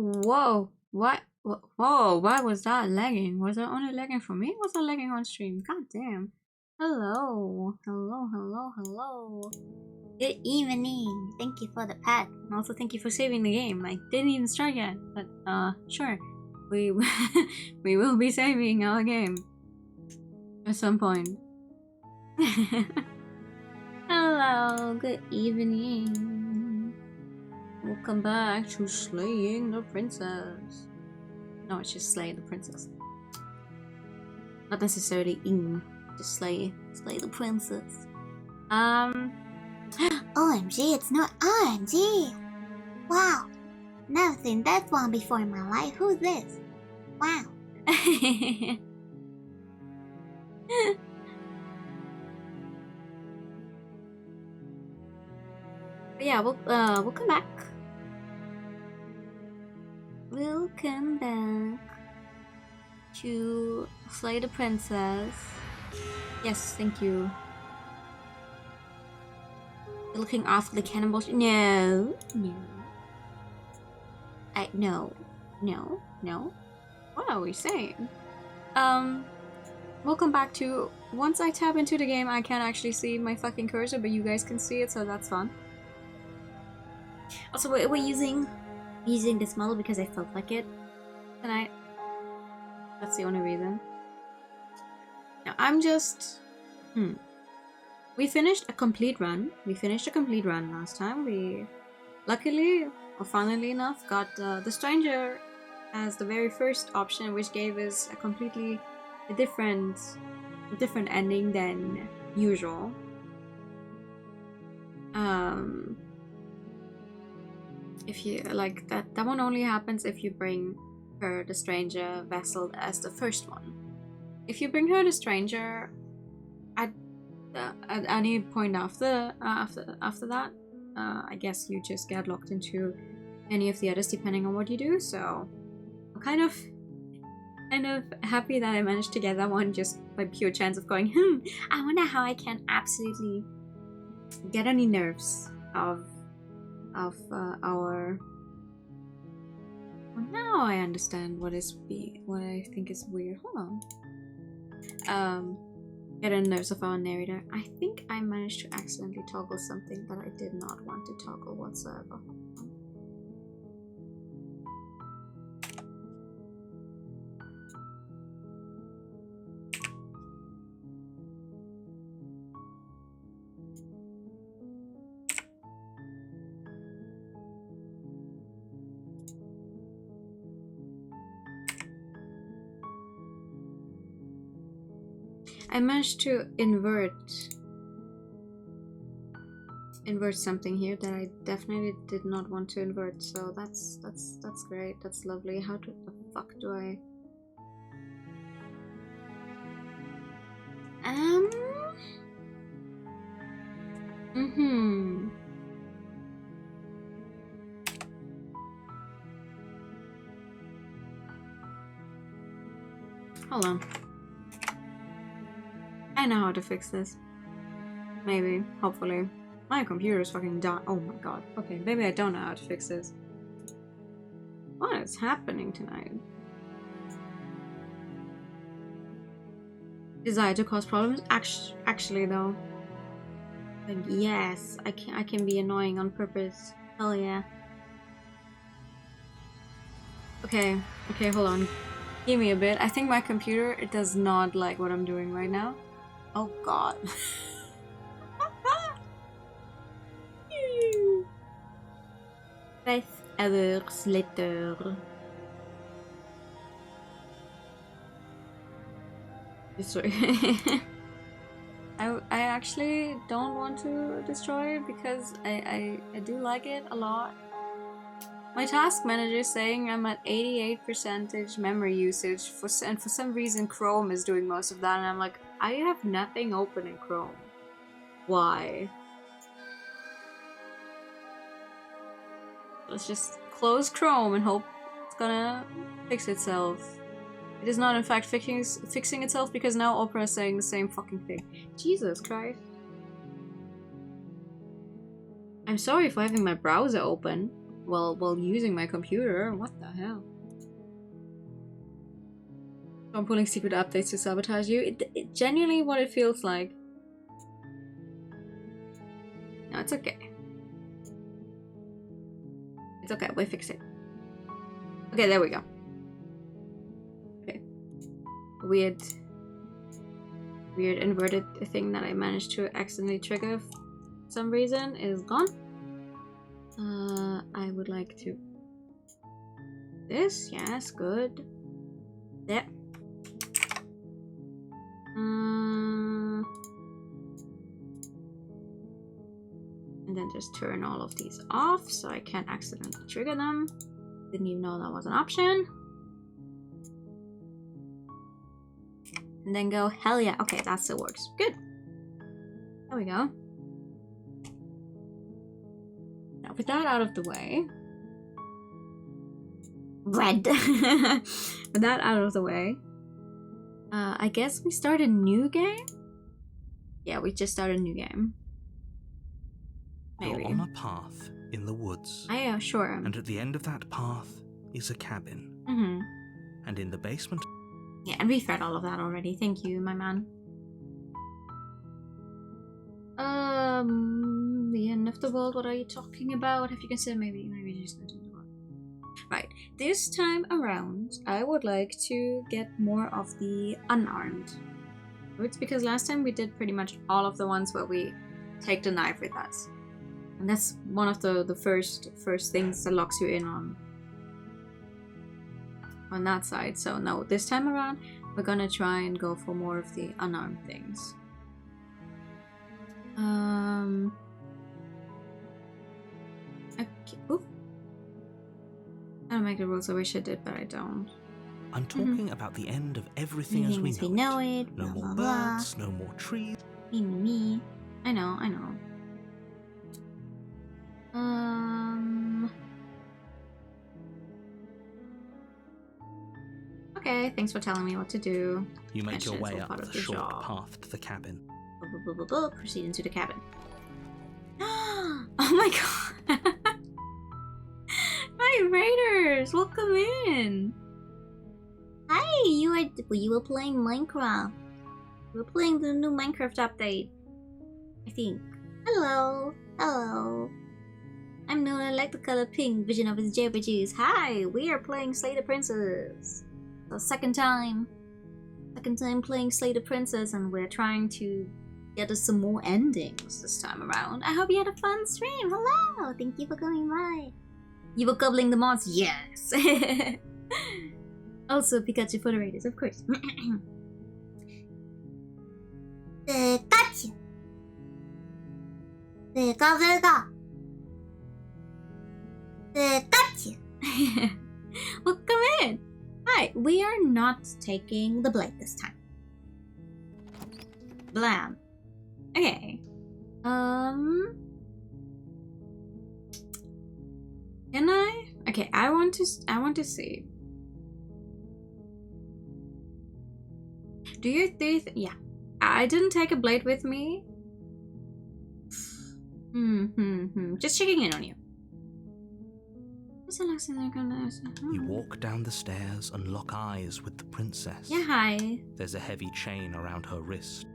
Whoa. What? Whoa, why was that lagging? Was it only lagging for me? Was it lagging on stream? God damn. Hello. Hello, hello, hello. Good evening. Thank you for the pet. And also thank you for saving the game. I didn't even start yet, but sure. We we will be saving our game at some point. Hello, good evening. Welcome back to Slaying the Princess. No, it's just Slay the Princess. Not necessarily just slay the princess. OMG, it's not OMG! Wow! Never seen that one before in my life. Who's this? Wow. But yeah, welcome back. Welcome back to Slay the Princess. Yes, thank you. You're looking after the cannibals? No. No. What are we saying? Welcome back to... Once I tap into the game, I can't actually see my fucking cursor, but you guys can see it, so that's fun. Also, we're using this model because I felt like it tonight. That's the only reason. Now, I'm just... We finished a complete run. Last time. We, luckily, or funnily enough, got the stranger as the very first option, which gave us a completely different ending than usual. If you like that one only happens if you bring her the stranger vessel as the first one. If you bring her the stranger at any point after that, I guess you just get locked into any of the others depending on what you do. So I'm kind of happy that I managed to get that one just by pure chance of going, I wonder how I can absolutely get any nerves of our... Well, now I understand what I think is weird. Hold on. Get on the nerves of our narrator. I think I managed to accidentally toggle something that I did not want to toggle whatsoever. I managed to invert something here that I definitely did not want to invert, so that's great. That's lovely. How the fuck do I... Hold on. I know how to fix this. Maybe. Hopefully. My computer's fucking done. Oh my god. Okay, maybe I don't know how to fix this. What is happening tonight? Desire to cause problems? Actually though. Like, yes, I can be annoying on purpose. Hell yeah. Okay, hold on. Give me a bit. I think my computer, it does not like what I'm doing right now. Oh god. 5 hours later. Sorry. I actually don't want to destroy it because I do like it a lot. My task manager is saying I'm at 88% memory usage and for some reason Chrome is doing most of that, and I'm like, I have nothing open in Chrome. Why? Let's just close Chrome and hope it's gonna fix itself. It is not in fact fixing itself because now Opera is saying the same fucking thing. Jesus Christ. I'm sorry for having my browser open. while using my computer. What the hell? I'm pulling secret updates to sabotage you. It genuinely what it feels like. No, it's okay. It's okay, we fixed it. Okay, there we go. Okay. Weird inverted thing that I managed to accidentally trigger for some reason is gone. I would like to... This? Yes, good. There. And then just turn all of these off so I can't accidentally trigger them. Didn't even know that was an option. And then go, hell yeah. Okay, that still works. Good. There we go. Now with that out of the way. Red. With that out of the way. I guess we start a new game? Yeah, we just started a new game. Maybe. You're on a path in the woods. Yeah, sure. And at the end of that path is a cabin. Mm-hmm. And in the basement... Yeah, and we've read all of that already. Thank you, my man. The end of the world, what are you talking about? Have you considered maybe just go to the world? Right, this time around, I would like to get more of the unarmed routes, because last time we did pretty much all of the ones where we take the knife with us. And that's one of the first things that locks you in on that side. So no, this time around we're gonna try and go for more of the unarmed things. Okay. Ooh. I don't make the rules. I wish I did, but I don't. I'm talking about the end of everything as we know it. No more birds, no more trees. Me. I know. Okay, thanks for telling me what to do. You make your way up the short path to the cabin. Proceed into the cabin. Oh my god! Hi, Raiders! Welcome in! Hi, you were playing Minecraft. We were playing the new Minecraft update, I think. Hello. I'm known. I like the color pink. Vision of his JRPGs. Hi, we are playing Slay the Princess. The second time playing Slay the Princess, and we're trying to get us some more endings this time around. I hope you had a fun stream. Hello, thank you for coming by. You were gobbling the mods, yes. Also, Pikachu for the Raiders, of course. Pikachu. Pikachu. Welcome in. Hi, we are not taking the blade this time. Blam. Okay. Can I? Okay, I want to see. Do you think? Yeah, I didn't take a blade with me. Just checking in on you. You walk down the stairs and lock eyes with the princess. Yeah, hi. There's a heavy chain around her wrist.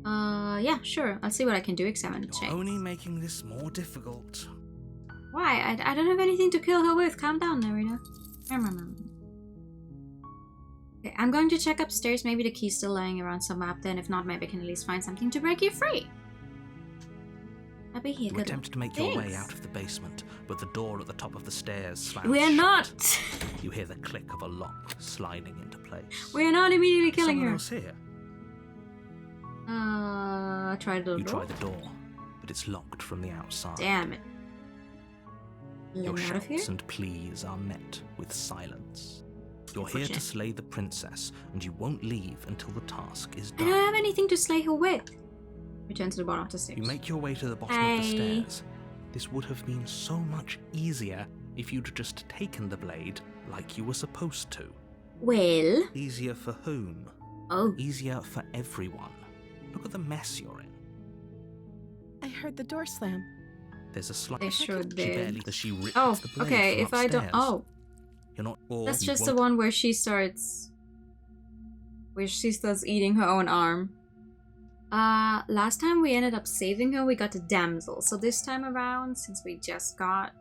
Yeah, sure. I'll see what I can do. Examine the chain. You're only making this more difficult. Why? I don't have anything to kill her with. Calm down, Narita. Okay, I'm going to check upstairs. Maybe the key's still lying around somewhere up there, and if not, maybe I can at least find something to break you free. I'll be here. You attempt to make your way out of the basement, but the door at the top of the stairs slams We're shut. not! You hear the click of a lock sliding into place. We're not immediately killing Someone her. else here? Try the door. You try the door, but it's locked from the outside. Damn it. Your Let me out of here? shouts and pleas are met with silence. You're here to slay the princess, and you won't leave until the task is I done. don't have anything to slay her with. Return to the bottom of the stairs. You make your way to the bottom of the stairs. This would have been so much easier if you'd just taken the blade like you were supposed to. Well? Easier for whom? Oh. Easier for everyone. Look at the mess you're in. I heard the door slam. There's a slight. They sure She did. barely. She ripped Oh, the blade okay. from If I don't, upstairs. oh, You're not. Or that's you just the won't- one where she starts eating her own arm. Last time we ended up saving her, we got the damsel. So this time around, since we just got...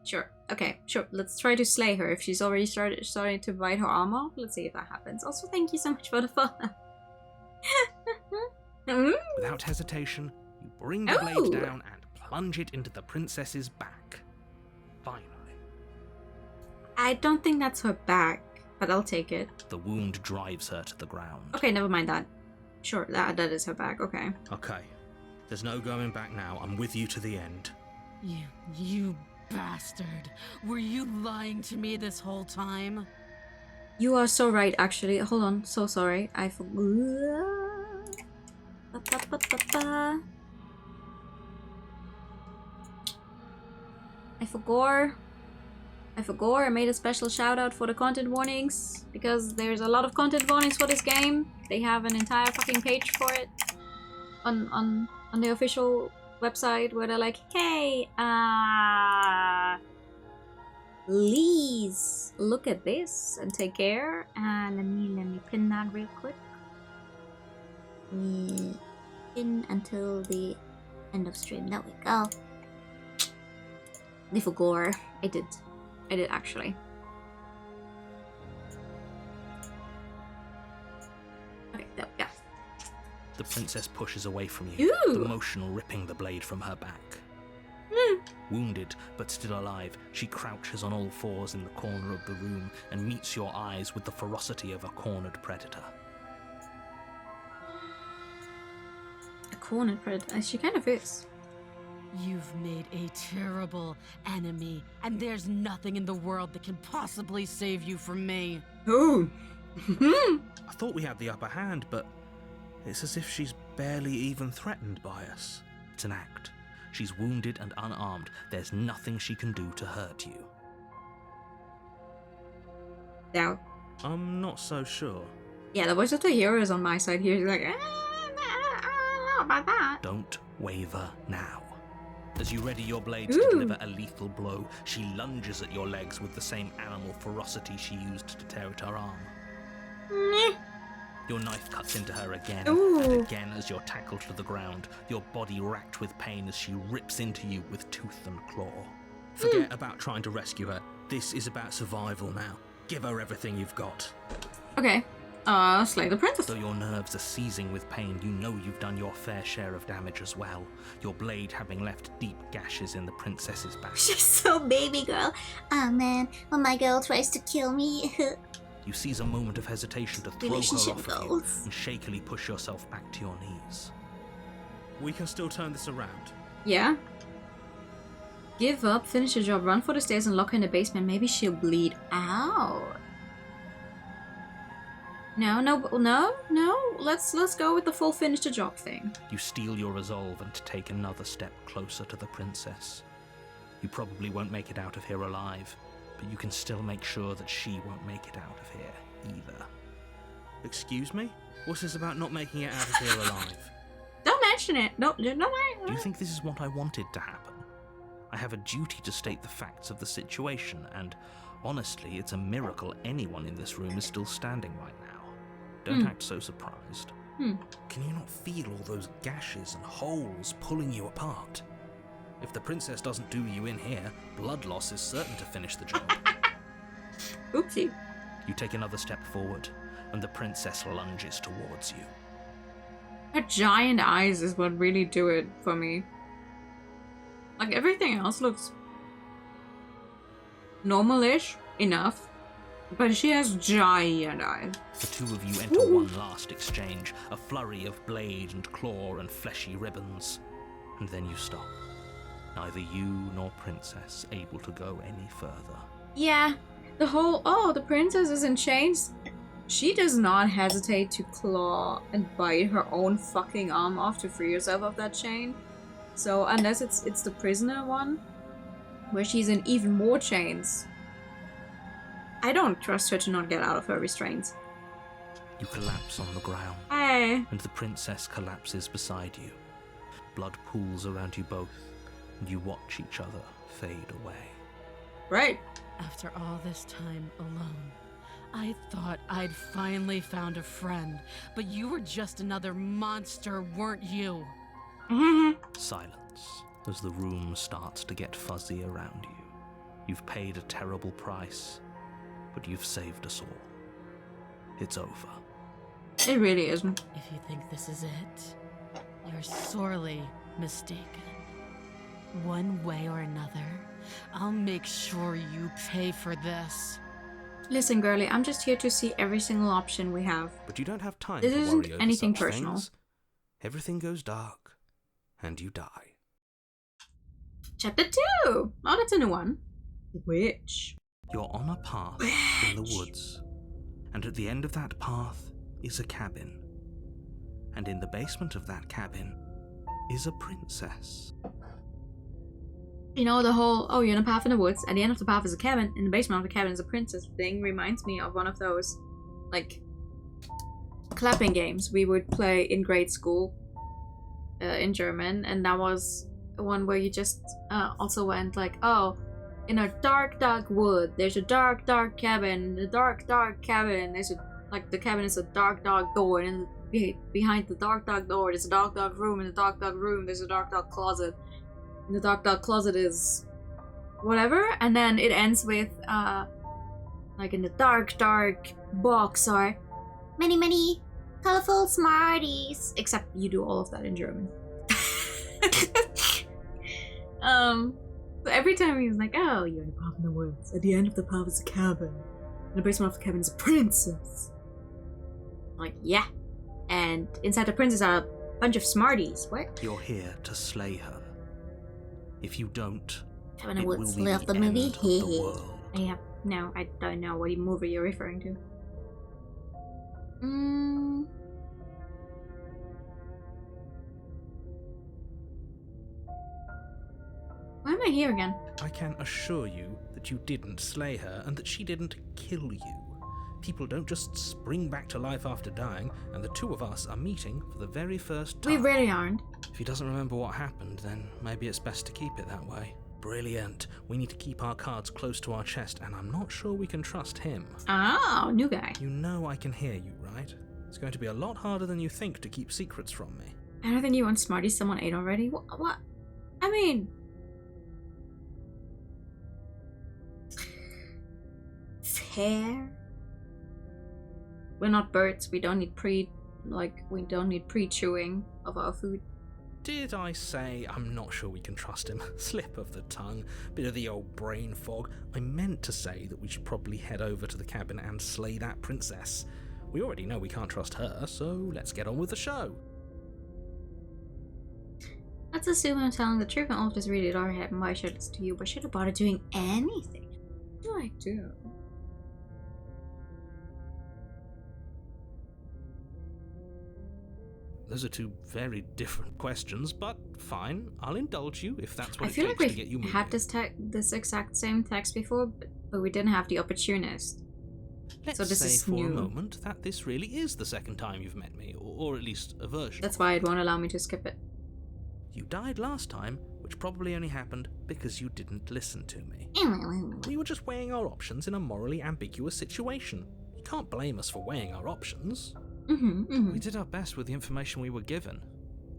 Sure. Okay, sure. Let's try to slay her. If she's already starting to bite her arm off, let's see if that happens. Also, thank you so much for the follow. Without hesitation, you bring the blade down and plunge it into the princess's back. Finally. I don't think that's her back, but I'll take it. The wound drives her to the ground. Okay, never mind that. Sure, that is her back, okay. Okay. There's no going back now. I'm with you to the end. You bastard. Were you lying to me this whole time? You are so right, actually. Hold on, so sorry. I forgot. I made a special shout out for the content warnings because there's a lot of content warnings for this game. They have an entire fucking page for it on the official website where they're like, hey, please look at this and take care. Let me pin that real quick. In until the end of stream. There we go. Little gore. I did actually. Okay, there we go. The princess pushes away from you, Ooh. the motion ripping the blade from her back. Wounded, but still alive, she crouches on all fours in the corner of the room and meets your eyes with the ferocity of a cornered predator. A cornered predator. She kind of is. You've made a terrible enemy, and there's nothing in the world that can possibly save you from me. Oh. I thought we had the upper hand, but it's as if she's barely even threatened by us. It's an act. She's wounded and unarmed. There's nothing she can do to hurt you. Doubt. I'm not so sure. Yeah, the voice of the hero is on my side here. He's like, I don't know about that. Don't waver now. As you ready your blade Ooh. to deliver a lethal blow, she lunges at your legs with the same animal ferocity she used to tear at her arm. Your knife cuts into her again, Ooh. and again as you're tackled to the ground, your body racked with pain as she rips into you with tooth and claw. Forget about trying to rescue her. This is about survival now. Give her everything you've got. Okay. Slay the princess. Though your nerves are seizing with pain, you know you've done your fair share of damage as well, your blade having left deep gashes in the princess's back. She's so baby girl. Oh man, when my girl tries to kill me. You seize a moment of hesitation to throw her Relationship off of you goals. and shakily push yourself back to your knees. We can still turn this around. Yeah. Give up, finish the job, run for the stairs and lock her in the basement. Maybe she'll bleed out. No. Let's go with the full finish the job thing. You steel your resolve and take another step closer to the princess. You probably won't make it out of here alive, but you can still make sure that she won't make it out of here either. Excuse me? What's this about not making it out of here alive? Don't mention it. No. Do you think this is what I wanted to happen? I have a duty to state the facts of the situation, and honestly, it's a miracle anyone in this room is still standing right now. Don't act so surprised. Can you not feel all those gashes and holes pulling you apart? If the princess doesn't do you in here, blood loss is certain to finish the job. Oopsie. You take another step forward, and the princess lunges towards you. Her giant eyes is what really do it for me. Like, everything else looks normal-ish enough, but she has giant eyes. The two of you enter one last exchange, a flurry of blade and claw and fleshy ribbons, and then you stop. Neither you nor princess able to go any further. Yeah, the princess is in chains. She does not hesitate to claw and bite her own fucking arm off to free herself of that chain. So unless it's the prisoner one, where she's in even more chains, I don't trust her to not get out of her restraints. You collapse on the ground, Hey. and the princess collapses beside you. blood pools around you both, and you watch each other fade away. Right. After all this time alone, I thought I'd finally found a friend, but you were just another monster, weren't you? Silence as the room starts to get fuzzy around you. You've paid a terrible price, but you've saved us all. It's over. It really isn't. If you think this is it, you're sorely mistaken. One way or another, I'll make sure you pay for this. Listen, girlie, I'm just here to see every single option we have. But you don't have time This to isn't worry over anything such personal. things. Everything goes dark, and you die. Chapter 2! Oh, that's a new one. Witch. You're on a path in the woods, and at the end of that path is a cabin. And in the basement of that cabin is a princess. You know, the whole, oh, you're in a path in the woods, at the end of the path is a cabin, in the basement of the cabin is a princess thing reminds me of one of those, like, clapping games we would play in grade school in German, and that was one where you just also went like, oh, in a dark, dark wood, there's a dark, dark cabin, the dark, dark cabin, there's a, like, the cabin is a dark, dark door, and behind the dark, dark door, there's a dark, dark room, in the dark, dark room, there's a dark, dark closet. And the dark, dark closet is whatever, and then it ends with, like, in the dark, dark box are Many, many colorful Smarties. except you do all of that in German. So every time he was like, oh, you're in a path in the woods, at the end of the path is a cabin, in the basement of the cabin is a princess. I'm like, yeah. And inside the princess are a bunch of Smarties. What? You're here to slay her. If you don't, Cabin in it the will Woods be left the the movie. end of the world. No, I don't know what movie you're referring to. Why am I here again? I can assure you that you didn't slay her and that she didn't kill you. People don't just spring back to life after dying, and the two of us are meeting for the very first time. We really aren't. If he doesn't remember what happened, then maybe it's best to keep it that way. Brilliant. We need to keep our cards close to our chest, and I'm not sure we can trust him. Oh, new guy. You know I can hear you, right? It's going to be a lot harder than you think to keep secrets from me. Better than you on Smarties someone ate already? What? I mean... Fair? We're not birds. We don't need pre-chewing of our food. Did I say I'm not sure we can trust him? Slip of the tongue, bit of the old brain fog. I meant to say that we should probably head over to the cabin and slay that princess. We already know we can't trust her, so let's get on with the show. Let's assume I'm telling the truth and all of this really did already happen. Why should this to you? But should have bothered doing anything. What do I do? Those are two very different questions, but fine. I'll indulge you if that's what I it feel takes like to get you we moving. had this exact same text before, but we didn't have the opportunist. Let's So this say is for new. a moment that this really is the second time you've met me, or at least a version. That's why it won't allow me to skip it. You died last time, which probably only happened because you didn't listen to me. We were just weighing our options in a morally ambiguous situation. You can't blame us for weighing our options. We did our best with the information we were given.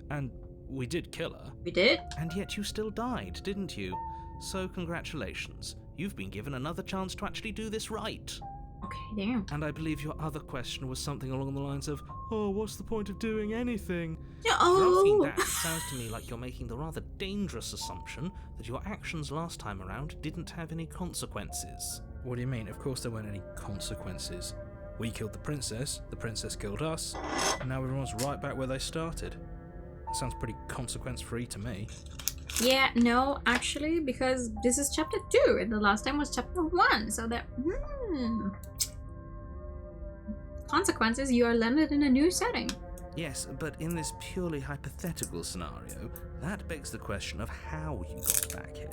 And we did kill her. We did? And yet you still died, didn't you? So congratulations. You've been given another chance to actually do this right. Okay, damn. And I believe your other question was something along the lines of, oh, what's the point of doing anything? If you're asking that, it sounds to me like you're making the rather dangerous assumption that your actions last time around didn't have any consequences. What do you mean? Of course there weren't any consequences. We killed the princess killed us, and now everyone's right back where they started. That sounds pretty consequence-free to me. Yeah, no, actually, because this is chapter 2, and the last time was chapter 1, so that... Consequences, you are landed in a new setting. Yes, but in this purely hypothetical scenario, that begs the question of how you got back here.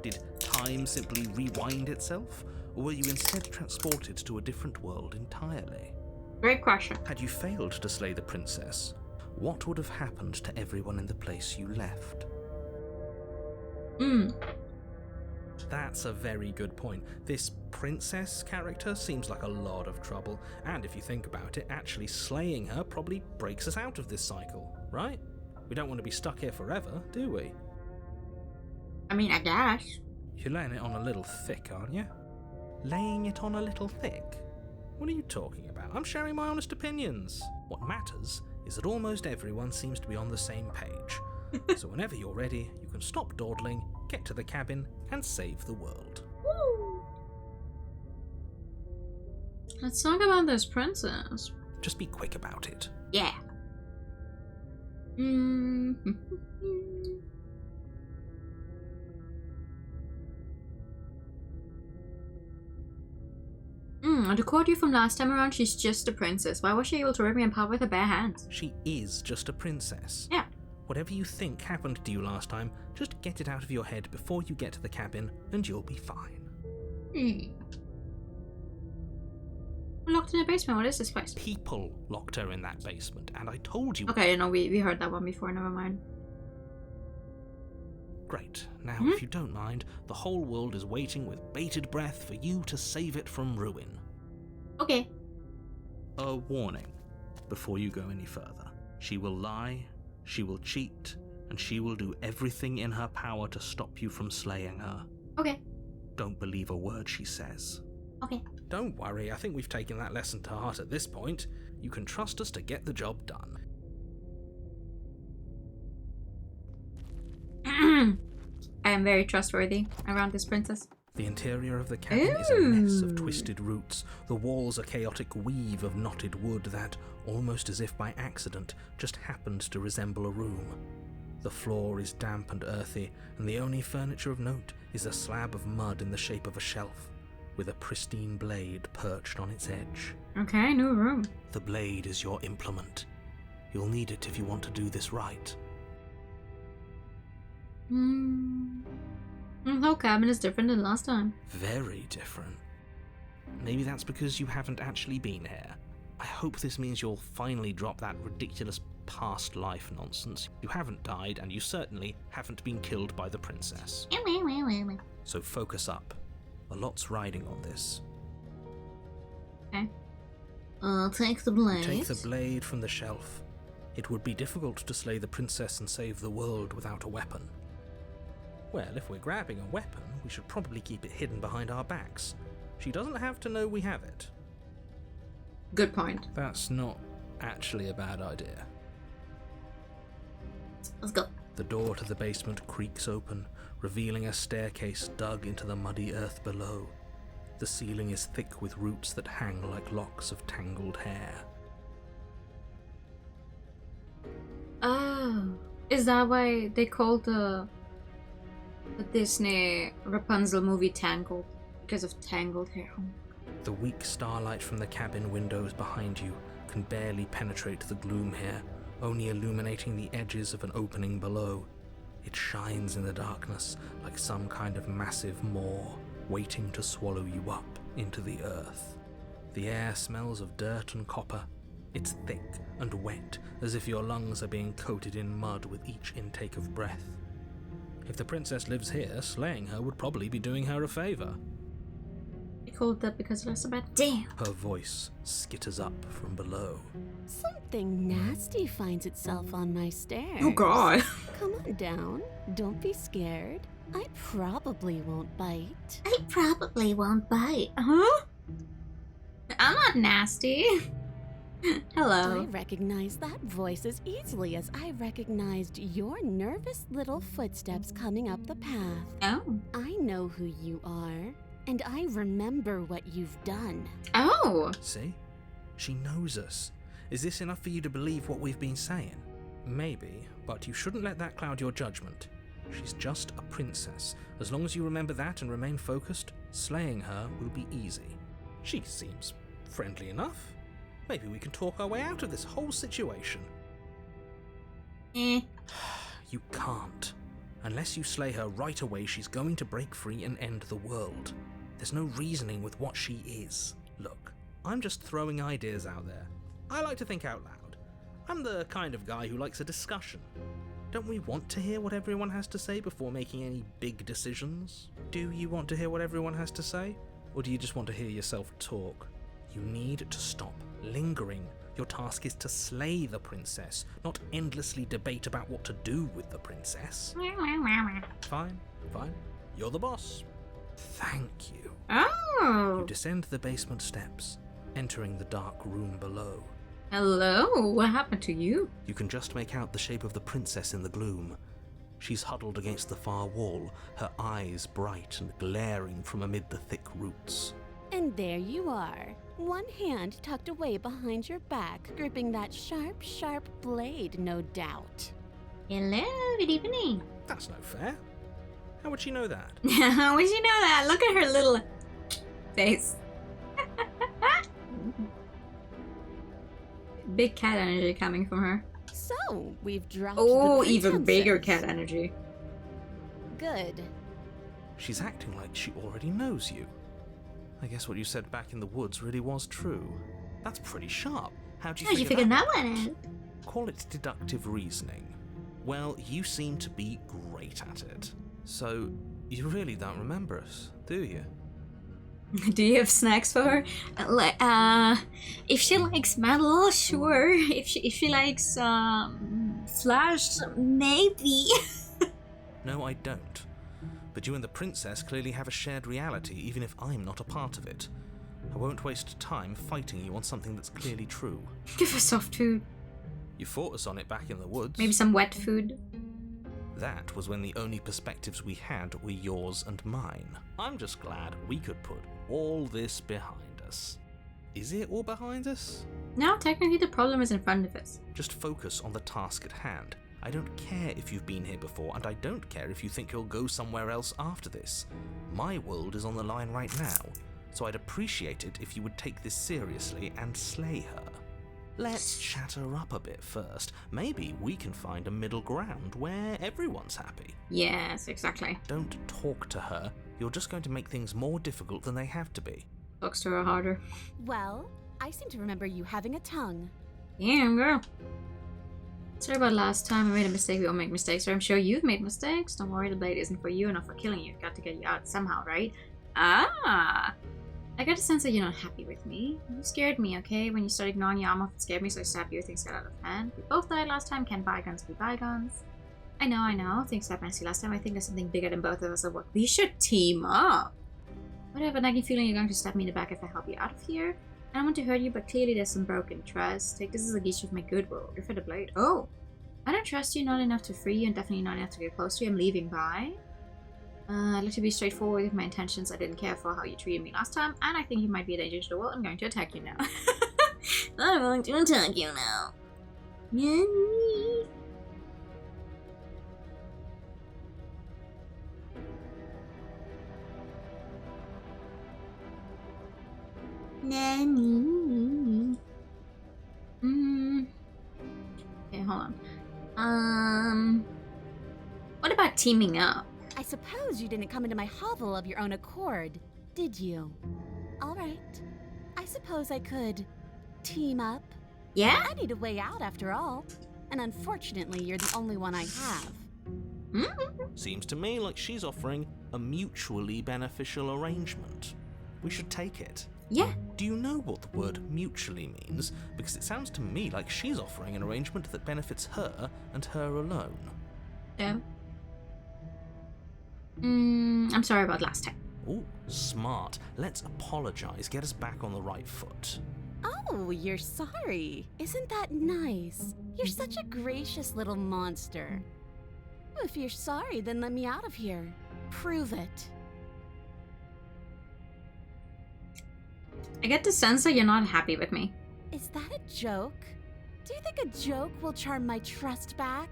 Did time simply rewind itself? Or were you instead transported to a different world entirely? Great question. Had you failed to slay the princess, what would have happened to everyone in the place you left? That's a very good point. This princess character seems like a lot of trouble, and if you think about it, actually slaying her probably breaks us out of this cycle, right? We don't want to be stuck here forever, do we? I mean, I guess. You're laying it on a little thick, aren't you? Laying it on a little thick? What are you talking about? I'm sharing my honest opinions. What matters is that almost everyone seems to be on the same page. So whenever you're ready, you can stop dawdling, get to the cabin, and save the world. Woo. Let's talk about this princess. Just be quick about it. Yeah. To quote you from last time around, she's just a princess. Why was she able to rip me apart with her bare hands? She is just a princess. Yeah. Whatever you think happened to you last time, just get it out of your head before you get to the cabin, and you'll be fine. We're locked in a basement. What is this place? People locked her in that basement, and I told you... Okay, no, we heard that one before. Never mind. Great. Now, if you don't mind, the whole world is waiting with bated breath for you to save it from ruin. Okay. A warning before you go any further. She will lie, she will cheat, and she will do everything in her power to stop you from slaying her. Okay. Don't believe a word she says. Okay. Don't worry, I think we've taken that lesson to heart at this point. You can trust us to get the job done. I am very trustworthy around this princess. The interior of the cabin is a mess of twisted roots. The walls a chaotic weave of knotted wood that, almost as if by accident, just happened to resemble a room. The floor is damp and earthy, and the only furniture of note is a slab of mud in the shape of a shelf, with a pristine blade perched on its edge. Okay, new room. The blade is your implement. You'll need it if you want to do this right. The whole cabin is different than last time. Very different. Maybe that's because you haven't actually been here. I hope this means you'll finally drop that ridiculous past life nonsense. You haven't died, and you certainly haven't been killed by the princess. So focus up. A lot's riding on this. Okay. Take the blade. Take the blade from the shelf. It would be difficult to slay the princess and save the world without a weapon. Well, if we're grabbing a weapon, we should probably keep it hidden behind our backs. She doesn't have to know we have it. Good point. That's not actually a bad idea. Let's go. The door to the basement creaks open, revealing a staircase dug into the muddy earth below. The ceiling is thick with roots that hang like locks of tangled hair. Oh, is that why they called the Disney Rapunzel movie Tangled? Because of tangled hair. The weak starlight from the cabin windows behind you can barely penetrate the gloom here, only illuminating the edges of an opening below. It shines in the darkness like some kind of massive maw waiting to swallow you up into the earth. The air smells of dirt and copper. It's thick and wet, as if your lungs are being coated in mud with each intake of breath. If the princess lives here, slaying her would probably be doing her a favor. They called that because that's about Damn. Her voice skitters up from below. Something nasty finds itself on my stairs. Oh god. Come on down. Don't be scared. I probably won't bite. I probably won't bite. Huh? I'm not nasty. Hello. I recognize that voice as easily as I recognized your nervous little footsteps coming up the path. Oh. I know who you are, and I remember what you've done. Oh. See? She knows us. Is this enough for you to believe what we've been saying? Maybe, but you shouldn't let that cloud your judgment. She's just a princess. As long as you remember that and remain focused, slaying her will be easy. She seems friendly enough. Maybe we can talk our way out of this whole situation. You can't. Unless you slay her right away, she's going to break free and end the world. There's no reasoning with what she is. Look, I'm just throwing ideas out there. I like to think out loud. I'm the kind of guy who likes a discussion. Don't we want to hear what everyone has to say before making any big decisions? Do you want to hear what everyone has to say? Or do you just want to hear yourself talk? You need to stop lingering. Your task is to slay the princess, not endlessly debate about what to do with the princess. Fine. You're the boss. Thank you. Oh! You descend the basement steps, entering the dark room below. Hello, what happened to you? You can just make out the shape of the princess in the gloom. She's huddled against the far wall, her eyes bright and glaring from amid the thick roots. And there you are, one hand tucked away behind your back, gripping that sharp, sharp blade, no doubt. Hello, good evening. That's no fair. How would she know that? How would you know that? Look at her little face. Big cat energy coming from her. So, we've dropped Oh, the even bigger pretenses. cat energy. Good. She's acting like she already knows you. I guess what you said back in the woods really was true. That's pretty sharp. How'd you How'd you figure that one out? Call it deductive reasoning. Well, you seem to be great at it. So, you really don't remember us, do you? Do you have snacks for her? If she likes metal, sure. If she likes Flash, maybe. No, I don't. But you and the princess clearly have a shared reality, even if I'm not a part of it. I won't waste time fighting you on something that's clearly true. Give her soft food. You fought us on it back in the woods. Maybe some wet food. That was when the only perspectives we had were yours and mine. I'm just glad we could put all this behind us. Is it all behind us? No, technically the problem is in front of us. Just focus on the task at hand. I don't care if you've been here before, and I don't care if you think you'll go somewhere else after this. My world is on the line right now, so I'd appreciate it if you would take this seriously and slay her. Let's chat her up a bit first. Maybe we can find a middle ground where everyone's happy. Yes, exactly. Don't talk to her. You're just going to make things more difficult than they have to be. Talks to her harder. Well, I seem to remember you having a tongue. Damn, girl. Sorry about last time. I made a mistake. We all make mistakes. I'm sure you've made mistakes. Don't worry, the blade isn't for you, not for killing you. Got to get you out somehow, right? Ah! I got a sense that you're not happy with me. You scared me, okay? When you started ignoring your arm off, it scared me, so I stabbed you. Things got out of hand. We both died last time. Can bygones be bygones? I know. Things got messy last time. I think there's something bigger than both of us at work. We should team up. Whatever, nagging feeling you're going to stab me in the back if I help you out of here. I don't want to hurt you, but clearly there's some broken trust. Take this as a gesture of my goodwill. You're for the blade. Oh! I don't trust you, not enough to free you, and definitely not enough to get close to you. I'm leaving, bye. I'd like to be straightforward with my intentions. I didn't care for how you treated me last time, and I think you might be a danger to the world. I'm going to attack you now. I'm going to attack you now. Nanny. Nanny. Okay, hold on. What about teaming up? I suppose you didn't come into my hovel of your own accord, did you? All right. I suppose I could team up. Yeah? I need a way out after all. And unfortunately, you're the only one I have. Seems to me like she's offering a mutually beneficial arrangement. We should take it. Yeah. Do you know what the word mutually means? Because it sounds to me like she's offering an arrangement that benefits her and her alone. Yeah. I'm sorry about last time. Oh, smart. Let's apologize. Get us back on the right foot. Oh, you're sorry. Isn't that nice? You're such a gracious little monster. If you're sorry, then let me out of here. Prove it. I get the sense that you're not happy with me. Is that a joke? Do you think a joke will charm my trust back?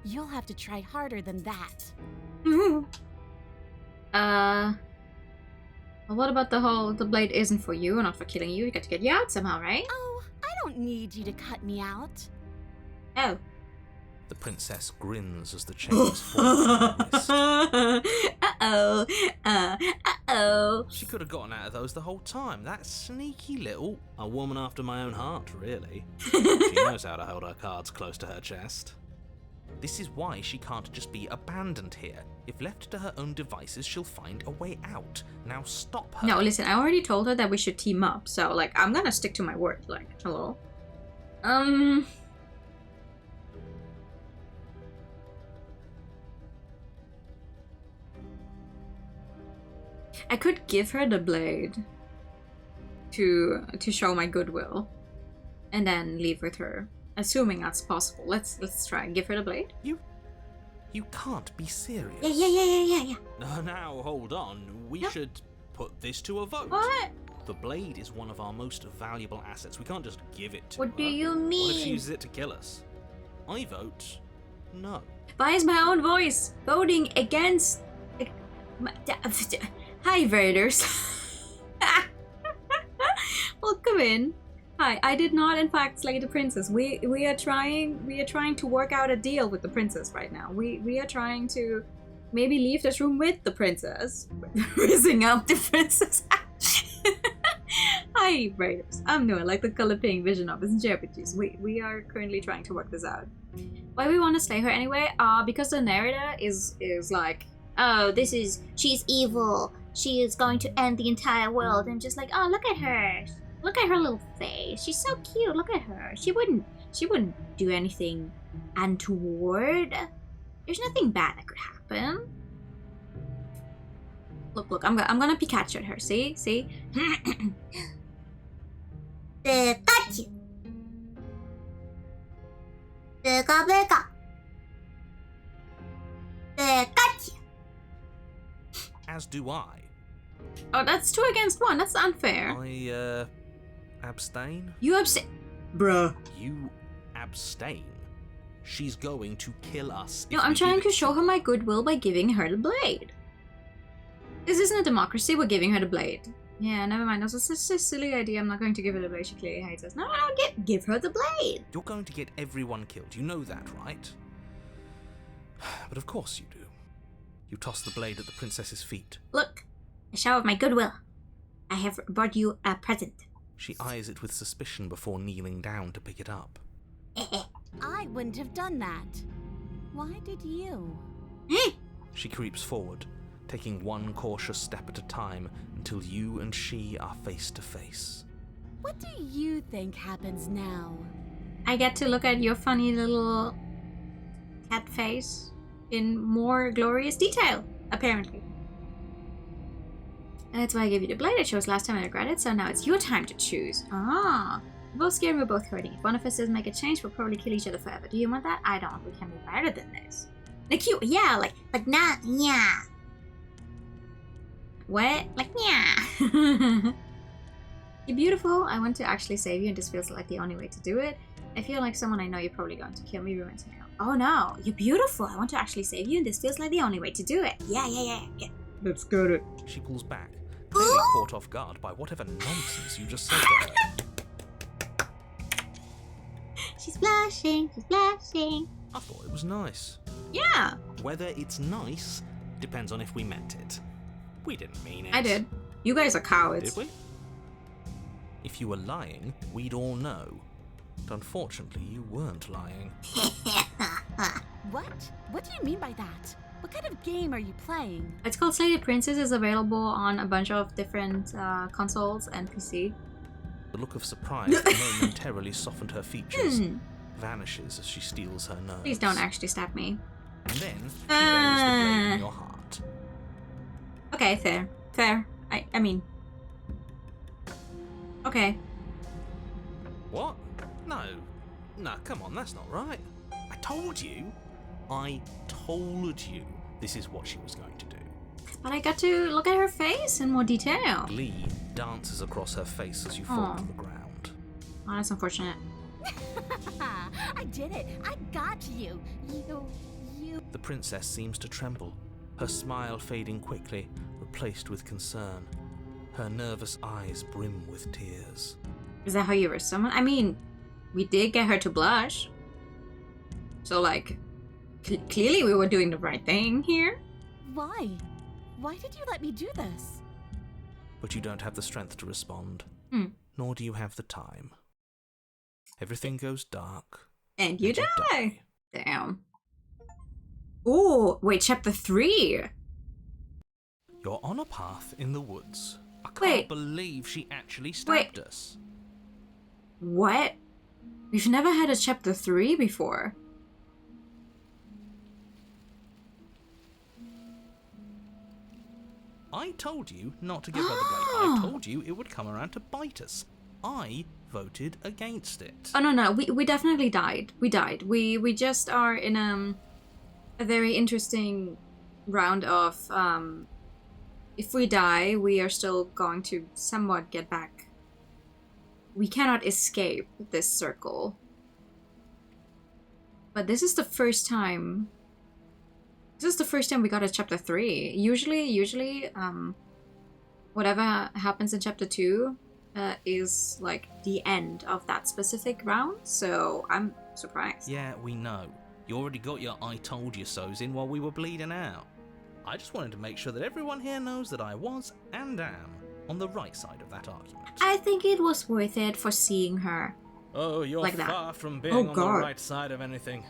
You'll have to try harder than that. Well, what about the blade isn't for you, not for killing you. You got to get you out somehow, right? Oh, I don't need you to cut me out. Oh. The princess grins as the chains fall from her wrist. Uh-oh. She could have gotten out of those the whole time. That sneaky little... A woman after my own heart, really. She knows how to hold her cards close to her chest. This is why she can't just be abandoned here. If left to her own devices, she'll find a way out. Now stop her. No, listen, I already told her that we should team up, so, like, I'm gonna stick to my word, like, hello? I could give her the blade to show my goodwill, and then leave with her, assuming that's possible. Let's try. Give her the blade. You can't be serious. Yeah. Now, hold on. We should put this to a vote. What? The blade is one of our most valuable assets. We can't just give it to her. What do you What if she mean? uses it to kill us? I vote no. Bias my own voice, voting against. Hi, Raiders. Welcome in. Hi, I did not in fact slay the princess. We are trying to work out a deal with the princess right now. We are trying to maybe leave this room with the princess. Raising up the princess. Hi, Raiders. I'm Noah, like the color pink vision of his JRPGs. We are currently trying to work this out. Why we want to slay her anyway? Because the narrator is like, Oh, she's evil. She is going to end the entire world. And just like, oh, look at her. Look at her little face. She's so cute. Look at her. She wouldn't do anything untoward. There's nothing bad that could happen. Look, I'm gonna Pikachu at her. See? Pikachu. Pika. Pikachu. As do I. Oh, that's 2 against 1. That's unfair. I, abstain? You abstain. Bruh. You abstain. She's going to kill us. No, I'm trying to show her my goodwill by giving her the blade. This isn't a democracy, we're giving her the blade. Yeah, never mind. That's such a silly idea. I'm not going to give her the blade. She clearly hates us. No, give her the blade. You're going to get everyone killed. You know that, right? But of course you do. You toss the blade at the princess's feet. Look, a show of my goodwill. I have brought you a present. She eyes it with suspicion before kneeling down to pick it up. I wouldn't have done that. Why did you? She creeps forward, taking one cautious step at a time until you and she are face to face. What do you think happens now? I get to look at your funny little cat face in more glorious detail, apparently. And that's why I gave you the blade I chose last time. I regret it, so now it's your time to choose. Ah. We're both scared, we're both hurting. If one of us doesn't make a change, we'll probably kill each other forever. Do you want that? I don't. We can be better than this. Like you, yeah, like, But not, yeah. what? Like, yeah. You're beautiful. I want to actually save you, and this feels like the only way to do it. I feel like someone I know you're probably going to kill me reminds me of. Oh no, you're beautiful. I want to actually save you, and this feels like the only way to do it. Yeah. Let's get it. She pulls back, clearly caught off guard by whatever nonsense you just said to her. She's blushing. I thought it was nice. Yeah, Whether it's nice depends on if we meant it. We didn't mean it. I did. You guys are cowards. Did we? If you were lying, we'd all know. But unfortunately, you weren't lying. What? What do you mean by that? What kind of game are you playing? It's called Slay the Princess. Is available on a bunch of different consoles and PC. The look of surprise that momentarily softened her features vanishes as she steals her nerves. Please don't actually stab me. And then she buries the blade in your heart. Okay, fair. I mean... Okay. What? No, come on, that's not right. I told you this is what she was going to do. But I got to look at her face in more detail. Glee dances across her face as you fall to the ground. Oh, that's unfortunate. I did it. I got you. You. The princess seems to tremble, her smile fading quickly, replaced with concern. Her nervous eyes brim with tears. Is that how you were someone? I mean, we did get her to blush. So, like, clearly we were doing the right thing here. Why? Why did you let me do this? But you don't have the strength to respond. Nor do you have the time. Everything goes dark. And you die. Damn. Oh, wait, chapter 3. You're on a path in the woods. I can't Wait. believe she actually stabbed us. What? We've never had a chapter 3 before. I told you not to give her the blame. I told you it would come around to bite us. I voted against it. Oh, no, we definitely died. We died. We just are in a very interesting round of, if we die, we are still going to somewhat get back. We cannot escape this circle. But this is the first time... This is the first time we got a chapter 3. Usually, whatever happens in chapter 2 is like the end of that specific round, so I'm surprised. Yeah, we know. You already got your I told you so's in while we were bleeding out. I just wanted to make sure that everyone here knows that I was and am on the right side of that argument. I think it was worth it for seeing her. Oh, you're like that. far from being on the right side of anything.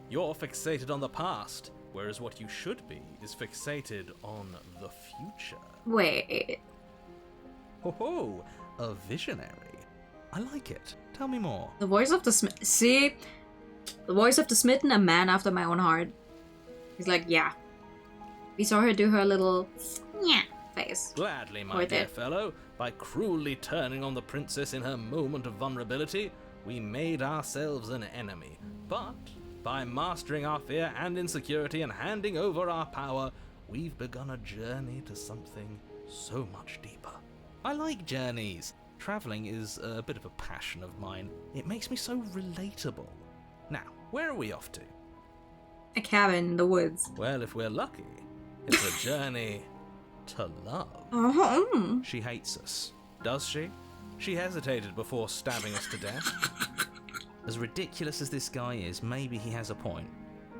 You're fixated on the past, whereas what you should be is fixated on the future. Wait. Ho ho, a visionary. I like it. Tell me more. The voice of the See? The voice of the smitten, a man after my own heart. He's like, yeah. We saw her do her little yeah face. Gladly, my Worth dear it. fellow. By cruelly turning on the princess in her moment of vulnerability, we made ourselves an enemy. But by mastering our fear and insecurity and handing over our power, we've begun a journey to something so much deeper. I like journeys. Traveling is a bit of a passion of mine. It makes me so relatable. Now, where are we off to? A cabin in the woods. Well, if we're lucky, it's a journey to love. Oh. She hates us. Does she? She hesitated before stabbing us to death. As ridiculous as this guy is, maybe he has a point.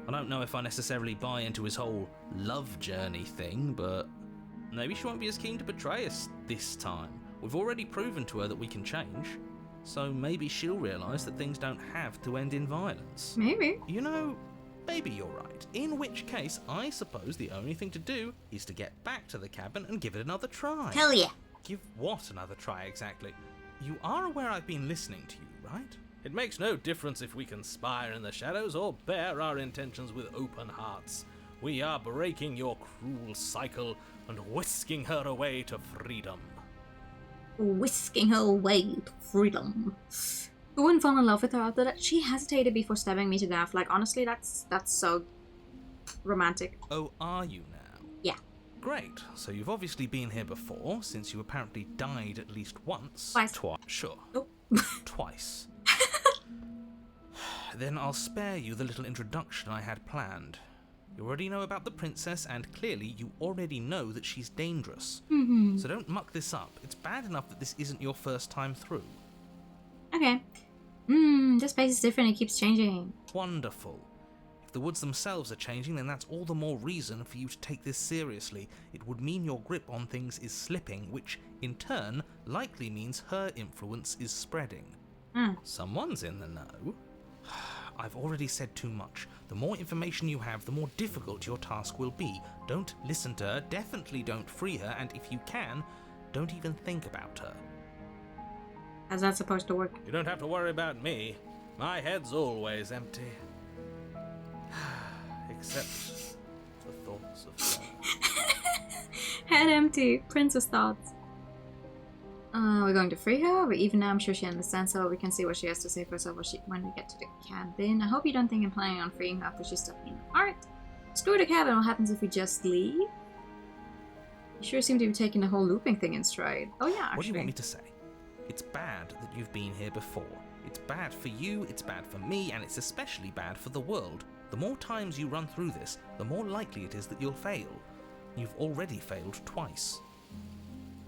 I don't know if I necessarily buy into his whole love journey thing, but maybe she won't be as keen to betray us this time. We've already proven to her that we can change, so maybe she'll realise that things don't have to end in violence. Maybe. You know, maybe you're right. In which case, I suppose the only thing to do is to get back to the cabin and give it another try. Hell yeah. Give what another try exactly? You are aware I've been listening to you, right? It makes no difference if we conspire in the shadows or bear our intentions with open hearts. We are breaking your cruel cycle and whisking her away to freedom. Whisking her away to freedom. Who wouldn't fall in love with her after that? She hesitated before stabbing me to death. Like, honestly, that's so romantic. Oh, are you now? Yeah. Great. So you've obviously been here before, since you apparently died at least once. Twice. Sure. Oh. Twice. Then I'll spare you the little introduction I had planned. You already know about the princess, and clearly you already know that she's dangerous. Mm-hmm. So don't muck this up. It's bad enough that this isn't your first time through. Okay. This place is different. It keeps changing. Wonderful. If the woods themselves are changing, then that's all the more reason for you to take this seriously. It would mean your grip on things is slipping, which, in turn, likely means her influence is spreading. Someone's in the know. I've already said too much. The more information you have, the more difficult your task will be. Don't listen to her, definitely don't free her, and if you can, don't even think about her. How's that supposed to work? You don't have to worry about me. My head's always empty. Except for thoughts of her. Head empty. Princess thoughts. We're going to free her, but even now I'm sure she understands, so we can see what she has to say for herself when we get to the cabin. I hope you don't think I'm planning on freeing her after she's stuck in the heart. Screw the cabin, what happens if we just leave? You sure seem to be taking the whole looping thing in stride. Oh yeah, actually. What do you want me to say? It's bad that you've been here before. It's bad for you, it's bad for me, and it's especially bad for the world. The more times you run through this, the more likely it is that you'll fail. You've already failed twice.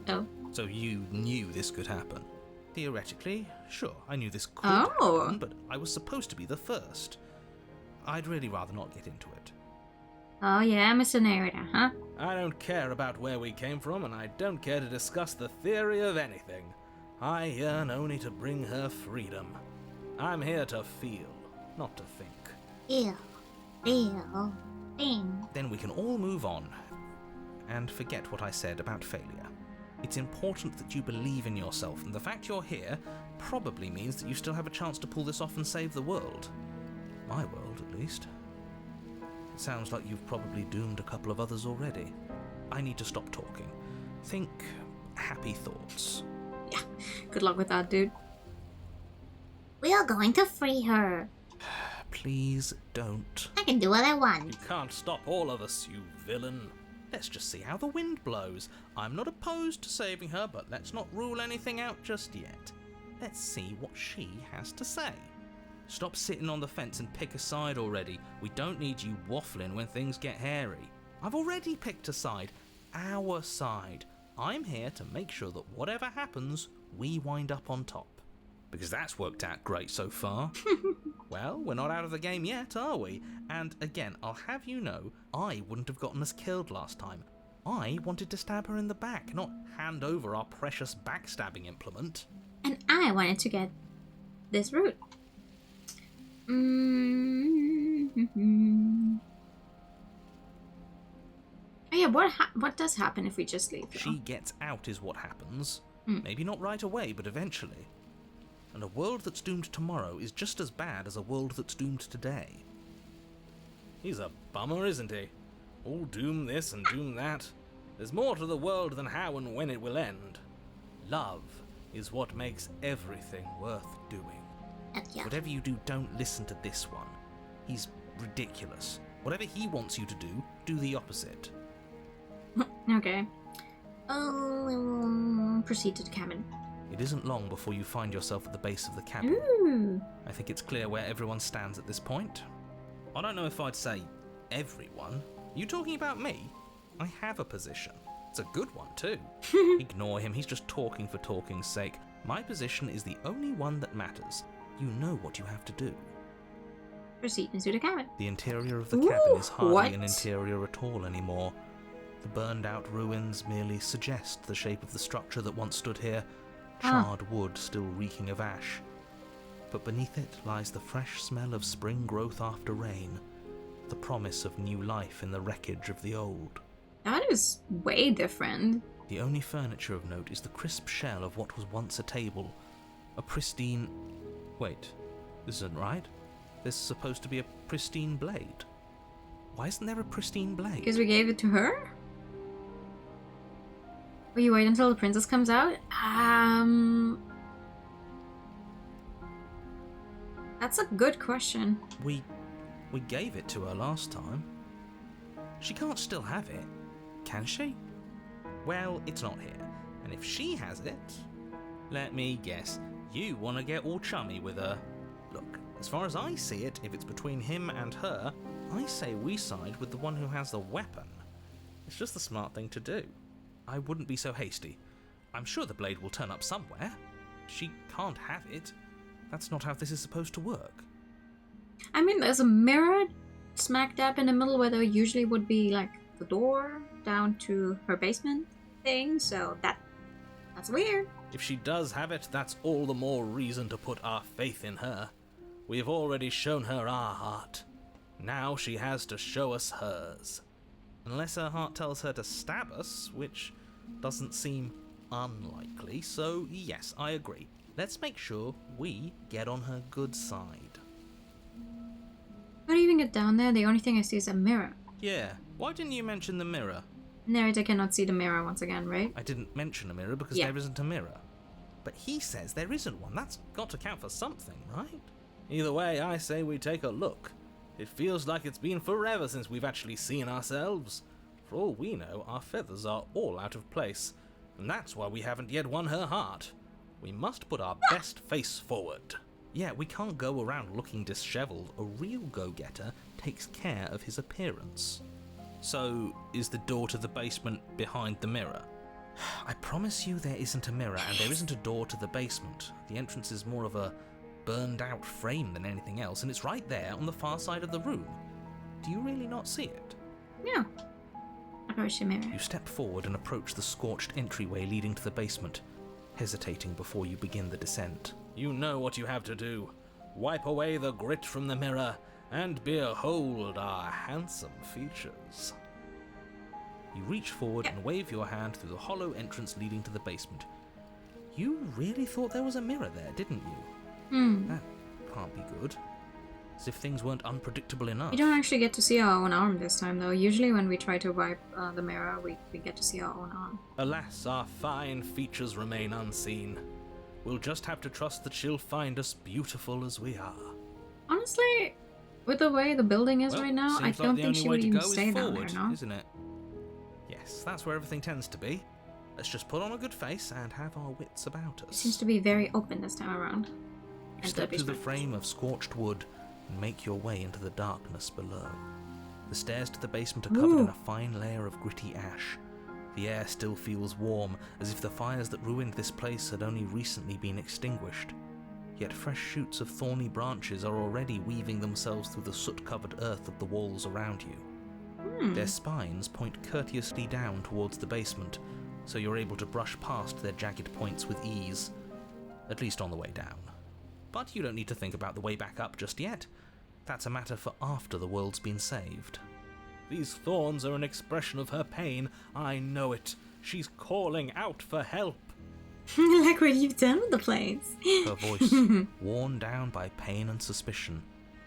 Oh. So you knew this could happen? Theoretically, sure, I knew this could Oh. happen, but I was supposed to be the first. I'd really rather not get into it. Oh yeah, Mr. Narrator, huh? I don't care about where we came from, and I don't care to discuss the theory of anything. I yearn only to bring her freedom. I'm here to feel, not to think. Feel. Thing. Then we can all move on and forget what I said about failure. It's important that you believe in yourself, and the fact you're here probably means that you still have a chance to pull this off and save the world. My world, at least. It sounds like you've probably doomed a couple of others already. I need to stop talking. Think happy thoughts. Yeah, good luck with that, dude. We are going to free her. Please don't. I can do what I want. You can't stop all of us, you villain. Let's just see how the wind blows. I'm not opposed to saving her, but let's not rule anything out just yet. Let's see what she has to say. Stop sitting on the fence and pick a side already. We don't need you waffling when things get hairy. I've already picked a side. Our side. I'm here to make sure that whatever happens, we wind up on top. Because that's worked out great so far. Well, we're not out of the game yet, are we? And again, I'll have you know, I wouldn't have gotten us killed last time. I wanted to stab her in the back, not hand over our precious backstabbing implement. And I wanted to get this route. Oh yeah, what does happen if we just leave? She gets out is what happens. Maybe not right away, but eventually. And a world that's doomed tomorrow is just as bad as a world that's doomed today. He's a bummer, isn't he? All doom this and doom that. There's more to the world than how and when it will end. Love is what makes everything worth doing. Yeah. Whatever you do, don't listen to this one. He's ridiculous. Whatever he wants you to do, do the opposite. Okay. Proceed to the cabin. It isn't long before you find yourself at the base of the cabin. Ooh. I think it's clear where everyone stands at this point. I don't know if I'd say everyone. You talking about me? I have a position. It's a good one too. Ignore him, he's just talking for talking's sake. My position is the only one that matters. You know what you have to do. Proceed into the cabin. The interior of the cabin is hardly what? an interior at all anymore. The burned out ruins merely suggest the shape of the structure that once stood here, charred wood still reeking of ash. But beneath it lies the fresh smell of spring growth after rain, the promise of new life in the wreckage of the old. That is way different. The only furniture of note is the crisp shell of what was once a table, a pristine... Wait, this isn't right. There's supposed to be a pristine blade. Why isn't there a pristine blade? Because we gave it to her? Will you wait until the princess comes out? That's a good question. We gave it to her last time. She can't still have it, can she? Well, it's not here. And if she has it, let me guess, you want to get all chummy with her. Look, as far as I see it, if it's between him and her, I say we side with the one who has the weapon. It's just the smart thing to do. I wouldn't be so hasty. I'm sure the blade will turn up somewhere. She can't have it. That's not how this is supposed to work. I mean, there's a mirror smack dab in the middle where there usually would be like the door down to her basement thing, so that's weird. If she does have it, that's all the more reason to put our faith in her. We've already shown her our heart. Now she has to show us hers. Unless her heart tells her to stab us, which doesn't seem unlikely, so yes, I agree. Let's make sure we get on her good side. How do you even get down there? The only thing I see is a mirror. Yeah, why didn't you mention the mirror? Narrator cannot see the mirror once again, right? I didn't mention a mirror because there isn't a mirror. But he says there isn't one. That's got to count for something, right? Either way, I say we take a look. It feels like it's been forever since we've actually seen ourselves. For all we know, our feathers are all out of place, and that's why we haven't yet won her heart. We must put our best face forward. Yeah, we can't go around looking disheveled. A real go-getter takes care of his appearance. So, is the door to the basement behind the mirror? I promise you there isn't a mirror, and there isn't a door to the basement. The entrance is more of a burned-out frame than anything else, and it's right there on the far side of the room. Do you really not see it? Yeah. Akashio mirror. You step forward and approach the scorched entryway leading to the basement, hesitating before you begin the descent. You know what you have to do. Wipe away the grit from the mirror, and behold our handsome features. You reach forward and wave your hand through the hollow entrance leading to the basement. You really thought there was a mirror there, didn't you? That can't be good. As if things weren't unpredictable enough. We don't actually get to see our own arm this time, though. Usually when we try to wipe the mirror, we get to see our own arm. Alas, our fine features remain unseen. We'll just have to trust that she'll find us beautiful as we are. Honestly, with the way the building is right now, I seems like don't the think only she way would to even go is stay down forward, there, no? isn't it? Yes, that's where everything tends to be. Let's just put on a good face and have our wits about It us. seems to be very open this time around. You step through the frame of scorched wood and make your way into the darkness below. The stairs to the basement are covered in a fine layer of gritty ash. The air still feels warm, as if the fires that ruined this place had only recently been extinguished. Yet fresh shoots of thorny branches are already weaving themselves through the soot-covered earth of the walls around you. Their spines point courteously down towards the basement, so you're able to brush past their jagged points with ease, at least on the way down. But you don't need to think about the way back up just yet. That's a matter for after the world's been saved. These thorns are an expression of her pain. I know it. She's calling out for help. Like what you've done with the place. Her voice, worn down by pain and suspicion,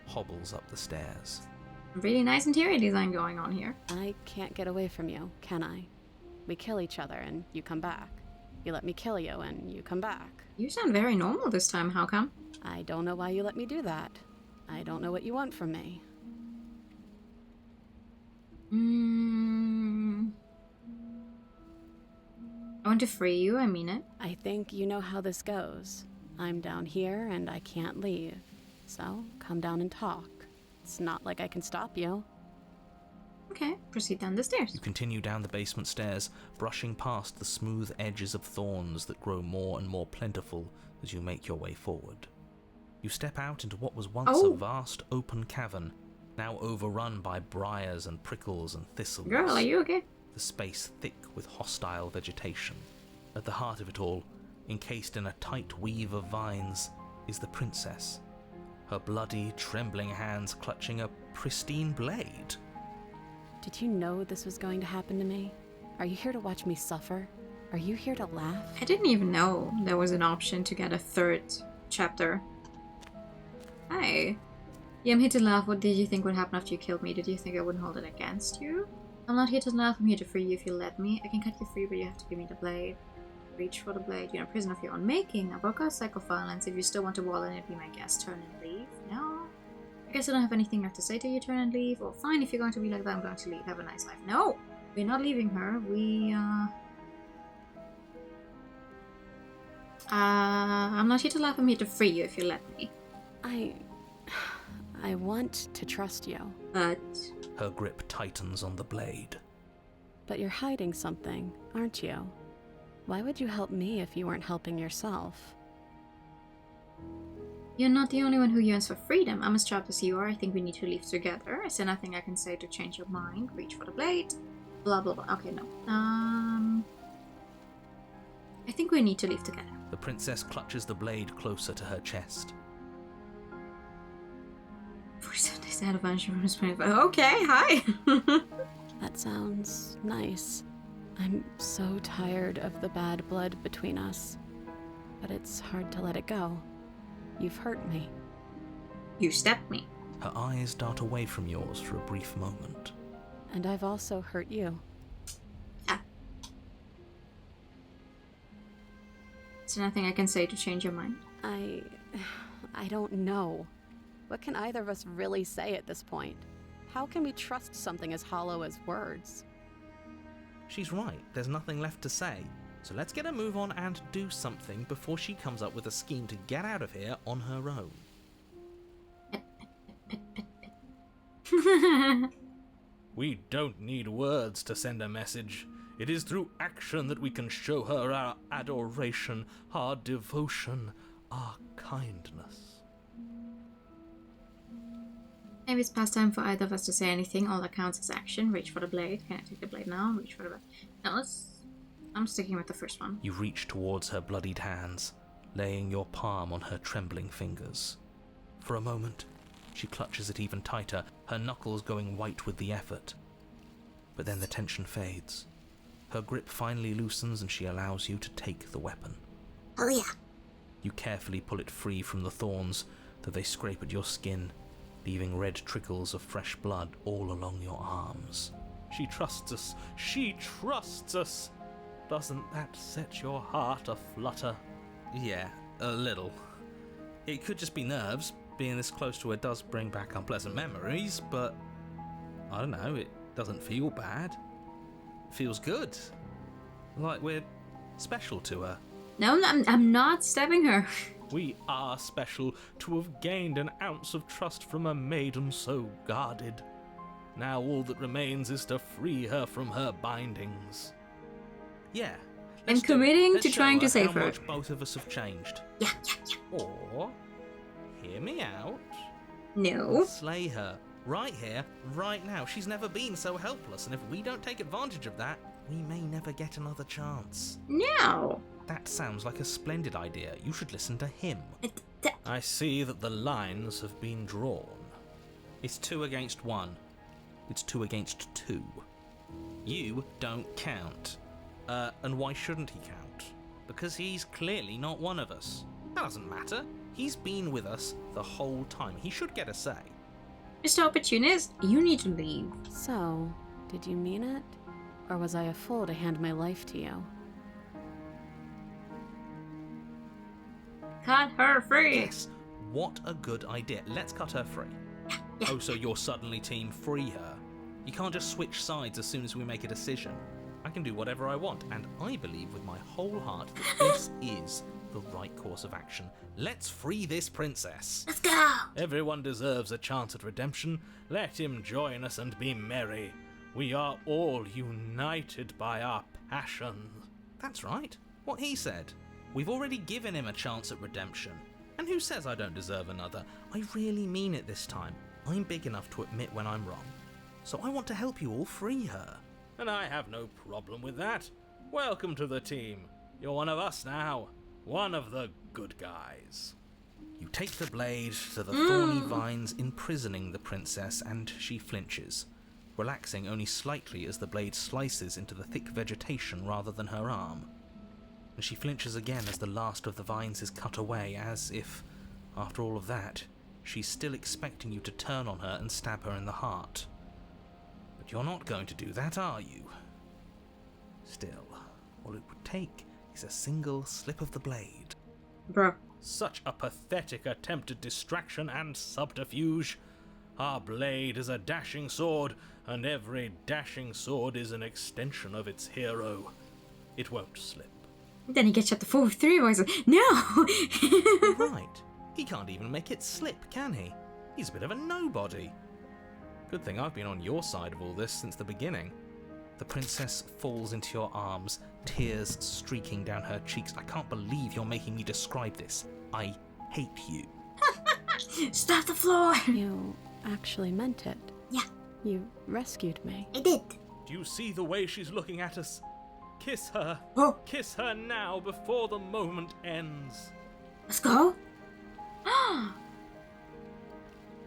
hobbles up the stairs. Really nice interior design going on here. I can't get away from you, can I? We kill each other and you come back. You let me kill you and you come back. You sound very normal this time, how come? I don't know why you let me do that. I don't know what you want from me. I want to free you, I mean it. I think you know how this goes. I'm down here and I can't leave. So, come down and talk. It's not like I can stop you. Okay, proceed down the stairs. You continue down the basement stairs, brushing past the smooth edges of thorns that grow more and more plentiful as you make your way forward. You step out into what was once a vast open cavern, now overrun by briars and prickles and thistles. Girl, are you okay? The space thick with hostile vegetation. At the heart of it all, encased in a tight weave of vines, is the princess, her bloody, trembling hands clutching a pristine blade. Did you know this was going to happen to me? Are you here to watch me suffer? Are you here to laugh? I didn't even know there was an option to get a third chapter. Hi. Yeah, I'm here to laugh. What did you think would happen after you killed me? Did you think I wouldn't hold it against you? I'm not here to laugh. I'm here to free you if you let me. I can cut you free, but you have to give me the blade. Reach for the blade. You're in a prison of your own making. I broke out psychoviolence. If you still want to wallow in it, be my guest. Turn and leave. No? I guess I don't have anything left to say to you. Turn and leave. Well, fine. If you're going to be like that, I'm going to leave. Have a nice life. No! We're not leaving her. I'm not here to laugh. I'm here to free you if you let me. I want to trust you. But... Her grip tightens on the blade. But you're hiding something, aren't you? Why would you help me if you weren't helping yourself? You're not the only one who yearns for freedom. I'm as trapped as you are. I think we need to leave together. I say nothing I can say to change your mind. Reach for the blade. Blah, blah, blah. Okay, no. I think we need to leave together. The princess clutches the blade closer to her chest. 47 days ahead of Banshee 25. Okay, hi! That sounds nice. I'm so tired of the bad blood between us. But it's hard to let it go. You've hurt me. You stepped me. Her eyes dart away from yours for a brief moment. And I've also hurt you. Yeah. Is there nothing I can say to change your mind? I don't know. What can either of us really say at this point? How can we trust something as hollow as words? She's right, there's nothing left to say. So let's get a move on and do something before she comes up with a scheme to get out of here on her own. We don't need words to send a message. It is through action that we can show her our adoration, our devotion, our kindness. Maybe it's past time for either of us to say anything. All that counts is action. Reach for the blade. Can I take the blade now? Reach for the blade. No, I'm sticking with the first one. You reach towards her bloodied hands, laying your palm on her trembling fingers. For a moment, she clutches it even tighter, her knuckles going white with the effort. But then the tension fades. Her grip finally loosens and she allows you to take the weapon. Oh yeah. You carefully pull it free from the thorns, though they scrape at your skin, leaving red trickles of fresh blood all along your arms. She trusts us. She trusts us. Doesn't that set your heart aflutter? Yeah, a little. It could just be nerves. Being this close to her does bring back unpleasant memories, but I don't know, it doesn't feel bad. It feels good. Like we're special to her. No, I'm not stabbing her. We are special to have gained an ounce of trust from a maiden so guarded. Now all that remains is to free her from her bindings. Yeah. I'm committing to show trying to save how her. much both of us have changed. Yeah. Or, hear me out, No. Slay her. Right here, right now. She's never been so helpless, and if we don't take advantage of that, we may never get another chance. No. That sounds like a splendid idea. You should listen to him. I see that the lines have been drawn. It's 2 against 1. It's 2 against 2. You don't count. And why shouldn't he count? Because he's clearly not one of us. That doesn't matter. He's been with us the whole time. He should get a say. Mr. Opportunist, you need to leave. So, did you mean it? Or was I a fool to hand my life to you? Cut her free. Yes. What a good idea. Let's cut her free. Oh, so you're suddenly team free her. You can't just switch sides as soon as we make a decision. I can do whatever I want, and I believe with my whole heart that this is the right course of action. Let's free this princess. Let's go. Everyone deserves a chance at redemption. Let him join us and be merry. We are all united by our passion. That's right. What he said. We've already given him a chance at redemption. And who says I don't deserve another? I really mean it this time. I'm big enough to admit when I'm wrong. So I want to help you all free her. And I have no problem with that. Welcome to the team. You're one of us now. One of the good guys. You take the blade to the thorny vines imprisoning the princess, and she flinches, relaxing only slightly as the blade slices into the thick vegetation rather than her arm. And she flinches again as the last of the vines is cut away, as if, after all of that, she's still expecting you to turn on her and stab her in the heart. But you're not going to do that, are you? Still, all it would take is a single slip of the blade. Bro. Such a pathetic attempt at distraction and subterfuge. Our blade is a dashing sword, and every dashing sword is an extension of its hero. It won't slip. Then he gets shot the 4 with 3 voices. No! Right. He can't even make it slip, can he? He's a bit of a nobody. Good thing I've been on your side of all this since the beginning. The princess falls into your arms, tears streaking down her cheeks. I can't believe you're making me describe this. I hate you. Stop the floor! You actually meant it. Yeah. You rescued me. I did. Do you see the way she's looking at us? Kiss her. Oh. Kiss her now before the moment ends. Let's go.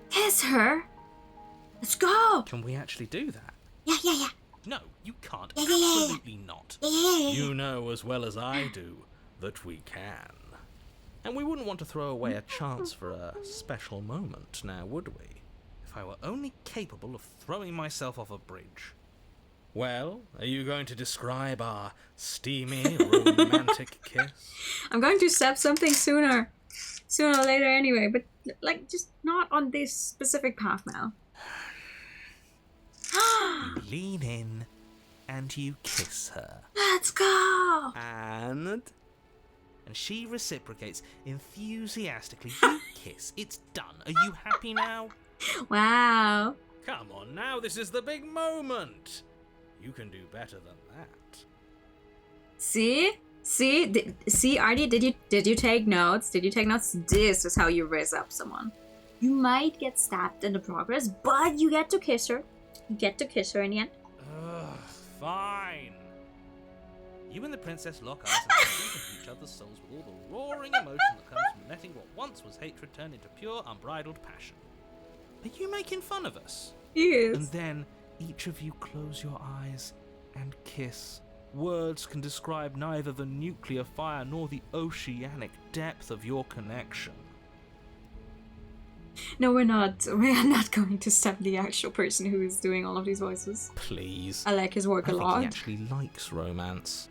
Kiss her. Let's go. Can we actually do that? Yeah. No, you can't. Yeah. Absolutely not. Yeah. You know as well as I do that we can. And we wouldn't want to throw away a chance for a special moment, now would we? If I were only capable of throwing myself off a bridge. Well, are you going to describe our steamy, romantic kiss? I'm going to stab something sooner or later anyway, but like just not on this specific path now. You lean in and you kiss her. Let's go. And she reciprocates enthusiastically. You kiss. It's done. Are you happy now? Wow. Come on now, this is the big moment. You can do better than that. See, Artie, did you take notes? This is how you raise up someone. You might get stabbed in the progress, but you get to kiss her. You get to kiss her in the end. Ugh, fine. You and the princess lock eyes and speak into each other's souls with all the roaring emotion that comes from letting what once was hatred turn into pure, unbridled passion. Are you making fun of us? Yes. And then each of you close your eyes and kiss. Words can describe neither the nuclear fire nor the oceanic depth of your connection. No, we're not. We are not going to stab the actual person who is doing all of these voices. Please. I like his work a I think lot. he actually likes romance.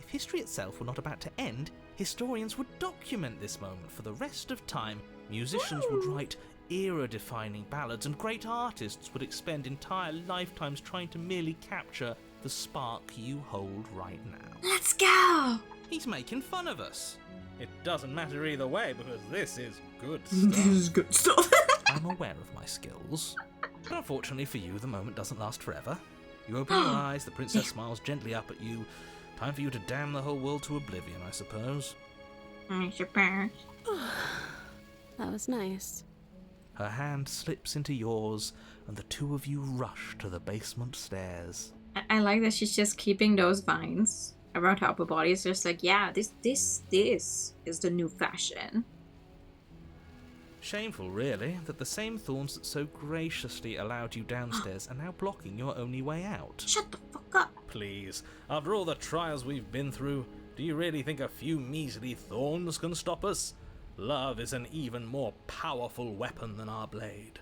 If history itself were not about to end, historians would document this moment for the rest of time. Musicians would write era-defining ballads, and great artists would expend entire lifetimes trying to merely capture the spark you hold right now. Let's go! He's making fun of us. It doesn't matter either way because this is good This stuff. is good stuff. I'm aware of my skills, but unfortunately for you, the moment doesn't last forever. You open your eyes, the princess smiles gently up at you. Time for you to damn the whole world to oblivion, I suppose. I suppose. That was nice. Her hand slips into yours, and the two of you rush to the basement stairs. I like that she's just keeping those vines around her upper body. It's just like, yeah, this is the new fashion. Shameful, really, that the same thorns that so graciously allowed you downstairs are now blocking your only way out. Shut the fuck up. Please, after all the trials we've been through, do you really think a few measly thorns can stop us? Love is an even more powerful weapon than our blade.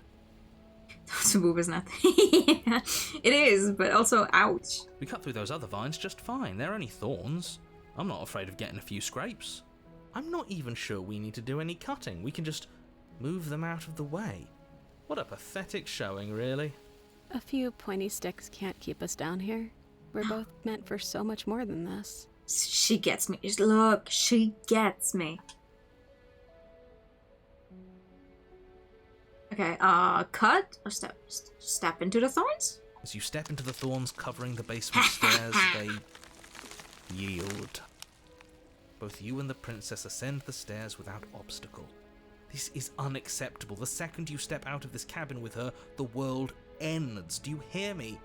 Subu is nothing. It is, but also ouch. We cut through those other vines just fine. They're only thorns. I'm not afraid of getting a few scrapes. I'm not even sure we need to do any cutting. We can just move them out of the way. What a pathetic showing, really. A few pointy sticks can't keep us down here. We're both meant for so much more than this. She gets me. Just look, she gets me. Okay, cut or step into the thorns? As you step into the thorns covering the basement stairs, they yield. Both you and the princess ascend the stairs without obstacle. This is unacceptable. The second you step out of this cabin with her, the world ends. Do you hear me?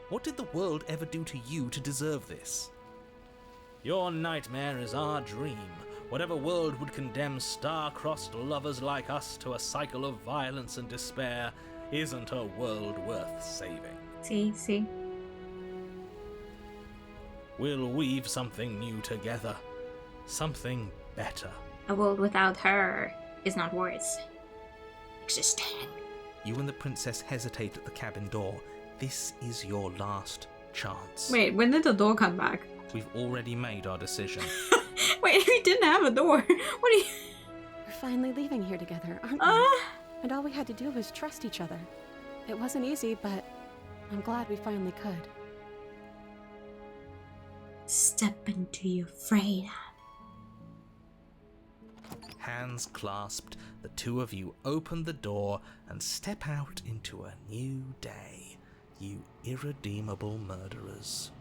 What did the world ever do to you to deserve this? Your nightmare is our dream. Whatever world would condemn star-crossed lovers like us to a cycle of violence and despair isn't a world worth saving. See. We'll weave something new together. Something better. A world without her is not worth existing. You and the princess hesitate at the cabin door. This is your last chance. Wait, when did the door come back? We've already made our decision. Wait, we didn't have a door. What are you... We're finally leaving here together, aren't we? And all we had to do was trust each other. It wasn't easy, but I'm glad we finally could. Step into your freedom. Hands clasped, the two of you open the door and step out into a new day, you irredeemable murderers.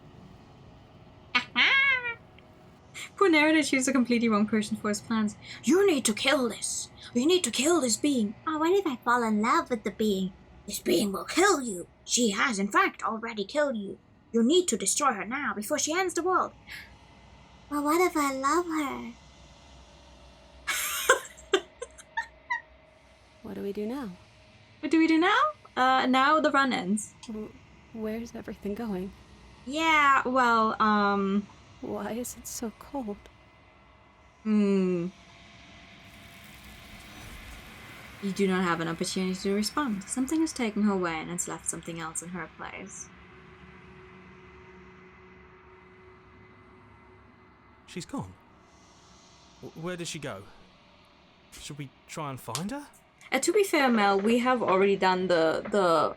Poor Narada chooses a completely wrong person for his plans. You need to kill this. You need to kill this being. Oh, what if I fall in love with the being? This being will kill you. She has, in fact, already killed you. You need to destroy her now before she ends the world. Well, what if I love her? What do we do now? What do we do now? Now the run ends. Where's everything going? Yeah, well, Why is it so cold? You do not have an opportunity to respond. Something has taken her away and has left something else in her place. She's gone. Where did she go? Should we try and find her? To be fair, Mel, we have already done the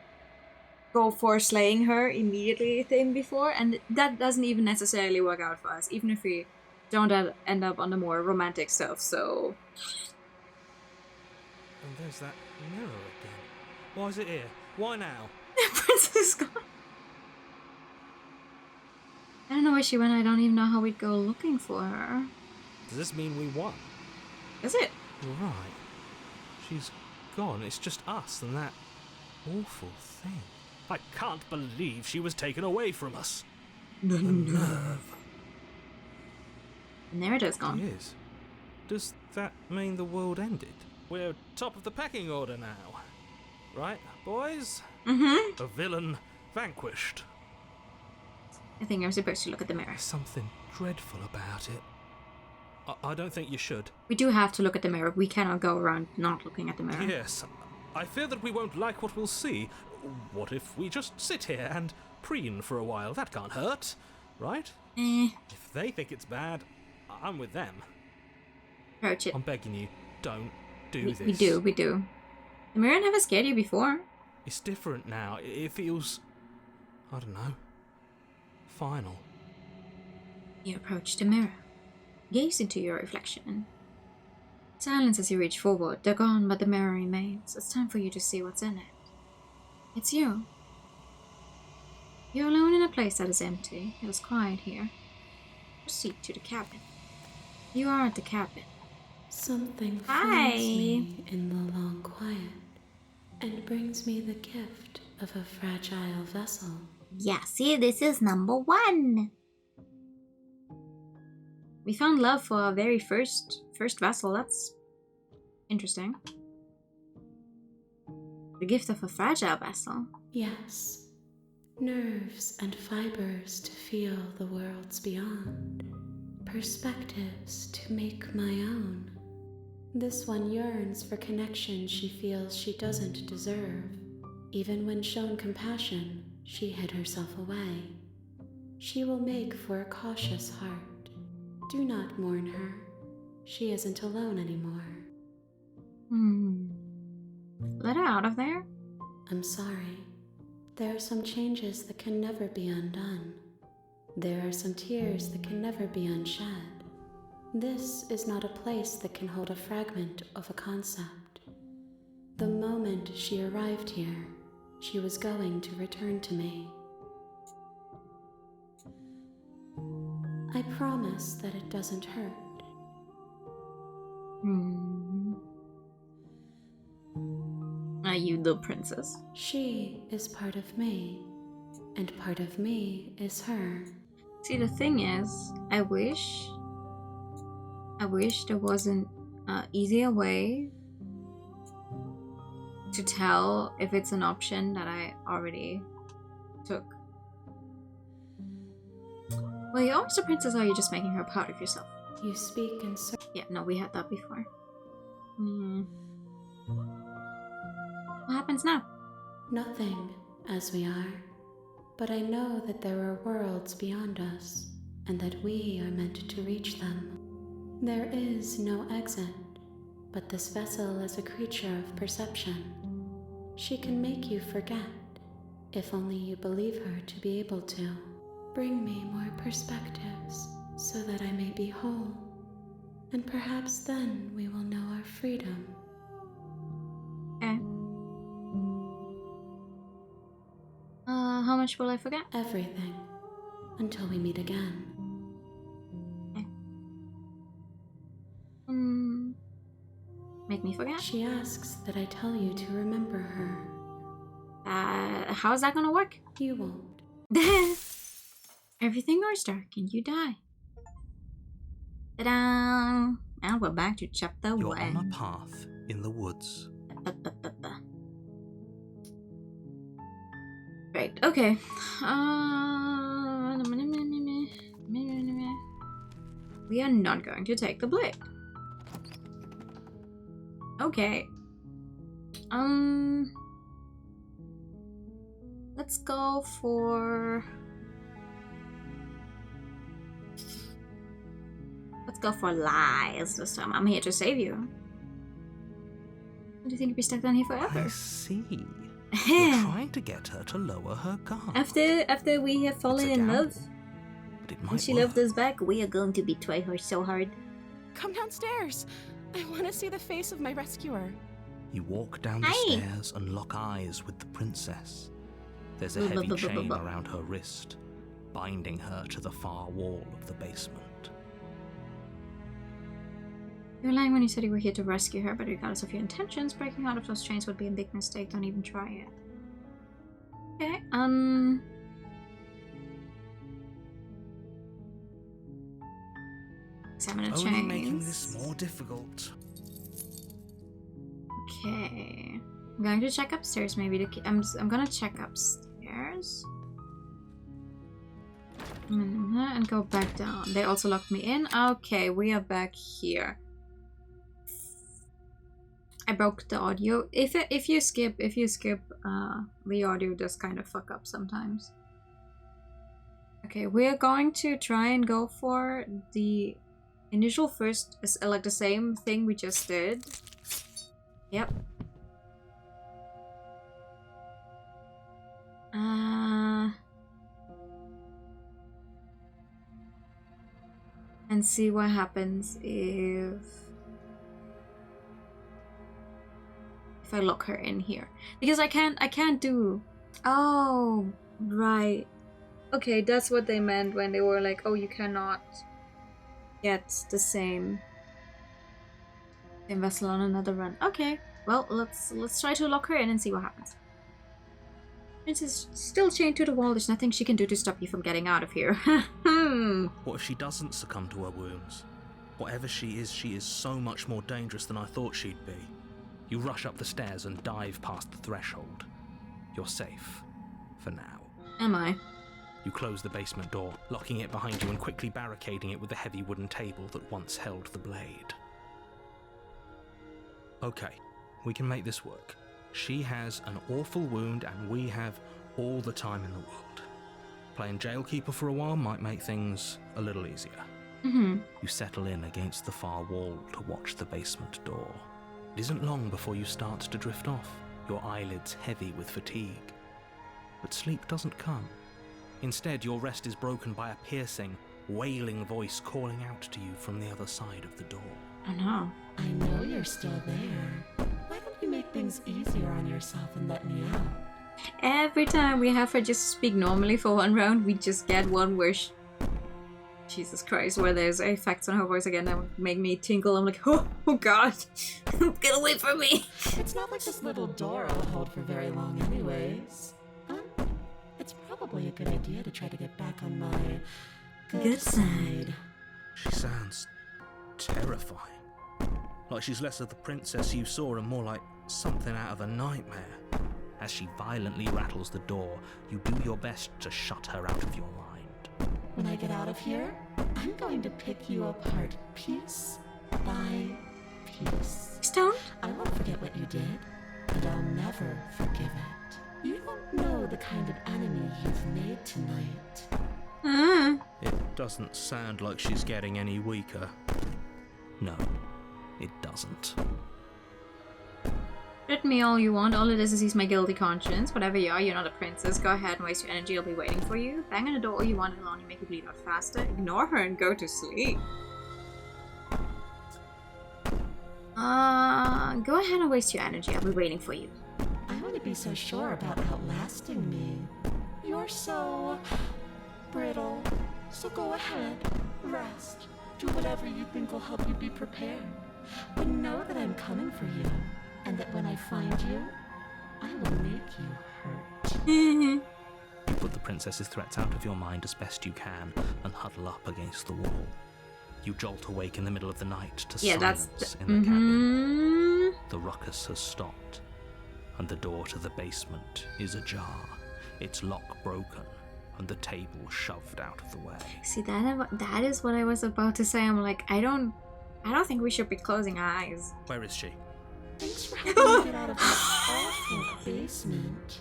go for slaying her immediately thing before, and that doesn't even necessarily work out for us, even if we don't end up on the more romantic stuff, so... And there's that mirror again. Why is it here? Why now? The princess is gone. I don't know where she went. I don't even know how we'd go looking for her. Does this mean we won? Is it? You're right. She's gone. It's just us and that awful thing. I can't believe she was taken away from us. The nerve. And there it is She gone. is. Does that mean the world ended? We're top of the pecking order now. Right, boys? Mm-hmm. A villain vanquished. I think I'm supposed to look at the mirror. There's something dreadful about it. I don't think you should. We do have to look at the mirror. We cannot go around not looking at the mirror. Yes. I fear that we won't like what we'll see. What if we just sit here and preen for a while? That can't hurt, right? If they think it's bad, I'm with them. Approach it. I'm begging you, don't do this. We do. The mirror never scared you before. It's different now. It feels, I don't know, final. You approach the mirror. Gaze into your reflection. Silence as you reach forward. They're gone, but the mirror remains. It's time for you to see what's in it. It's you. You're alone in a place that is empty. It was quiet here. Proceed to the cabin. You are at the cabin. Something Hi. finds me in the long quiet and brings me the gift of a fragile vessel. Yeah, see, this is number 1. We found love for our very first vessel. That's interesting. The gift of a fragile vessel. Yes, nerves and fibers to feel the worlds beyond, perspectives to make my own. This one yearns for connection she feels she doesn't deserve. Even when shown compassion, she hid herself away. She will make for a cautious heart. Do not mourn her. She isn't alone anymore. Let her out of there? I'm sorry. There are some changes that can never be undone. There are some tears that can never be unshed. This is not a place that can hold a fragment of a concept. The moment she arrived here, she was going to return to me. I promise that it doesn't hurt. Are you the princess? She is part of me, and part of me is her. See, the thing is, I wish there was an easier way to tell if it's an option that I already took. Well, you're always a princess, or are you just making her part of yourself? You speak in Yeah, no, we had that before. What happens now? nothing as we are, but I know that there are worlds beyond us, and that we are meant to reach them. There is no exit, but this vessel is a creature of perception. She can make you forget, if only you believe her to be able to. Bring me more perspectives, so that I may be whole, and perhaps then we will know our freedom. Okay. How much will I forget? Everything, until we meet again. Make me forget? She asks that I tell you to remember her. How is that gonna work? You won't. Everything goes dark and you die. Ta-da! And we're back to chapter You're 1. on a path in the woods. Right, okay. We are not going to take the blade. Okay. Let's go for... Let's go for lies this time. I'm here to save you. Do you think you'd be stuck down here forever? I see. You're trying to get her to lower her guard. After we have fallen in love, But it and might she work. loved us back, we are going to betray her so hard. Come downstairs. I want to see the face of my rescuer. You walk down the Hi. stairs and lock eyes with the princess. There's a heavy chain around her wrist, binding her to the far wall of the basement. You were lying when you said you were here to rescue her, but regardless of your intentions, breaking out of those chains would be a big mistake. Don't even try it. Okay, examine the Only chains. making this more difficult. Okay. I'm going to check upstairs, maybe I'm gonna check upstairs. And go back down. They also locked me in. Okay, we are back here. I broke the audio. If you skip the audio does kind of fuck up sometimes. Okay, we're going to try and go for the initial first, like the same thing we just did. Yep. And see what happens if I lock her in here, because I can't do. Oh, right. Okay, that's what they meant when they were like, oh, you cannot get the same vessel on another run. Okay, well, let's try to lock her in and see what happens. Princess still chained to the wall. There's nothing she can do to stop you from getting out of here. What if she doesn't succumb to her wounds? Whatever she is so much more dangerous than I thought she'd be. You rush up the stairs and dive past the threshold. You're safe. For now. Am I? You close the basement door, locking it behind you and quickly barricading it with the heavy wooden table that once held the blade. Okay, we can make this work. She has an awful wound and we have all the time in the world. Playing jailkeeper for a while might make things a little easier. Mm-hmm. You settle in against the far wall to watch the basement door. It isn't long before you start to drift off, your eyelids heavy with fatigue. But sleep doesn't come. Instead, your rest is broken by a piercing, wailing voice calling out to you from the other side of the door. Oh no. I know you're still there. Why don't you make things easier on yourself and let me out? Every time we have her just speak normally for one round, we just get one where Jesus Christ, where there's effects on her voice again that make me tinkle. I'm like, oh god, get away from me. It's not like this little door will hold for very long anyways. It's probably a good idea to try to get back on my good side. She sounds terrifying. Like she's less of the princess you saw and more like something out of a nightmare. As she violently rattles the door, you do your best to shut her out of your mind. When I get out of here, I'm going to pick you apart piece by piece. Stone? I won't forget what you did, and I'll never forgive it. You don't know the kind of enemy you've made tonight. It doesn't sound like she's getting any weaker. No, it doesn't. Threaten me all you want. All it is he's my guilty conscience. Whatever you are, you're not a princess. Go ahead and waste your energy. I'll be waiting for you. Bang on the door all you want. It'll only make you bleed out faster. Ignore her and go to sleep. Go ahead and waste your energy. I'll be waiting for you. I wouldn't be so sure about outlasting me. You're so brittle. So go ahead, rest. Do whatever you think will help you be prepared. But know that I'm coming for you. And that when I find you, I will make you hurt. You put the princess's threats out of your mind as best you can and huddle up against the wall. You jolt awake in the middle of the night to silence in the cabin. The ruckus has stopped, and the door to the basement is ajar, its lock broken, and the table shoved out of the way. See, that is what I was about to say. I'm like, I don't think we should be closing our eyes. Where is she? Thanks for helping me get out of this awful basement.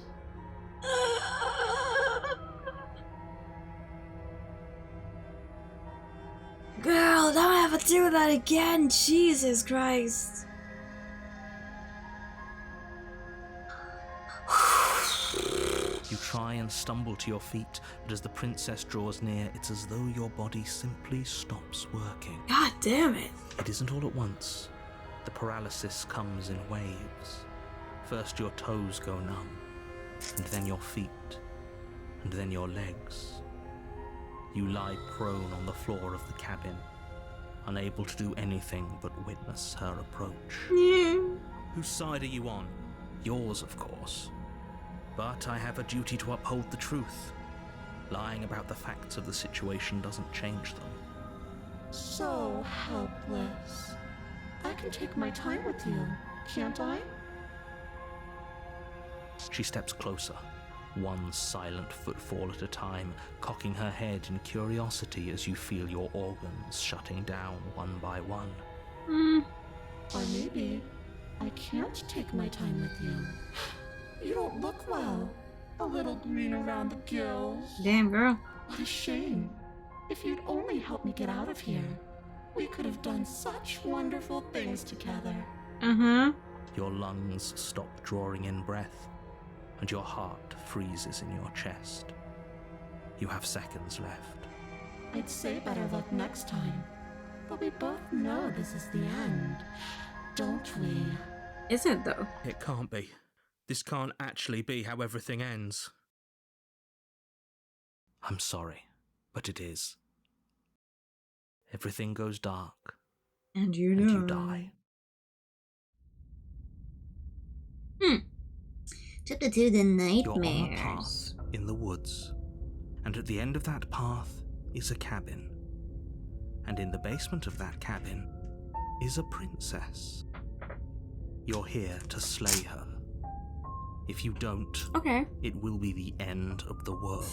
Girl, don't ever do that again. Jesus Christ. You try and stumble to your feet, but as the princess draws near, it's as though your body simply stops working. God damn it. It isn't all at once. The paralysis comes in waves. First your toes go numb, and then your feet, and then your legs. You lie prone on the floor of the cabin, unable to do anything but witness her approach. Whose side are you on? Yours, of course. But I have a duty to uphold the truth. Lying about the facts of the situation doesn't change them. So helpless. I can take my time with you, can't I? She steps closer, one silent footfall at a time, cocking her head in curiosity as you feel your organs shutting down one by one. Or maybe I can't take my time with you. You don't look well. A little green around the gills. Damn, girl. What a shame. If you'd only helped me get out of here, we could have done such wonderful things together. Your lungs stop drawing in breath, and your heart freezes in your chest. You have seconds left. I'd say better luck next time, but we both know this is the end, don't we? Is it though? It can't be. This can't actually be how everything ends. I'm sorry, but it is. Everything goes dark, And you and you die. Took it to the You're on a nightmares. path in the woods, and at the end of that path is a cabin. And in the basement of that cabin is a princess. You're here to slay her. If you don't, Okay. it will be the end of the world.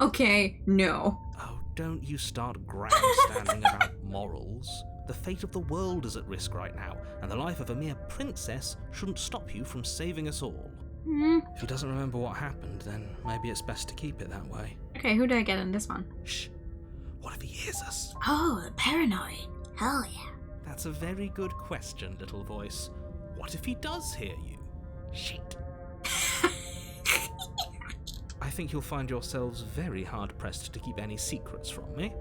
Okay, no. Oh, don't you start grandstanding about morals. The fate of the world is at risk right now, and the life of a mere princess shouldn't stop you from saving us all. If he doesn't remember what happened, then maybe it's best to keep it that way. Okay, who do I get in this one? Shh. What if he hears us? Oh, paranoid. Hell yeah. That's a very good question, little voice. What if he does hear you? Shit. I think you'll find yourselves very hard-pressed to keep any secrets from me.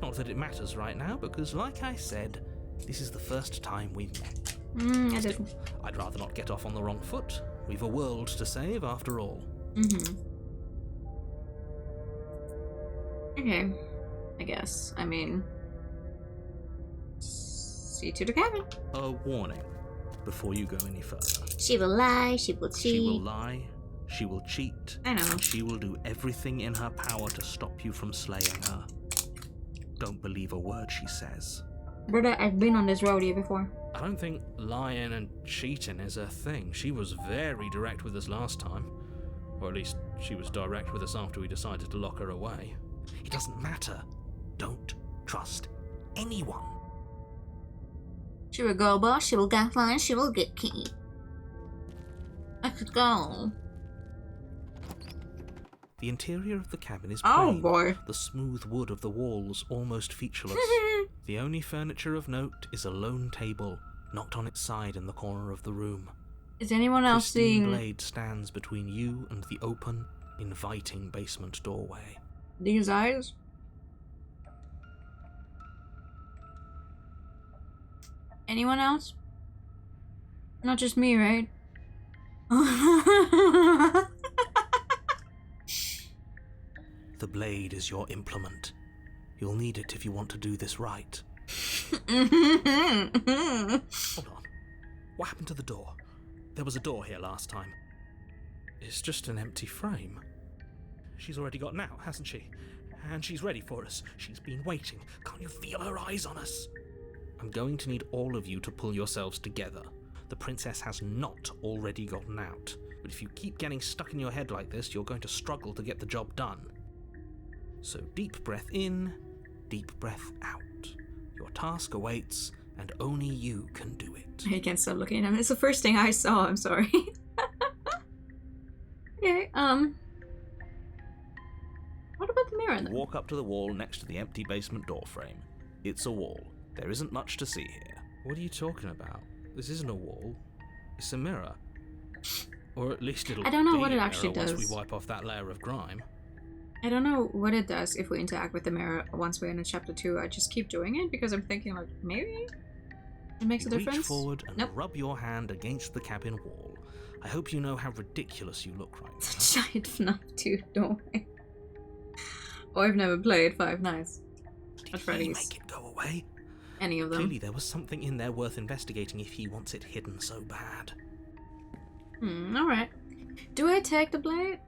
Not that it matters right now, because like I said, this is the first time we've met. I didn't. I'd rather not get off on the wrong foot. We've a world to save, after all. Okay. I guess. I mean... See you to the cabin. A warning, before you go any further. She will lie, she will cheat. She will lie, she will cheat, I know. and she will do everything in her power to stop you from slaying her. Don't believe a word she says. Brother, I've been on this rodeo before. I don't think lying and cheating is a thing. She was very direct with us last time. Or at least, she was direct with us after we decided to lock her away. It doesn't matter. Don't trust anyone. She will go boss, she will get fine, she will get key. I could go. The interior of the cabin is Oh plain. boy. The smooth wood of the walls almost featureless. The only furniture of note is a lone table, knocked on its side in the corner of the room. Is anyone else Pristine seeing blade stands between you and the open, inviting basement doorway. these eyes? Anyone else? Not just me, right? The blade is your implement. You'll need it if you want to do this right. Hold on. What happened to the door? There was a door here last time. It's just an empty frame. She's already gotten out, hasn't she? And she's ready for us. She's been waiting. Can't you feel her eyes on us? I'm going to need all of you to pull yourselves together. The princess has not already gotten out. But if you keep getting stuck in your head like this, you're going to struggle to get the job done. So deep breath in, deep breath out. Your task awaits, and only you can do it. I can't stop looking at him. It's the first thing I saw, I'm sorry. Okay, what about the mirror You then? walk up to the wall next to the empty basement door frame. It's a wall. There isn't much to see here. What are you talking about? This isn't a wall. It's a mirror. Or at least it'll I don't know be what it a actually mirror once does. we wipe off that layer of grime. I don't know what it does if we interact with the mirror once we're in a chapter 2. I just keep doing it because I'm thinking like, maybe it makes a You difference? reach forward and Nope. rub your hand against the cabin wall. I hope you know how ridiculous you look right It's a giant FNAF 2 doorway. Oh, I've never played Five Nights Did at he Freddy's. make it go away? Any of them. Clearly there was something in there worth investigating if he wants it hidden so bad. Alright. Do I take the blade?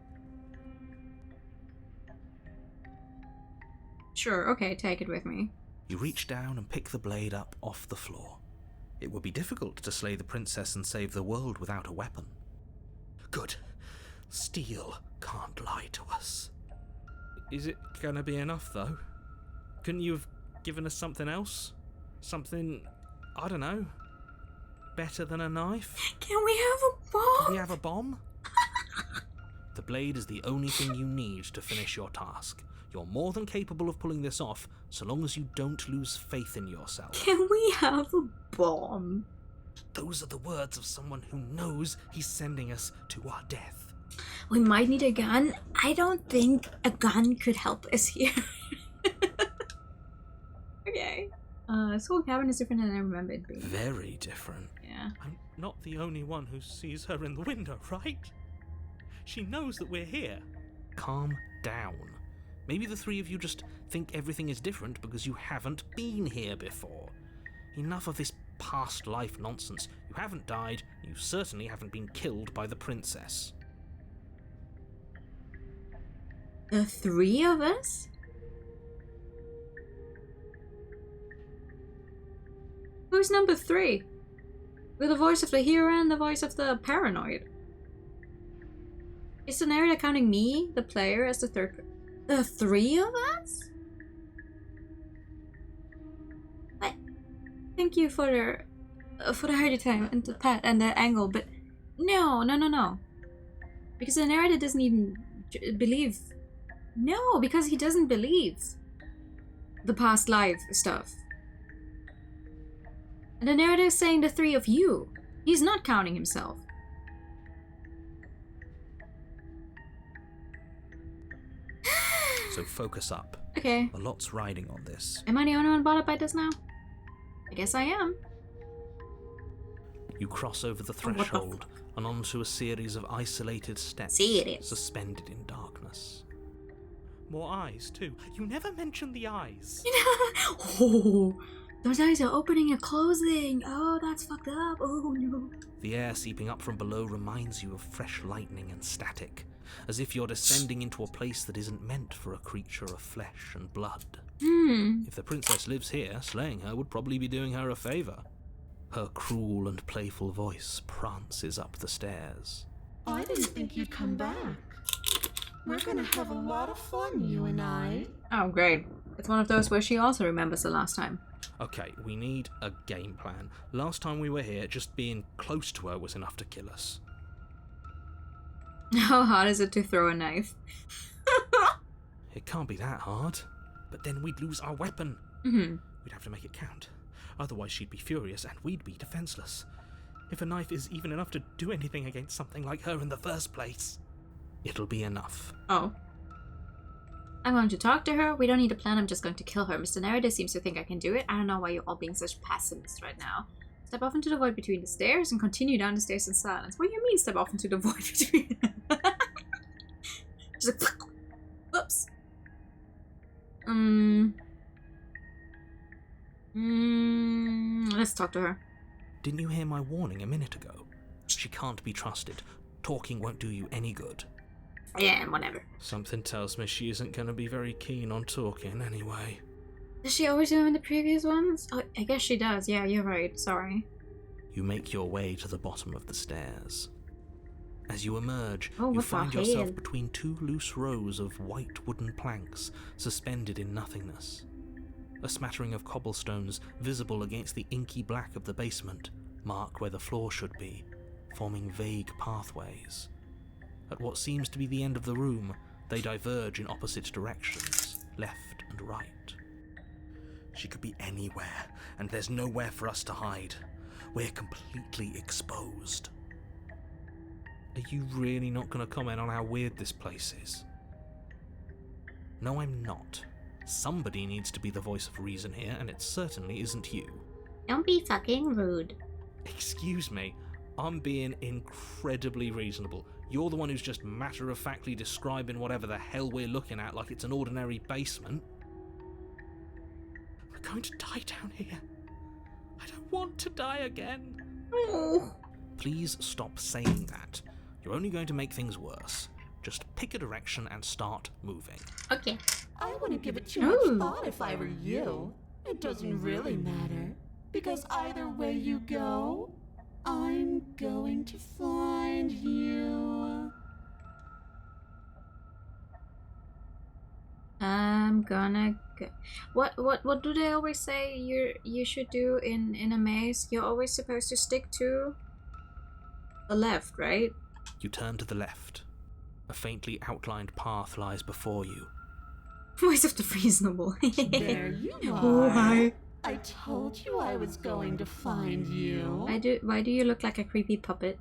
Sure, okay, take it with me. You reach down and pick the blade up off the floor. It would be difficult to slay the princess and save the world without a weapon. Good. Steel can't lie to us. Is it gonna be enough, though? Couldn't you have given us something else? Something, I don't know, better than a knife? Can we have a bomb? Can we have a bomb? The blade is the only thing you need to finish your task. You're more than capable of pulling this off, so long as you don't lose faith in yourself. Can we have a bomb? Those are the words of someone who knows he's sending us to our death. We might need a gun. I don't think a gun could help us here. Okay. This whole cabin is different than I remember it being. Very different. Yeah. I'm not the only one who sees her in the window, right? She knows that we're here. Calm down. Maybe the three of you just think everything is different because you haven't been here before. Enough of this past life nonsense. You haven't died, you certainly haven't been killed by the princess. The three of us? Who's number three? With the voice of the hero and the voice of the paranoid. Is the narrator counting me, the player, as the third? The three of us? What? Thank you for the hard time and the pat and the angle, but no. Because the narrator doesn't even believe. No, because he doesn't believe the past life stuff. And the narrator is saying the three of you. He's not counting himself. So focus up. Okay. A lot's riding on this. Am I the only one bothered by this now? I guess I am. You cross over the what the threshold and onto a series of isolated steps Serious. suspended in darkness. More eyes, too. You never mentioned the eyes. Oh, those eyes are opening and closing. Oh, that's fucked up. Oh no. The air seeping up from below reminds you of fresh lightning and static, as if you're descending into a place that isn't meant for a creature of flesh and blood. If the princess lives here, slaying her would probably be doing her a favour. Her cruel and playful voice prances up the stairs. I didn't think you'd come back. We're gonna have a lot of fun, you and I. Oh, great. It's one of those where she also remembers the last time. Okay, we need a game plan. Last time we were here, just being close to her was enough to kill us. How hard is it to throw a knife? It can't be that hard. But then we'd lose our weapon. We'd have to make it count. Otherwise she'd be furious and we'd be defenseless. If a knife is even enough to do anything against something like her in the first place, it'll be enough. Oh. I'm going to talk to her. We don't need a plan. I'm just going to kill her. Mr. Narrator seems to think I can do it. I don't know why you're all being such pessimists right now. Step off into the void between the stairs and continue down the stairs in silence. What do you mean step off into the void between Just like, whoops. Let's talk to her. Didn't you hear my warning a minute ago? She can't be trusted. Talking won't do you any good. Yeah, whatever. Something tells me she isn't going to be very keen on talking anyway. Does she always do in the previous ones? Oh, I guess she does. Yeah, you're right. Sorry. You make your way to the bottom of the stairs. As you emerge, Oh, you what the find yourself hell? between two loose rows of white wooden planks suspended in nothingness. A smattering of cobblestones visible against the inky black of the basement mark where the floor should be, forming vague pathways. At what seems to be the end of the room, they diverge in opposite directions, left and right. She could be anywhere, and there's nowhere for us to hide. We're completely exposed. Are you really not going to comment on how weird this place is? No, I'm not. Somebody needs to be the voice of reason here, and it certainly isn't you. Don't be fucking rude. Excuse me, I'm being incredibly reasonable. You're the one who's just matter-of-factly describing whatever the hell we're looking at like it's an ordinary basement. We're going to die down here. I don't want to die again. Oh. Please stop saying that. You're only going to make things worse. Just pick a direction and start moving. Okay. I wouldn't give it too much thought if I were you. It doesn't really matter. Because either way you go, I'm going to find you. I'm gonna go. What do they always say you should do in a maze? You're always supposed to stick to the left, right? You turn to the left. A faintly outlined path lies before you. Voice of the reasonable. There you are. Oh, hi. I told you I was going to find you. Why do you look like a creepy puppet?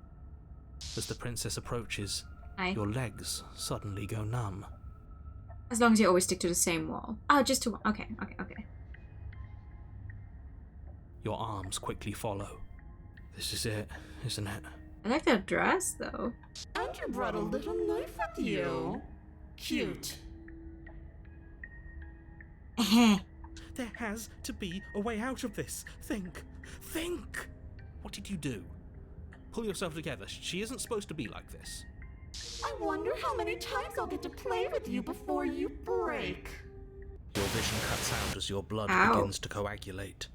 As the princess approaches, Hi. your legs suddenly go numb. As long as you always stick to the same wall. Oh, just to one. Okay. Your arms quickly follow. This is it, isn't it? I like that dress, though. And you brought a little knife with you. Cute. There has to be a way out of this. Think! What did you do? Pull yourself together. She isn't supposed to be like this. I wonder how many times I'll get to play with you before you break. Your vision cuts out as your blood Ow. begins to coagulate.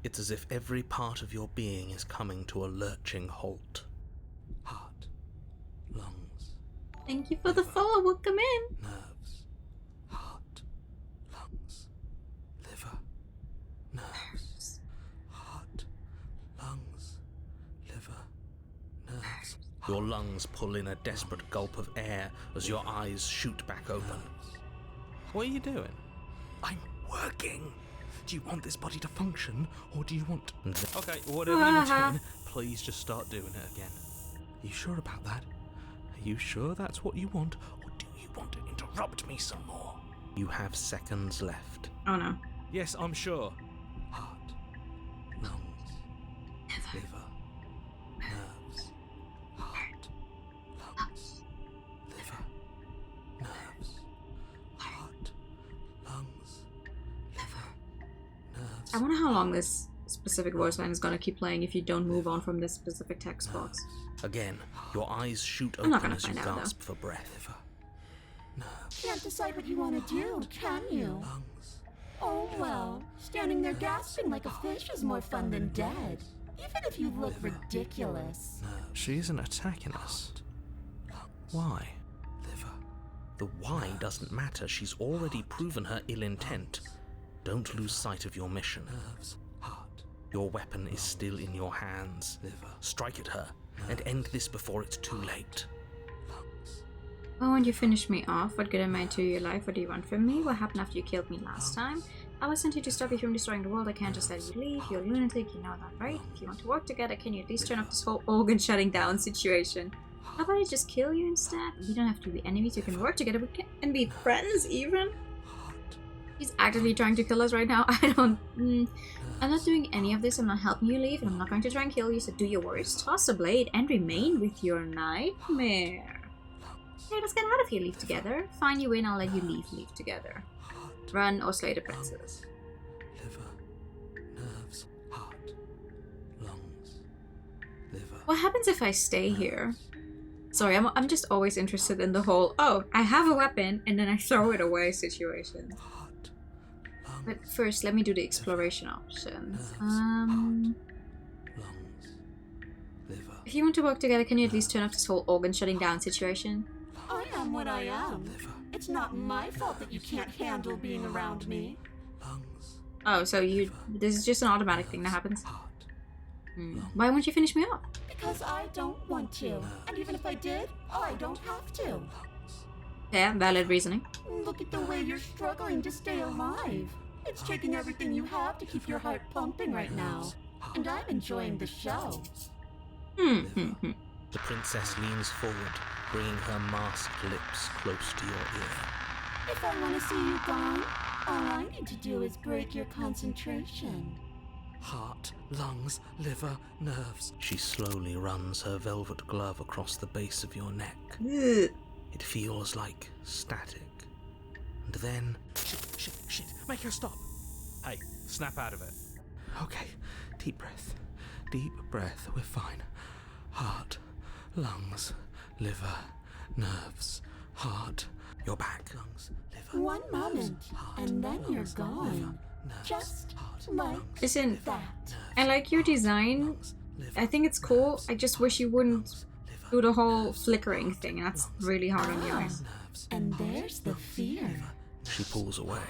It's as if every part of your being is coming to a lurching halt. Heart, lungs, Thank you for the follow. Welcome in. nerves, heart, lungs, liver, nerves, heart, lungs, liver, nerves. Your lungs pull in a desperate gulp of air as your eyes shoot back open. What are you doing? I'm working. Do you want this body to function, or do you want... Okay, whatever you're doing, please just start doing it again. Are you sure about that? Are you sure that's what you want, or do you want to interrupt me some more? You have seconds left. Oh no. Yes, I'm sure. Heart, lungs, liver, nerves, heart, lungs, liver, nerves, heart, lungs, liver, nerves. I wonder how long this specific voice line is gonna keep playing if you don't move on from this specific text box. Again, your eyes shoot I'm not open gonna as you find out, though. gasp for breath. Nerves, Can't decide what you want to do, can you? lungs, Oh well, standing there gasping like a fish is more fun than dead. Even if you look ridiculous. nerves. She isn't attacking us. Why? Liver. The why doesn't matter. She's already proven her ill intent. Don't lose sight of your mission. Nerves. Heart. Your weapon is still in your hands. Liver. Strike at her and end this before it's too late. Lungs. Oh, and you finished me off. What good am I to your life? What do you want from me? What happened after you killed me last time? I was sent here to stop you from destroying the world. I can't just let you leave. You're a lunatic, you know that, right? If you want to work together, can you at least turn off this whole organ shutting down situation? How about I just kill you instead? We don't have to be enemies. We can work together. We can be friends, even. He's actively trying to kill us right now. I'm not doing any of this. I'm not helping you leave, and I'm not going to try and kill you. So do your worst. Toss a blade and remain with your nightmare. Okay, let's get out of here. Leave together. Fine, you win. I'll let you leave. Leave together. Run or slay the princess. Liver. Nerves. Heart. Lungs. Liver. What happens if I stay here? Sorry, I'm just always interested in the whole, oh, I have a weapon and then I throw it away situation. Heart. But first, let me do the exploration options. Lungs. Liver. If you want to work together, can you at least turn off this whole organ shutting down situation? I am what I am. Liver. It's not my fault that you can't handle being around me. Lungs. Oh, so this is just an automatic thing that happens? Heart. Why won't you finish me off? Because I don't want to. And even if I did, I don't have to. Yeah, valid reasoning. Look at the way you're struggling to stay alive. It's taking everything you have to keep your heart pumping right now. And I'm enjoying the show. The princess leans forward, bringing her masked lips close to your ear. If I want to see you gone, all I need to do is break your concentration. heart, lungs, liver, nerves. She slowly runs her velvet glove across the base of your neck. Ugh. It feels like static. And then... Shit, make her stop. Hey, snap out of it. Okay, deep breath, we're fine. Heart, lungs, liver, nerves, heart, you're back. Lungs, liver, One moment, heart, and then you're lungs, gone. liver, nerves, Just heart, like lungs, Listen, liver, that. I like your design. lungs, liver, I think it's cool. nerves, I just wish you wouldn't lungs, liver, do the whole nerves, flickering heart, thing. That's lungs, really hard on the Ah. eyes. nerves, And heart, there's the lungs, fear. liver, she pulls away.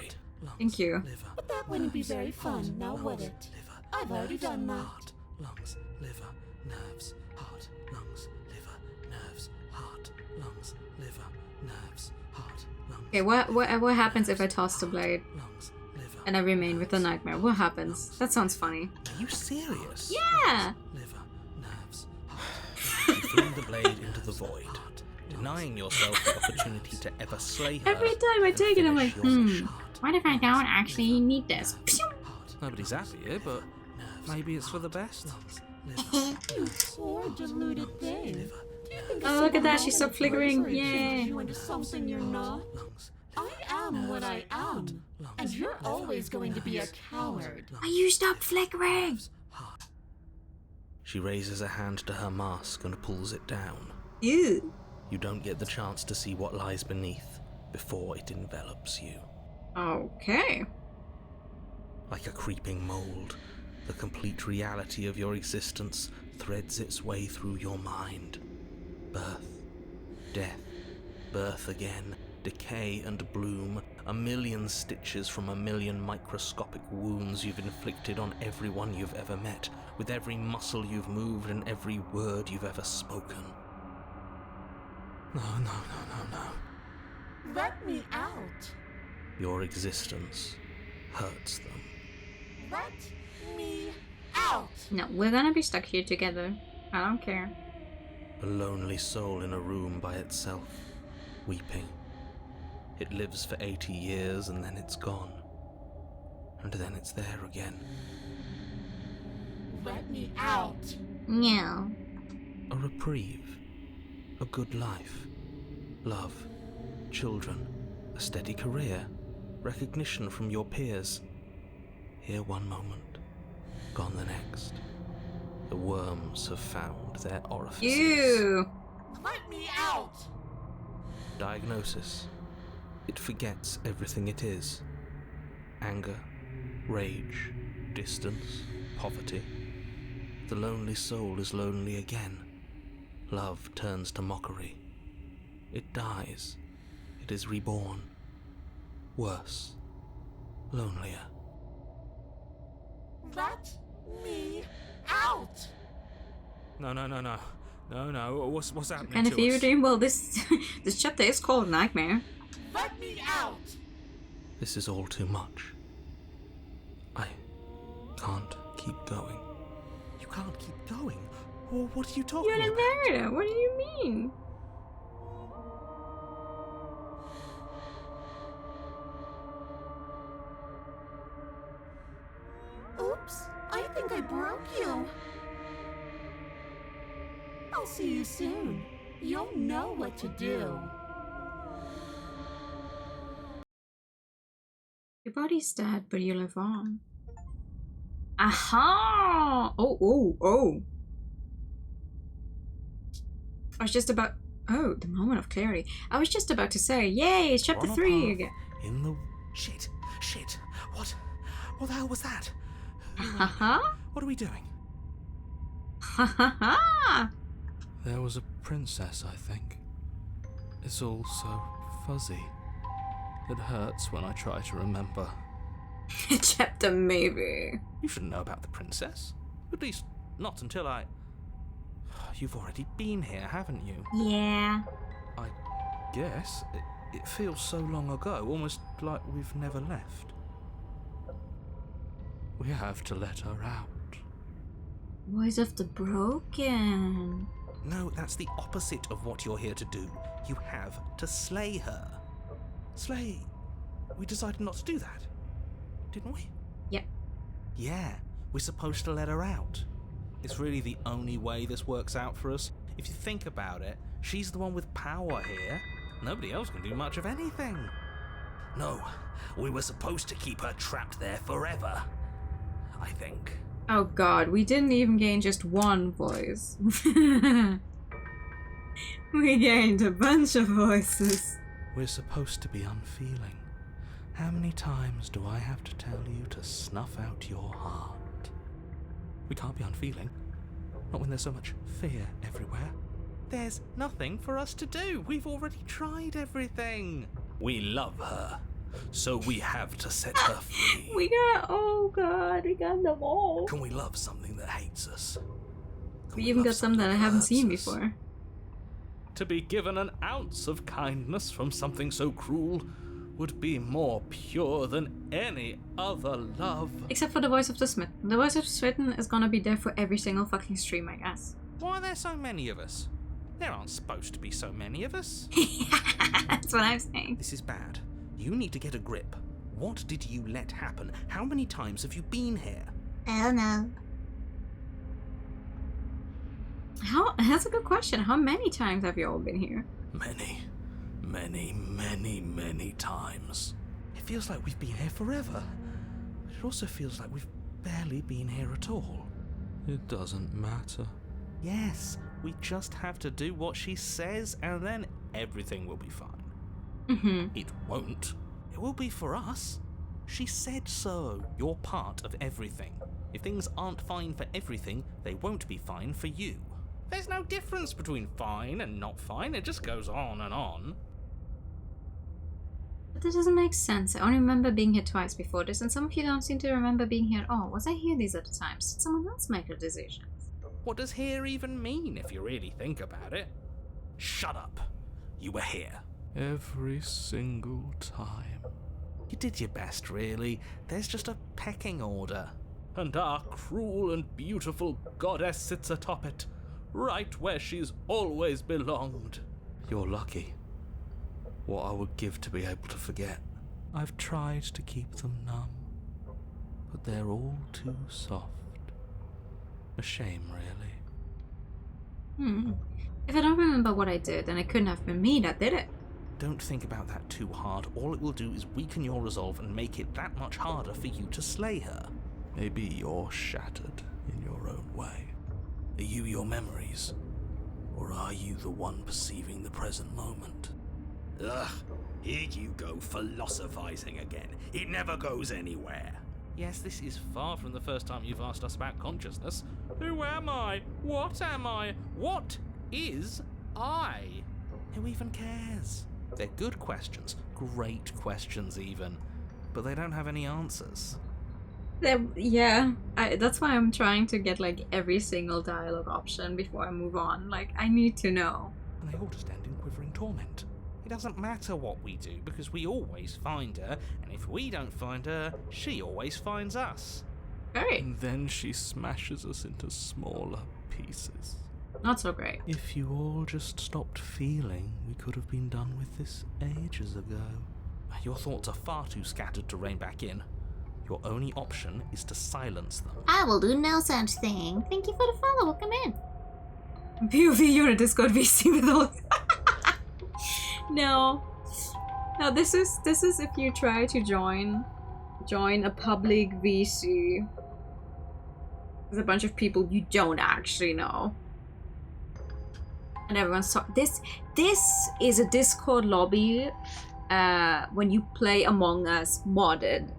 Lungs, Thank you. liver, But that wouldn't be very nerves, fun, heart, now would lungs, it? liver, I've already nerves, done that. Heart, lungs, liver, nerves, heart, lungs, liver, nerves, heart, lungs, liver, nerves, heart, lungs. Okay, what happens if I toss the blade Lungs, liver, and I remain with the nightmare? What happens? That sounds funny. Are you serious? Yeah! Liver, nerves, heart. You threw the blade into the void, denying yourself the opportunity to ever slay her. Every time I and take it, I'm finish like, your mission. what if I don't actually need this? Heart, Nobody's happy here, but maybe it's for the best. lungs, liver, You poor deluded thing. Do you think Oh, look at that, she a stopped single flickering. word changes Yay. you into something you're not? lungs, I am what I am, and you're always going to be a coward. Are you stop flickering? heart. She raises a hand to her mask and pulls it down. Ew. You don't get the chance to see what lies beneath before it envelops you. Okay. Like a creeping mold, the complete reality of your existence threads its way through your mind. Birth, death, birth again, decay and bloom, a million stitches from a million microscopic wounds you've inflicted on everyone you've ever met, with every muscle you've moved and every word you've ever spoken. No. Let me out. Your existence hurts them. Let me out. No, we're gonna be stuck here together. I don't care. A lonely soul in a room by itself, weeping. It lives for 80 years and then it's gone. And then it's there again. Let me out. No. A reprieve. A good life. Love. Children. A steady career. Recognition from your peers. Here one moment. Gone the next. The worms have found their orifices. Ew. Let me out. Diagnosis. It forgets everything it is. Anger, rage, distance, poverty. The lonely soul is lonely again. Love turns to mockery. It dies. It is reborn. Worse. Lonelier. Let me out. No. What's happening And to if you're us? doing well, this chapter is called Nightmare. Let me out. This is all too much. I can't keep going. You can't keep going. Well, what are you talking You're an about? American. What do you mean? Oops, I think I broke you. I'll see you soon. You'll know what to do. Your body's dead, but you live on. Aha! Oh. I was just about... Oh, the moment of clarity. I was just about to say, yay, it's chapter On a 3 path again. In the... Shit. What the hell was that? Ha What are we doing? ha. There was a princess, I think. It's all so fuzzy. It hurts when I try to remember. Chapter maybe. You shouldn't know about the princess. At least, not until I... You've already been here, haven't you? Yeah. I guess. It feels so long ago, almost like we've never left. We have to let her out. Voice of the Broken. No, that's the opposite of what you're here to do. You have to slay her. Slay? We decided not to do that, didn't we? Yep. Yeah, We're supposed to let her out. It's really the only way this works out for us. If you think about it, she's the one with power here. Nobody else can do much of anything. No, we were supposed to keep her trapped there forever, I think. Oh god, we didn't even gain just one voice. We gained a bunch of voices. We're supposed to be unfeeling. How many times do I have to tell you to snuff out your heart? We can't be unfeeling. Not when there's so much fear everywhere. There's nothing for us to do. We've already tried everything. We love her, so we have to set her free. We got them all. Can we love something that hates us? Can We even love got some that I something haven't hurts seen us? before. To be given an ounce of kindness from something so cruel would be more pure than any other love. Except for the voice of the Smith. The voice of Switten is gonna be there for every single fucking stream, I guess. Why are there so many of us? There aren't supposed to be so many of us. That's what I'm saying. This is bad. You need to get a grip. What did you let happen? How many times have you been here? I don't know. That's a good question. How many times have you all been here? Many, many, many, many times. It feels like we've been here forever. But it also feels like we've barely been here at all. It doesn't matter. Yes, we just have to do what she says and then everything will be fine. Mm-hmm. It won't. It will be for us. She said so. You're part of everything. If things aren't fine for everything, they won't be fine for you. There's no difference between fine and not fine. It just goes on and on. But that doesn't make sense. I only remember being here twice before this, and some of you don't seem to remember being here at all. Was I here these other times? Did someone else make the decisions? What does here even mean if you really think about it? Shut up. You were here. Every single time. You did your best, really. There's just a pecking order. And our cruel and beautiful goddess sits atop it, right where she's always belonged. You're lucky. What I would give to be able to forget. I've tried to keep them numb, but they're all too soft. A shame, really. If I don't remember what I did, then it couldn't have been me that did it. Don't think about that too hard. All it will do is weaken your resolve and make it that much harder for you to slay her. Maybe you're shattered in your own way. Are you your memories? Or are you the one perceiving the present moment? Ugh, here you go philosophizing again. It never goes anywhere. Yes, this is far from the first time you've asked us about consciousness. Who am I? What am I? What is I? Who even cares? They're good questions, great questions even, but they don't have any answers. That's why I'm trying to get like every single dialogue option before I move on. Like, I need to know. And they all just end in quivering torment. It doesn't matter what we do, because we always find her, and if we don't find her, she always finds us. Great. And then she smashes us into smaller pieces. Not so great. If you all just stopped feeling, we could have been done with this ages ago. Your thoughts are far too scattered to rein back in. Your only option is to silence them. I will do no such thing. Thank you for the follow. Welcome in. POV, you're a Discord VC with all. No, this is if you try to join a public VC. There's a bunch of people you don't actually know. And everyone's this is a Discord lobby when you play Among Us modded.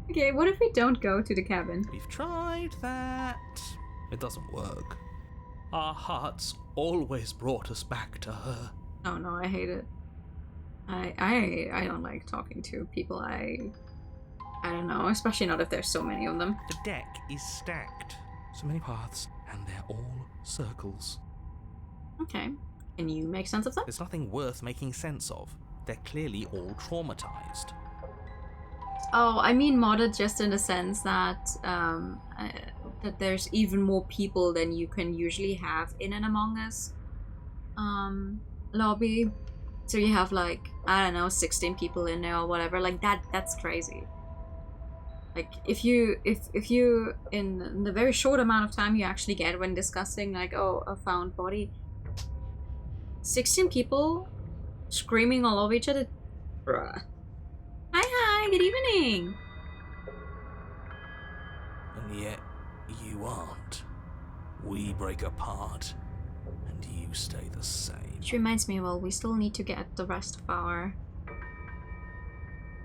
Okay, what if we don't go to the cabin? We've tried that. It doesn't work. Our hearts always brought us back to her. Oh no, I hate it. I don't like talking to people. I don't know, especially not if there's so many of them. The deck is stacked. So many paths, and they're all circles. Okay. Can you make sense of that? There's nothing worth making sense of. They're clearly all traumatized. Oh, I mean modded just in the sense that that there's even more people than you can usually have in an Among Us lobby. So you have like, I don't know, 16 people in there or whatever. Like that's crazy. Like if you in the very short amount of time you actually get when discussing like, oh, a found body, 16 people screaming all over each other. Bruh. Hi, good evening. And yet, you aren't. We break apart, and you stay the same. Which reminds me, well, we still need to get the rest of our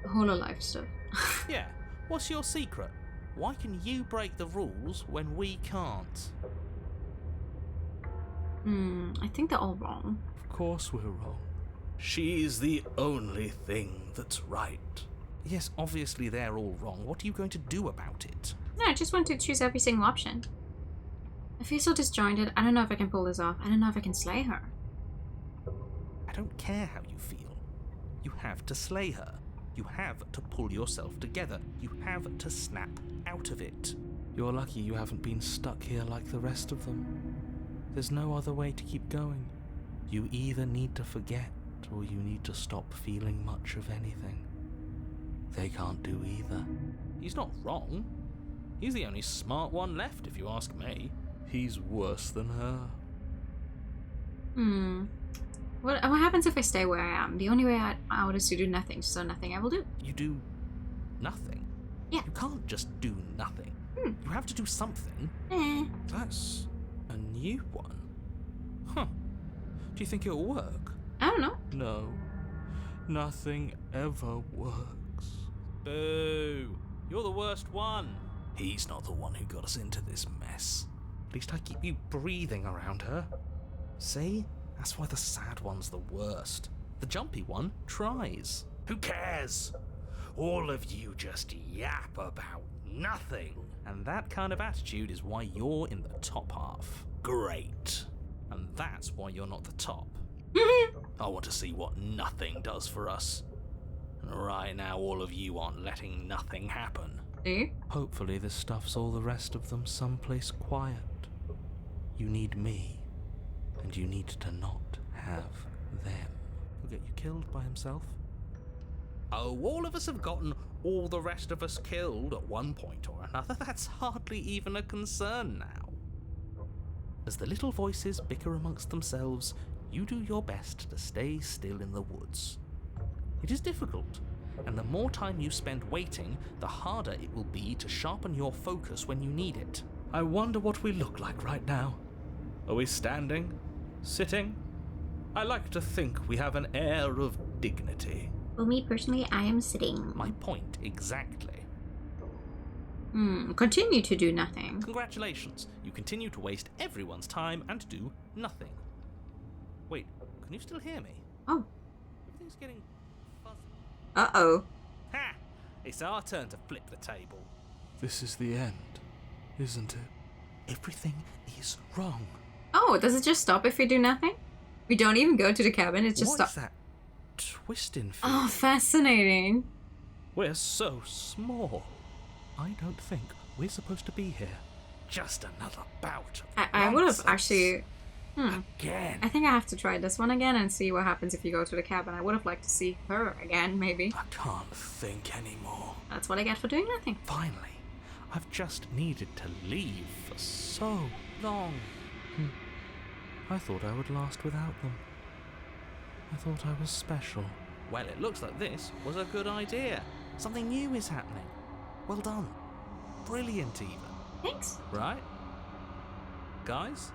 hololive stuff. Yeah, what's your secret? Why can you break the rules when we can't? I think they're all wrong. Of course we're wrong. She's the only thing that's right. Yes, obviously they're all wrong. What are you going to do about it? No, I just want to choose every single option. I feel so disjointed. I don't know if I can pull this off. I don't know if I can slay her. I don't care how you feel. You have to slay her. You have to pull yourself together. You have to snap out of it. You're lucky you haven't been stuck here like the rest of them. There's no other way to keep going. You either need to forget, or you need to stop feeling much of anything. They can't do either. He's not wrong. He's the only smart one left, if you ask me. He's worse than her. What happens if I stay where I am? The only way out is to do nothing, so nothing I will do. You do nothing? Yeah. You can't just do nothing. You have to do something. That's a new one. Huh. Do you think it'll work? I don't know. No. Nothing ever works. Boo! You're the worst one. He's not the one who got us into this mess. At least I keep you breathing around her. See? That's why the sad one's the worst. The jumpy one tries. Who cares? All of you just yap about nothing. And that kind of attitude is why you're in the top half. Great. And that's why you're not the top. I want to see what nothing does for us. And right now, all of you aren't letting nothing happen. See? Hopefully this stuff's all the rest of them someplace quiet. You need me. And you need to not have them. He'll get you killed by himself. Oh, all of us have gotten all the rest of us killed at one point or another. That's hardly even a concern now. As the little voices bicker amongst themselves, you do your best to stay still in the woods. It is difficult, and the more time you spend waiting, the harder it will be to sharpen your focus when you need it. I wonder what we look like right now. Are we standing? Sitting? I like to think we have an air of dignity. Well, me personally, I am sitting. My point exactly. Continue to do nothing. Congratulations, you continue to waste everyone's time and do nothing. Wait, can you still hear me? Oh. Everything's getting fuzzy. Uh-oh. Ha! It's our turn to flip the table. This is the end, isn't it? Everything is wrong. Oh, does it just stop if we do nothing? We don't even go to the cabin, it just stops. What is that twisting feeling? Oh, fascinating. We're so small. I don't think we're supposed to be here. Just another bout. I would have actually... Again. I think I have to try this one again and see what happens if you go to the cabin. I would have liked to see her again, maybe. I can't think anymore. That's what I get for doing nothing. Finally. I've just needed to leave for so long. I thought I would last without them. I thought I was special. Well, it looks like this was a good idea. Something new is happening. Well done. Brilliant even. Thanks. Right? Guys?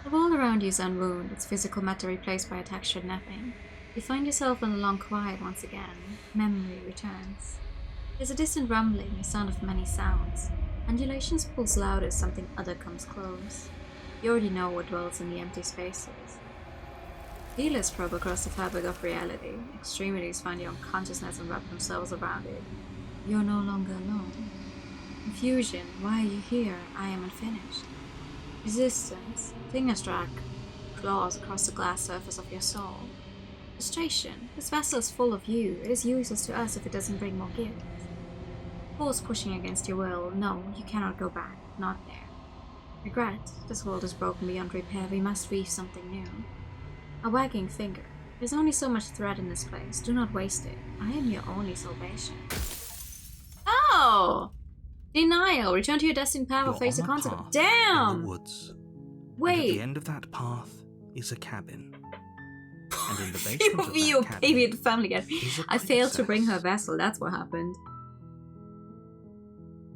The world around you is unwound, its physical matter replaced by a textured nothing. You find yourself in a long quiet once again. Memory returns. There's a distant rumbling, the sound of many sounds. Undulations pulse loud as something other comes close. You already know what dwells in the empty spaces. Feelers probe across the fabric of reality. Extremities find your unconsciousness and wrap themselves around it. You're no longer alone. Confusion, why are you here? I am unfinished. Resistance, fingers drag claws across the glass surface of your soul. Frustration, this vessel is full of you. It is useless to us if it doesn't bring more gifts. Force pushing against your will. No, you cannot go back. Not there. Regret, this world is broken beyond repair. We must weave something new. A wagging finger. There's only so much thread in this place. Do not waste it. I am your only salvation. Wow! Denial. Return to your destined path or You're face the on a consequence. path Damn! in the woods. Wait. And at the end of that path is a cabin. And in the basement You, of you that cabin baby at the family guest. is a I failed to bring her princess. vessel. That's what happened.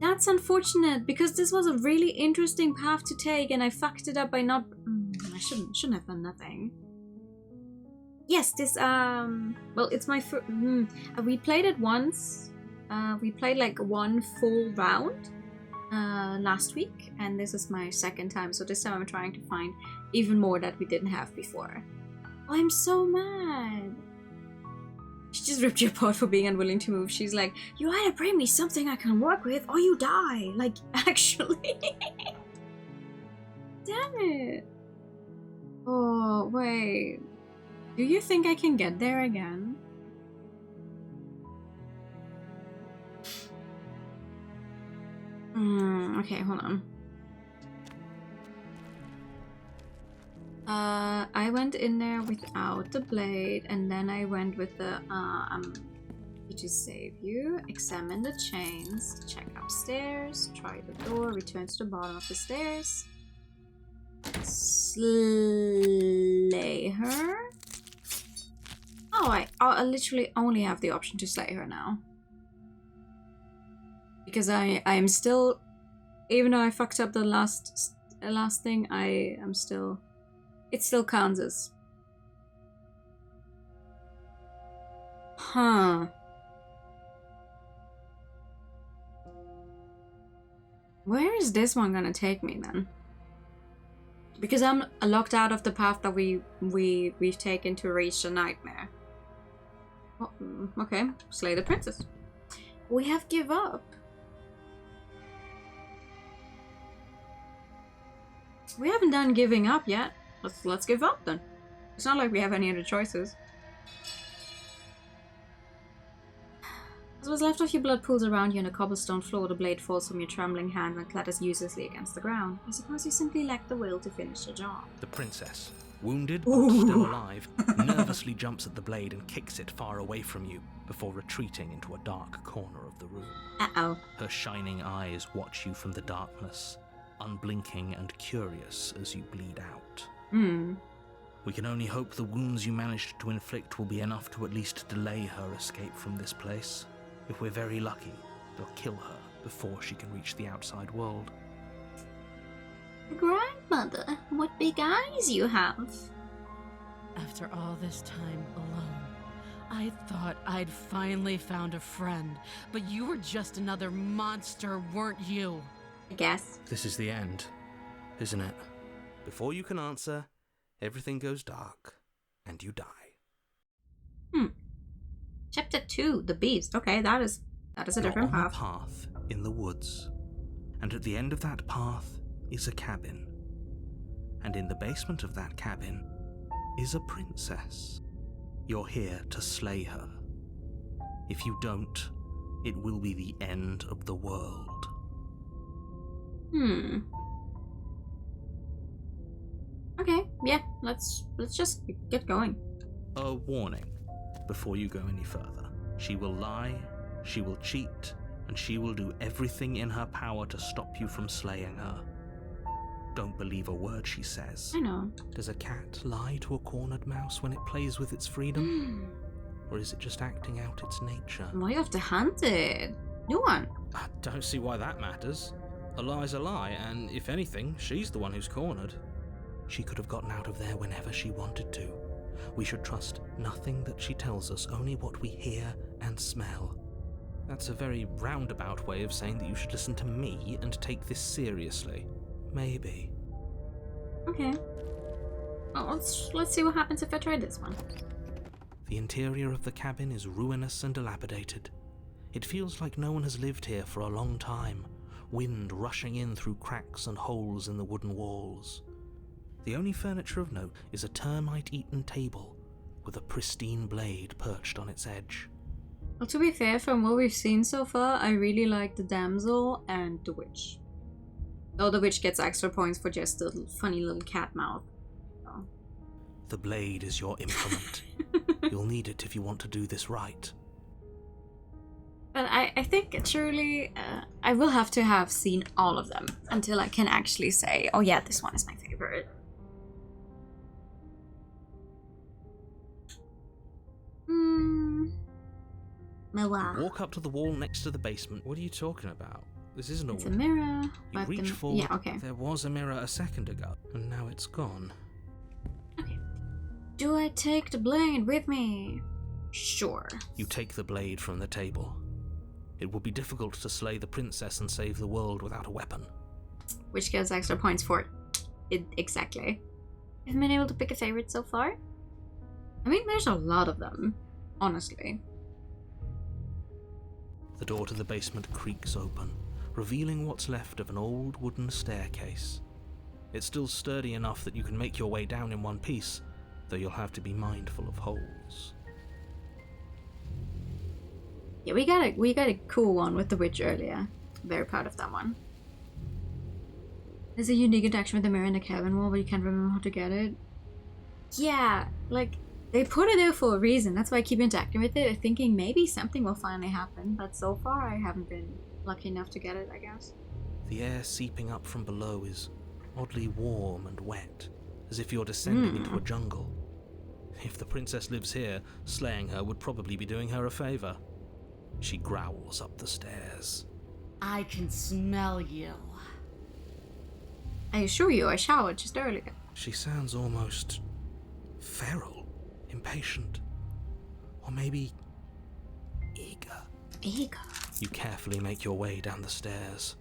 That's unfortunate because this was a really interesting path to take, and I fucked it up by not. I shouldn't have done nothing. Yes, this well, it's my first. We played it once. We played like one full round last week, and this is my second time. So this time I'm trying to find even more that we didn't have before. Oh, I'm so mad. She just ripped you apart for being unwilling to move. She's like, you either bring me something I can work with or you die. Like, actually. Damn it. Oh, wait. Do you think I can get there again? Okay, hold on. I went in there without the blade, and then I went with the to save you, examine the chains, check upstairs, try the door, return to the bottom of the stairs, slay her. Oh, I literally only have the option to slay her now. Because I am still, even though I fucked up the last thing, I am still, it still counts as. Huh. Where is this one gonna take me then? Because I'm locked out of the path that we've taken to reach the nightmare. Oh, okay, slay the princess. We have give up. We haven't done giving up yet. Let's give up then. It's not like we have any other choices. As what's left of your blood pools around you on the cobblestone floor, the blade falls from your trembling hand and clatters uselessly against the ground. I suppose you simply lack the will to finish the job. The princess, wounded but still alive, nervously jumps at the blade and kicks it far away from you before retreating into a dark corner of the room. Uh-oh. Her shining eyes watch you from the darkness, unblinking and curious as you bleed out. We can only hope the wounds you managed to inflict will be enough to at least delay her escape from this place. If we're very lucky, they'll kill her before she can reach the outside world. Grandmother, what big eyes you have. After all this time alone, I thought I'd finally found a friend, but you were just another monster, weren't you? I guess. This is the end, isn't it? Before you can answer, everything goes dark, and you die. Chapter 2, The Beast. Okay, that is a different You're on path. a path in the woods, and at the end of that path is a cabin. And in the basement of that cabin is a princess. You're here to slay her. If you don't, it will be the end of the world. Okay, yeah, let's just get going. A warning before you go any further. She will lie, she will cheat, and she will do everything in her power to stop you from slaying her. Don't believe a word she says. I know. Does a cat lie to a cornered mouse when it plays with its freedom? Or is it just acting out its nature? Why you have to hunt it? New one. I don't see why that matters. A lie's a lie, and if anything, she's the one who's cornered. She could have gotten out of there whenever she wanted to. We should trust nothing that she tells us, only what we hear and smell. That's a very roundabout way of saying that you should listen to me and take this seriously. Maybe. Okay. Well, let's see what happens if I try this one. The interior of the cabin is ruinous and dilapidated. It feels like no one has lived here for a long time, wind rushing in through cracks and holes in the wooden walls. The only furniture of note is a termite-eaten table with a pristine blade perched on its edge. Well, to be fair, from what we've seen so far, I really like the damsel and the witch. Though the witch gets extra points for just the funny little cat mouth. So. The blade is your implement. You'll need it if you want to do this right. But I I think truly I will have to have seen all of them until I can actually say, oh yeah, this one is my favorite. You walk up to the wall next to the basement. What are you talking about? This isn't It's a a wall. mirror. You But reach the, forward. yeah, okay. There was a mirror a second ago, and now it's gone. Okay. Do I take the blade with me? Sure. You take the blade from the table. It would be difficult to slay the princess and save the world without a weapon. Which gives extra points for it. Exactly. Haven't been able to pick a favorite so far. I mean, there's a lot of them, honestly. The door to the basement creaks open, revealing what's left of an old wooden staircase. It's still sturdy enough that you can make your way down in one piece, though you'll have to be mindful of holes. Yeah, we got a cool one with the witch earlier. Very proud of that one. There's a unique interaction with the mirror in the cabin wall, but you can't remember how to get it. Yeah, like, they put it there for a reason. That's why I keep interacting with it, thinking maybe something will finally happen. But so far, I haven't been lucky enough to get it, I guess. The air seeping up from below is oddly warm and wet, as if you're descending into a jungle. If the princess lives here, slaying her would probably be doing her a favor. She growls up the stairs. I can smell you. I assure you, I showered just earlier. She sounds almost feral, impatient, or maybe eager. Eager. You carefully make your way down the stairs.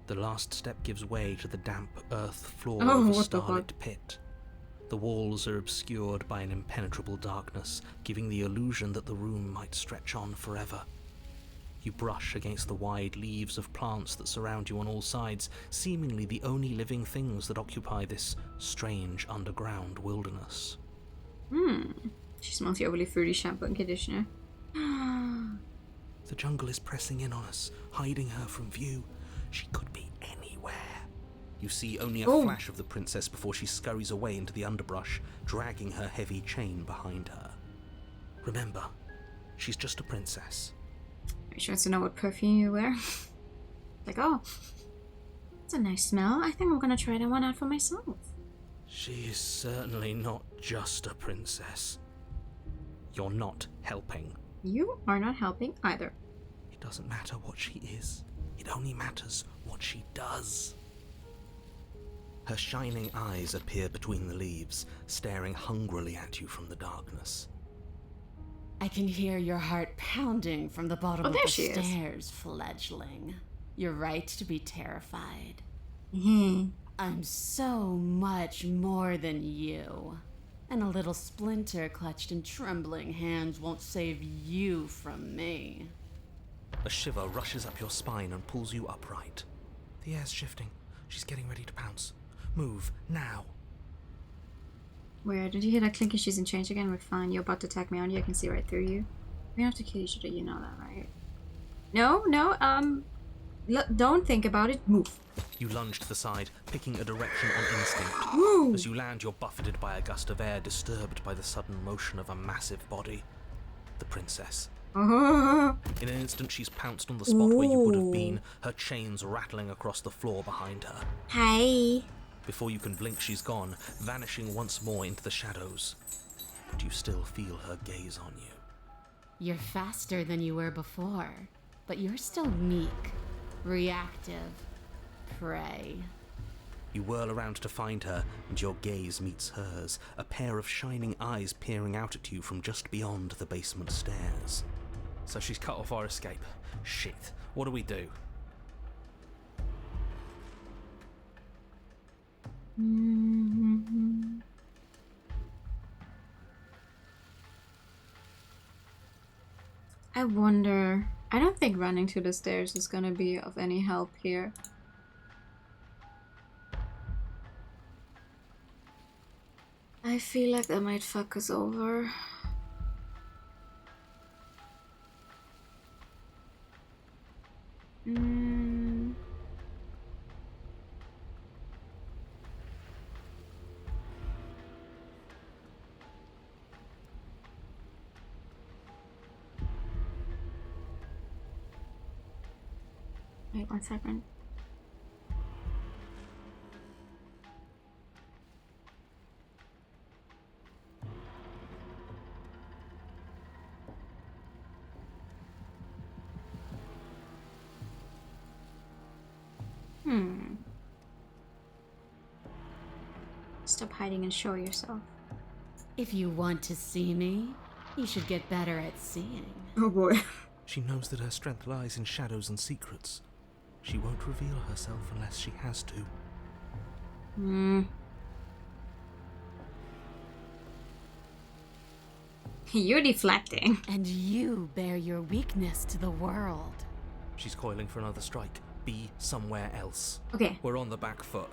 The last step gives way to the damp earth floor of a what the starlit fuck? pit. The walls are obscured by an impenetrable darkness, giving the illusion that the room might stretch on forever. You brush against the wide leaves of plants that surround you on all sides, seemingly the only living things that occupy this strange underground wilderness. She smells the overly fruity shampoo and conditioner. The jungle is pressing in on us, hiding her from view. She could be anywhere. You see only a flash of the princess before she scurries away into the underbrush, dragging her heavy chain behind her. Remember, she's just a princess. She wants to know what perfume you wear. Like, oh, it's a nice smell. I think I'm gonna try that one out for myself. She is certainly not just a princess. You're not helping. You are not helping either. It doesn't matter what she is. It only matters what she does. Her shining eyes appear between the leaves, staring hungrily at you from the darkness. I can hear your heart pounding from the bottom of there the she is. stairs, fledgling. You're right to be terrified. Mm-hmm. I'm so much more than you. And a little splinter clutched in trembling hands won't save you from me. A shiver rushes up your spine and pulls you upright. The air's shifting. She's getting ready to pounce. Move, now. Where did you hear that clinking? She's in change again. We're fine. You're about to attack me on you. I can see right through you. We don't have to kill each other. You know that, right? No. Don't think about it. Move. You lunge to the side, picking a direction on instinct. Woo! As you land, you're buffeted by a gust of air, disturbed by the sudden motion of a massive body. The princess. Oh. In an instant, she's pounced on the spot where you would have been, her chains rattling across the floor behind her. Hi. Before you can blink, she's gone, vanishing once more into the shadows. But you still feel her gaze on you. You're faster than you were before, but you're still meek, reactive, prey. You whirl around to find her, and your gaze meets hers, a pair of shining eyes peering out at you from just beyond the basement stairs. So she's cut off our escape. Shit. What do we do? I wonder. I don't think running to the stairs is gonna be of any help here. I feel like that might fuck us over. Wait 1 second. Stop hiding and show yourself. If you want to see me, you should get better at seeing. Oh boy. She knows that her strength lies in shadows and secrets. She won't reveal herself unless she has to. You're deflecting. And you bear your weakness to the world. She's coiling for another strike. Be somewhere else. Okay. We're on the back foot.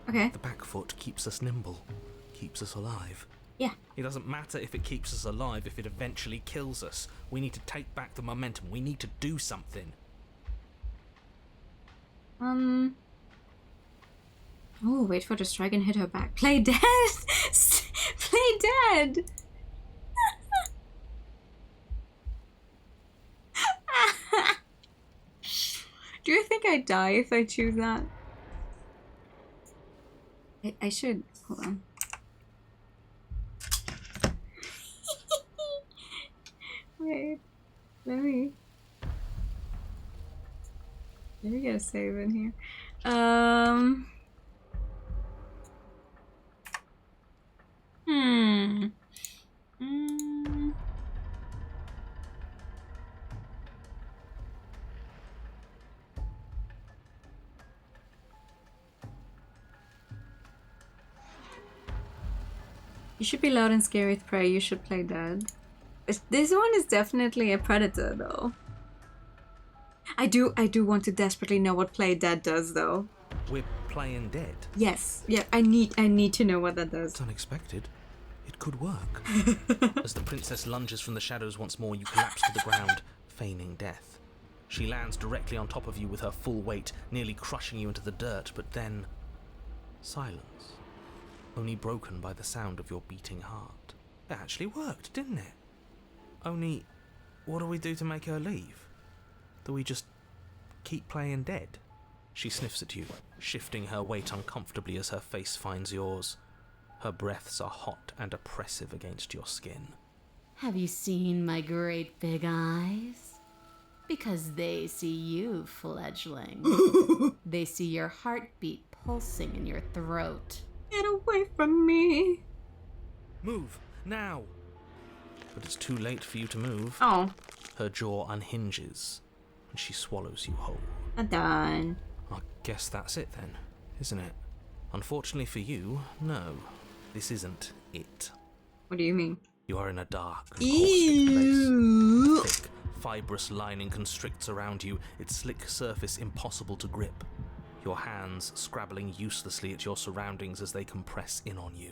Okay. The back foot keeps us nimble, keeps us alive. Yeah. It doesn't matter if it keeps us alive, if it eventually kills us. We need to take back the momentum. We need to do something. Oh, wait for the strike and hit her back. Play dead! Play dead! Do you think I'd die if I choose that? I should. Hold on. Wait. Let me get a save in here. You should be loud and scary with prey. You should play dead. This one is definitely a predator, though. I do want to desperately know what play dead does, though. We're playing dead. Yes. Yeah. I need to know what that does. It's unexpected. It could work. As the princess lunges from the shadows once more, you collapse to the ground, feigning death. She lands directly on top of you with her full weight, nearly crushing you into the dirt, but then silence. Only broken by the sound of your beating heart. It actually worked, didn't it? Only, what do we do to make her leave? Do we just keep playing dead? She sniffs at you, shifting her weight uncomfortably as her face finds yours. Her breaths are hot and oppressive against your skin. Have you seen my great big eyes? Because they see you, fledgling. They see your heartbeat pulsing in your throat. Get away from me. Move, now! But it's too late for you to move. Oh. Her jaw unhinges, and she swallows you whole. I'm done. I guess that's it then, isn't it? Unfortunately for you, no. This isn't it. What do you mean? You are in a dark, caustic place. Thick, fibrous lining constricts around you, its slick surface impossible to grip. Your hands scrabbling uselessly at your surroundings as they compress in on you.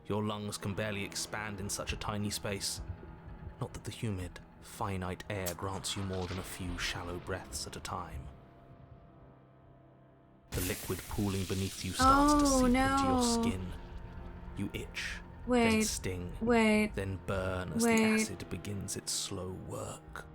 Your lungs can barely expand in such a tiny space. Not that the humid, finite air grants you more than a few shallow breaths at a time. The liquid pooling beneath you starts to seep into your skin. You itch, then sting, then burn as the acid begins its slow work.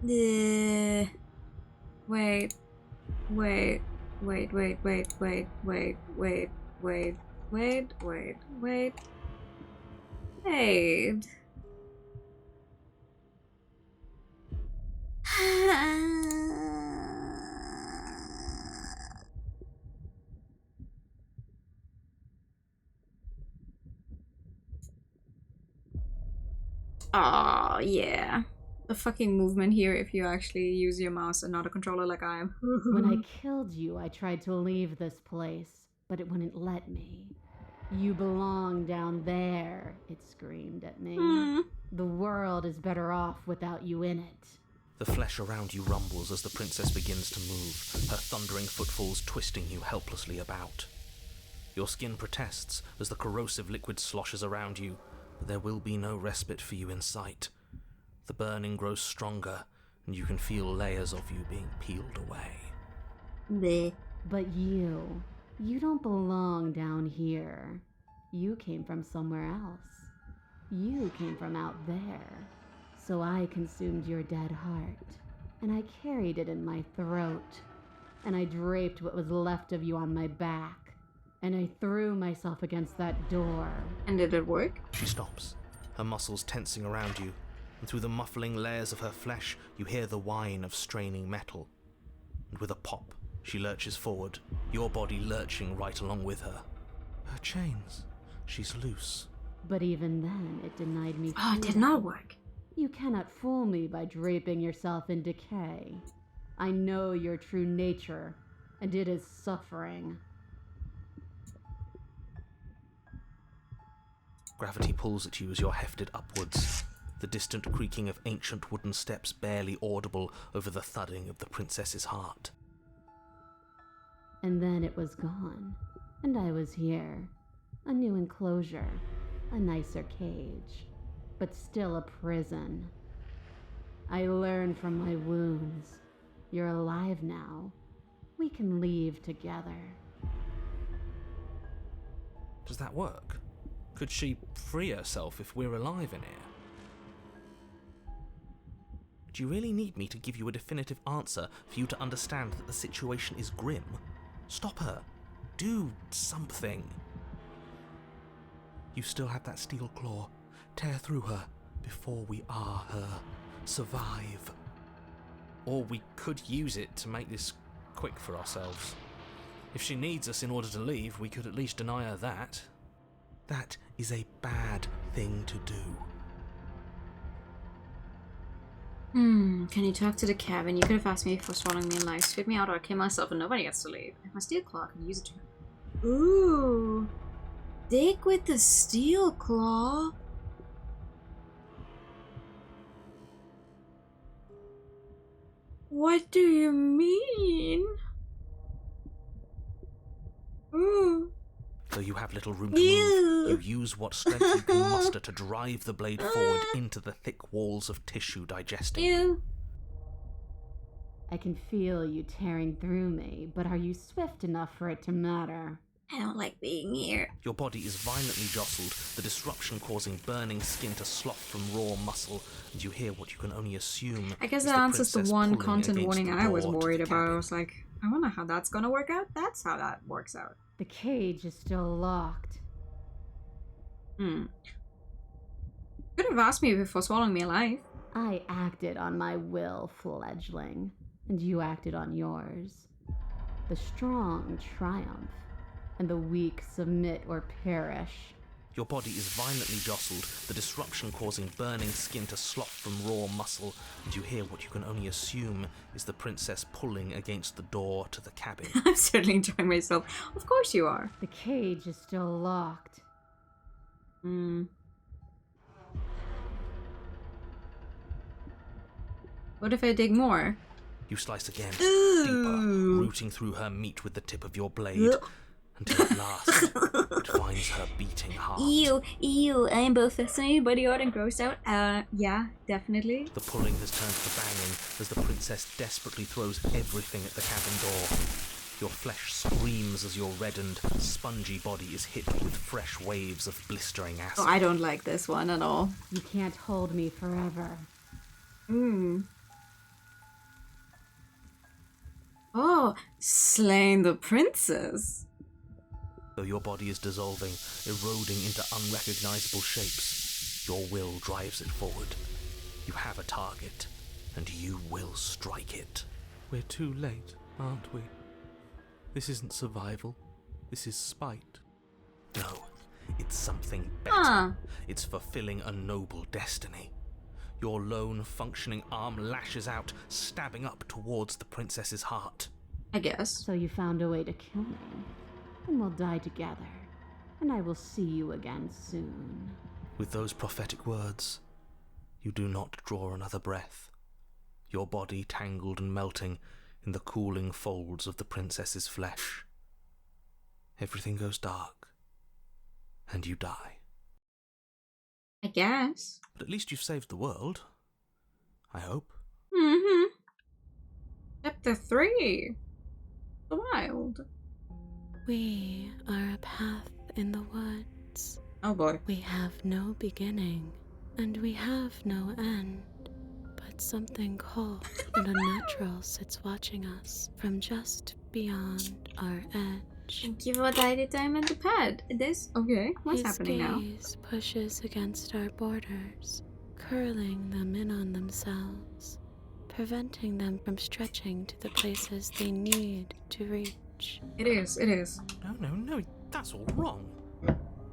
Oh, yeah. The fucking movement here if you actually use your mouse and not a controller like I am. When I killed you, I tried to leave this place, but it wouldn't let me. You belong down there, it screamed at me. The world is better off without you in it. The flesh around you rumbles as the princess begins to move, her thundering footfalls twisting you helplessly about. Your skin protests as the corrosive liquid sloshes around you, but there will be no respite for you in sight. The burning grows stronger, and you can feel layers of you being peeled away. But you don't belong down here. You came from somewhere else. You came from out there. So I consumed your dead heart, and I carried it in my throat. and I draped what was left of you on my back, and I threw myself against that door. And did it work? She stops, her muscles tensing around you, and through the muffling layers of her flesh, you hear the whine of straining metal. And with a pop, she lurches forward, your body lurching right along with her. Her chains. She's loose. But even then, it denied me Oh, it did freedom. not work. You cannot fool me by draping yourself in decay. I know your true nature, and it is suffering. Gravity pulls at you as you're hefted upwards, the distant creaking of ancient wooden steps barely audible over the thudding of the princess's heart. And then it was gone, and I was here. A new enclosure, a nicer cage, but still a prison. I learned from my wounds. You're alive now. We can leave together. Does that work? Could she free herself if we're alive in here? Do you really need me to give you a definitive answer for you to understand that the situation is grim? Stop her. Do something. You still have that steel claw. Tear through her before we are her. Survive. Or we could use it to make this quick for ourselves. If she needs us in order to leave, we could at least deny her that. That is a bad thing to do. Can you talk to the cabin? You could have asked me for swallowing me alive, spit me out, or kill myself, and nobody gets to leave. If my steel claw can use it to... Ooh. Dig with the steel claw. What do you mean? Ooh. Though you have little room to move, you use what strength you can muster to drive the blade forward into the thick walls of tissue digesting. Ew. I can feel you tearing through me, but are you swift enough for it to matter? I don't like being here. Your body is violently jostled, the disruption causing burning skin to slough from raw muscle, and you hear what you can only assume. I guess is that the answers the princess one pulling content against warning the I was door to worried the about. I cabin. was like, I wonder how that's gonna work out. That's how that works out. The cage is still locked. Could have asked me before swallowing me alive. I acted on my will, fledgling, and you acted on yours. The strong triumph, and the weak submit or perish. Your body is violently jostled, the disruption causing burning skin to slough from raw muscle, and you hear what you can only assume is the princess pulling against the door to the cabin. I'm certainly enjoying myself. Of course you are. The cage is still locked. What if I dig more? You slice again, Ooh. deeper, rooting through her meat with the tip of your blade, until at last it finds her beating heart. Ew, I am both fascinated by the art and grossed out. Yeah, definitely. The pulling has turned to banging as the princess desperately throws everything at the cabin door. Your flesh screams as your reddened, spongy body is hit with fresh waves of blistering acid. Oh, I don't like this one at all. You can't hold me forever. Oh, slain the princess. Though your body is dissolving, eroding into unrecognizable shapes, your will drives it forward. You have a target, and you will strike it. We're too late, aren't we? This isn't survival. This is spite. No, it's something better. It's fulfilling a noble destiny. Your lone, functioning arm lashes out, stabbing up towards the princess's heart. I guess. So you found a way to kill me. And we'll die together. And I will see you again soon. With those prophetic words, you do not draw another breath. Your body tangled and melting in the cooling folds of the princess's flesh. Everything goes dark, and you die. I guess. But at least you've saved the world. I hope. Chapter 3. The Wild. We are a path in the woods. Oh boy. We have no beginning, and we have no end. but something cold and unnatural sits watching us from just beyond our edge. Thank you for the time and the pad. This? Okay, what's happening now? His gaze pushes against our borders, curling them in on themselves, preventing them from stretching to the places they need to reach. It is. No, that's all wrong.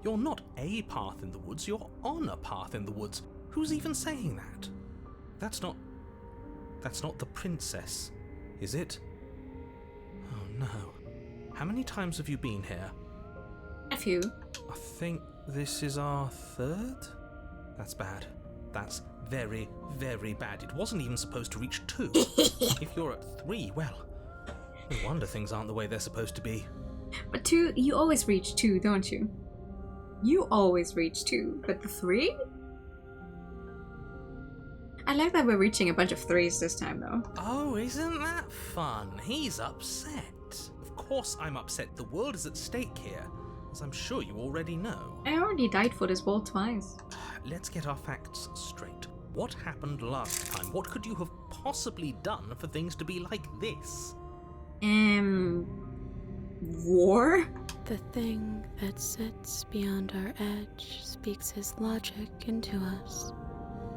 You're not a path in the woods, you're on a path in the woods. Who's even saying that? That's not the princess, is it? Oh no. How many times have you been here? A few. I think this is our third? That's bad. That's very, very bad. It wasn't even supposed to reach 2. If you're at 3, well, no wonder things aren't the way they're supposed to be. But 2, you always reach 2, don't you? You always reach 2, but the 3? I like that we're reaching a bunch of 3s this time, though. Oh, isn't that fun? He's upset. Of course I'm upset. The world is at stake here, as I'm sure you already know. I already died for this world twice. Let's get our facts straight. What happened last time? What could you have possibly done for things to be like this? War? The thing that sits beyond our edge speaks his logic into us.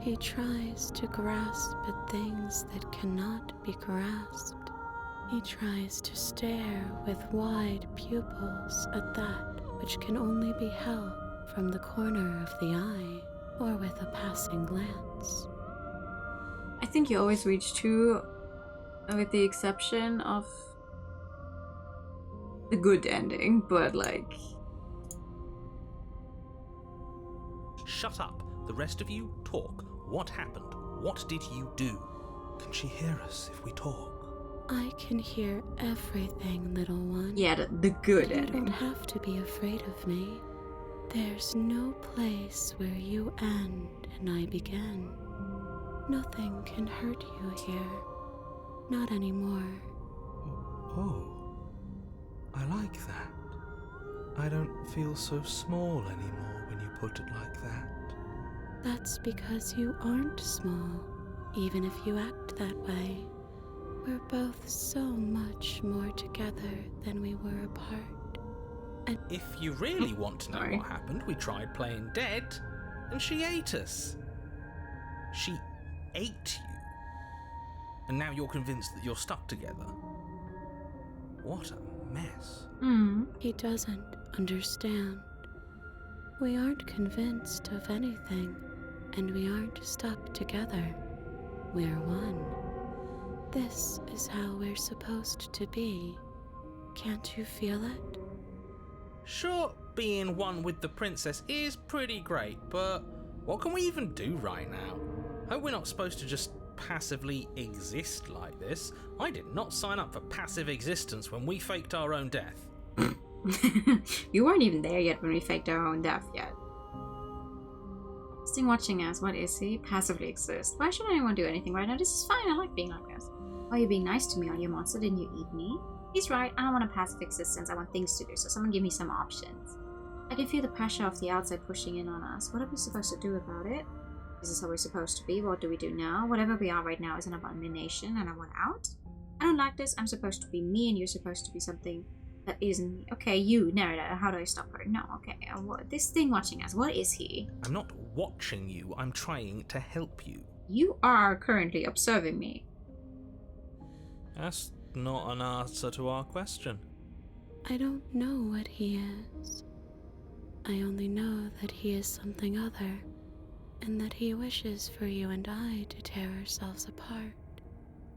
He tries to grasp at things that cannot be grasped. He tries to stare with wide pupils at that which can only be held from the corner of the eye or with a passing glance. I think you always reach 2, with the exception of the good ending, but like... Shut up. The rest of you, talk. What happened? What did you do? Can she hear us if we talk? I can hear everything, little one. Yeah, the good You ending. don't have to be afraid of me. There's no place where you end and I begin. Nothing can hurt you here. Not anymore. Oh, I like that. I don't feel so small anymore when you put it like that. That's because you aren't small, even if you act that way. We're both so much more together than we were apart. And If you really want to know Sorry. what happened, we tried playing dead, and she ate us. She ate you. And now you're convinced that you're stuck together. What a mess. he doesn't understand. We aren't convinced of anything, and we aren't stuck together. We're one. This is how we're supposed to be. Can't you feel it? Sure, being one with the princess is pretty great, but what can we even do right now? Hope we're not supposed to just passively exist like this. I did not sign up for passive existence when we faked our own death. You weren't even there yet when we faked our own death yet. Sting watching us, what is he? Passively exist. Why should anyone do anything right now? This is fine, I like being like this. Are you being nice to me? Are you a monster? Didn't you eat me? He's right, I don't want a passive existence, I want things to do, so someone give me some options. I can feel the pressure of the outside pushing in on us. What are we supposed to do about it? Is this how we're supposed to be? What do we do now? Whatever we are right now is an abomination and I want out. I don't like this, I'm supposed to be me and you're supposed to be something that isn't me. Okay, you, narrator, how do I stop her? No, okay, this thing watching us, what is he? I'm not watching you, I'm trying to help you. You are currently observing me. That's not an answer to our question. I don't know what he is. I only know that he is something other, and that he wishes for you and I to tear ourselves apart.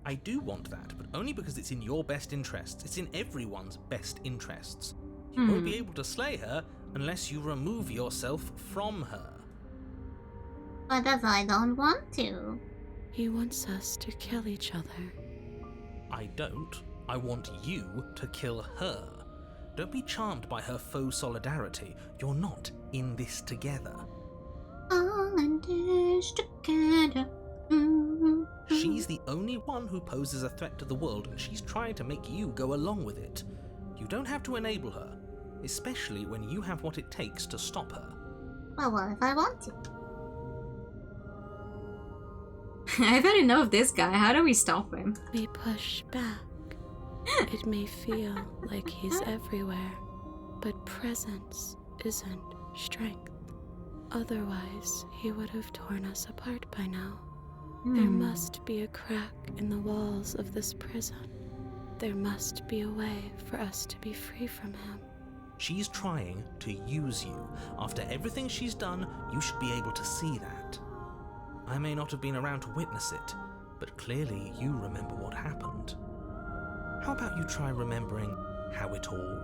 I do want that, but only because it's in your best interests. It's in everyone's best interests. You won't be able to slay her unless you remove yourself from her. But if I don't want to. He wants us to kill each other. I don't. I want you to kill her. Don't be charmed by her faux solidarity. You're not in this together. All in this together. She's the only one who poses a threat to the world, and she's trying to make you go along with it. You don't have to enable her, especially when you have what it takes to stop her. Well, what if I want to? I've had enough of this guy. How do we stop him? We push back. It may feel like he's everywhere, but presence isn't strength. Otherwise, he would have torn us apart by now. There must be a crack in the walls of this prison. There must be a way for us to be free from him. She's trying to use you. After everything she's done, you should be able to see that. I may not have been around to witness it, but clearly you remember what happened. How about you try remembering how it all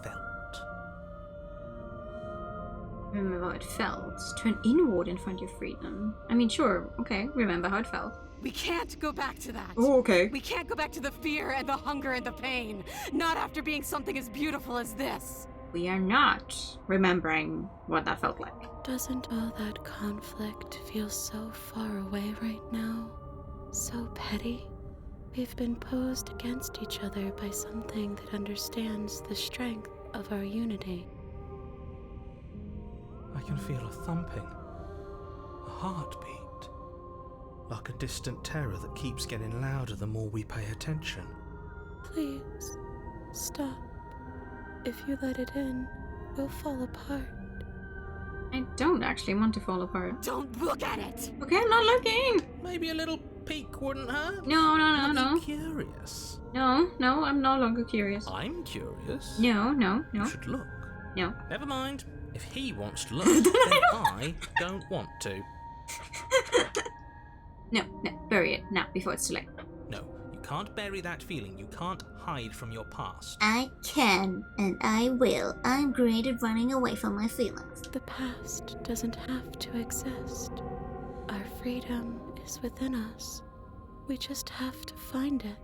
felt? Remember how it felt. Turn inward and find your freedom. I mean, sure, okay, remember how it felt. We can't go back to that. Oh, okay. We can't go back to the fear and the hunger and the pain. Not after being something as beautiful as this. We are not remembering what that felt like. Doesn't all that conflict feel so far away right now? So petty? We've been posed against each other by something that understands the strength of our unity. I can feel a thumping, a heartbeat, like a distant terror that keeps getting louder the more we pay attention. Please, stop. If you let it in, we'll fall apart. I don't actually want to fall apart. Don't look at it! Okay, I'm not looking! Maybe a little peek wouldn't hurt? No. I'm curious. No, I'm no longer curious. I'm curious. No. You should look. No. Never mind. If he wants to look, then I don't want to. No, bury it now before it's too late. No, you can't bury that feeling. You can't hide from your past. I can, and I will. I'm great at running away from my feelings. The past doesn't have to exist. Our freedom is within us. We just have to find it.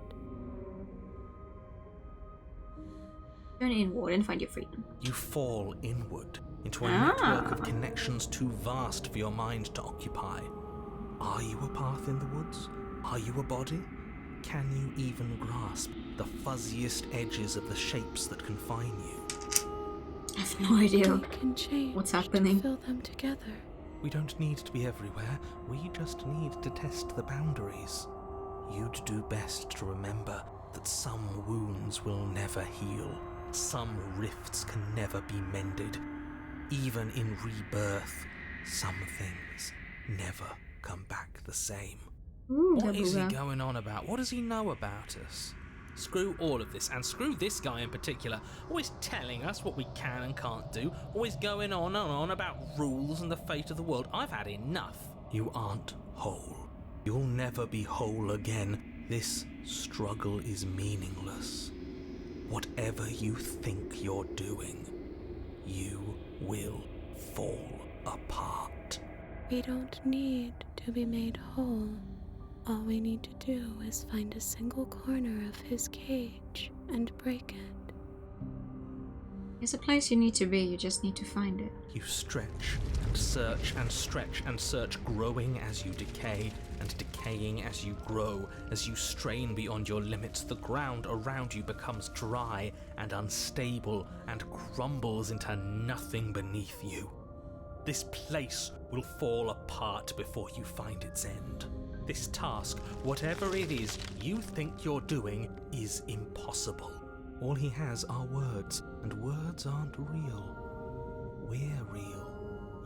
Turn inward and find your freedom. You fall inward into a network of connections too vast for your mind to occupy. Are you a path in the woods? Are you a body? Can you even grasp the fuzziest edges of the shapes that confine you? I have no idea. We can change what's happening. to fill them together. We don't need to be everywhere. We just need to test the boundaries. You'd do best to remember that some wounds will never heal. Some rifts can never be mended. Even in rebirth, some things never come back the same. What is he going on about? What does he know about us? Screw all of this, and screw this guy in particular, always telling us what we can and can't do, always going on and on about rules and the fate of the world. I've had enough. You aren't whole. You'll never be whole again. This struggle is meaningless. Whatever you think you're doing, you will fall apart. We don't need to be made whole. All we need to do is find a single corner of his cage and break it. There's a place you need to be, you just need to find it. You stretch and search and stretch and search, growing as you decay and decaying as you grow. As you strain beyond your limits, the ground around you becomes dry and unstable and crumbles into nothing beneath you. This place will fall apart before you find its end. This task, whatever it is you think you're doing, is impossible. All he has are words, and words aren't real. We're real.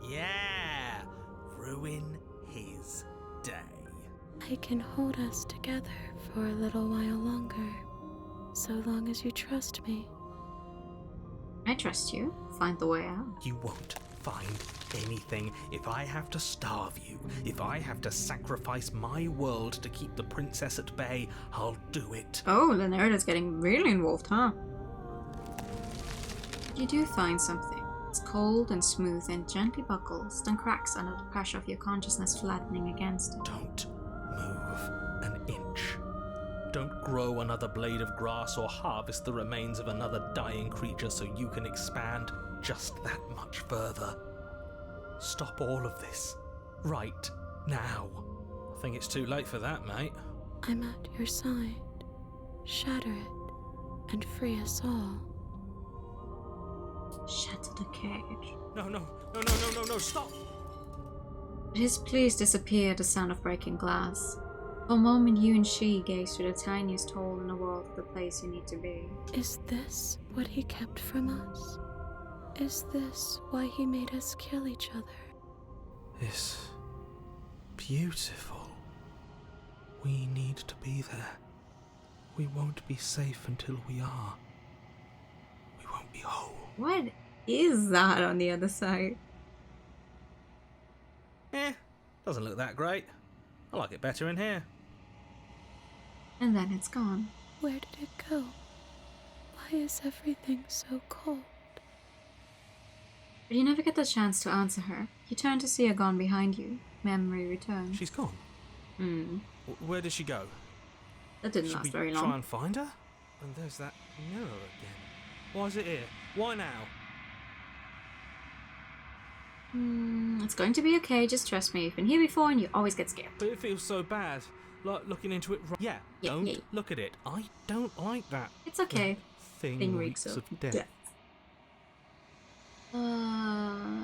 Yeah! Ruin his day. I can hold us together for a little while longer, so long as you trust me. I trust you. Find the way out. You won't find anything. If I have to starve you, if I have to sacrifice my world to keep the princess at bay, I'll do it. Oh, the narrative's getting really involved, huh? You do find something. It's cold and smooth and gently buckles, then cracks under the pressure of your consciousness flattening against it. Don't move an inch. Don't grow another blade of grass or harvest the remains of another dying creature so you can expand just that much further. Stop all of this. Right now. I think it's too late for that, mate. I'm at your side. Shatter it and free us all. Shatter the cage. No, stop! But his pleas disappear at the sound of breaking glass. For a moment, you and she gaze through the tiniest hole in the world of the place you need to be. Is this what he kept from us? Is this why he made us kill each other? It's beautiful. We need to be there. We won't be safe until we are. We won't be whole. What is that on the other side? Doesn't look that great. I like it better in here. And then it's gone. Where did it go? Why is everything so cold? But you never get the chance to answer her. You turn to see her gone behind you. Memory returns. She's gone. Where did she go? That didn't Should last we very try long. and find her? And there's that mirror again. Why is it here? Why now? It's going to be okay, just trust me. You've been here before and you always get scared. But it feels so bad. Like looking into it. Yeah, Don't yeah. look at it. I don't like that. It's okay. Thing reeks reeks of of death.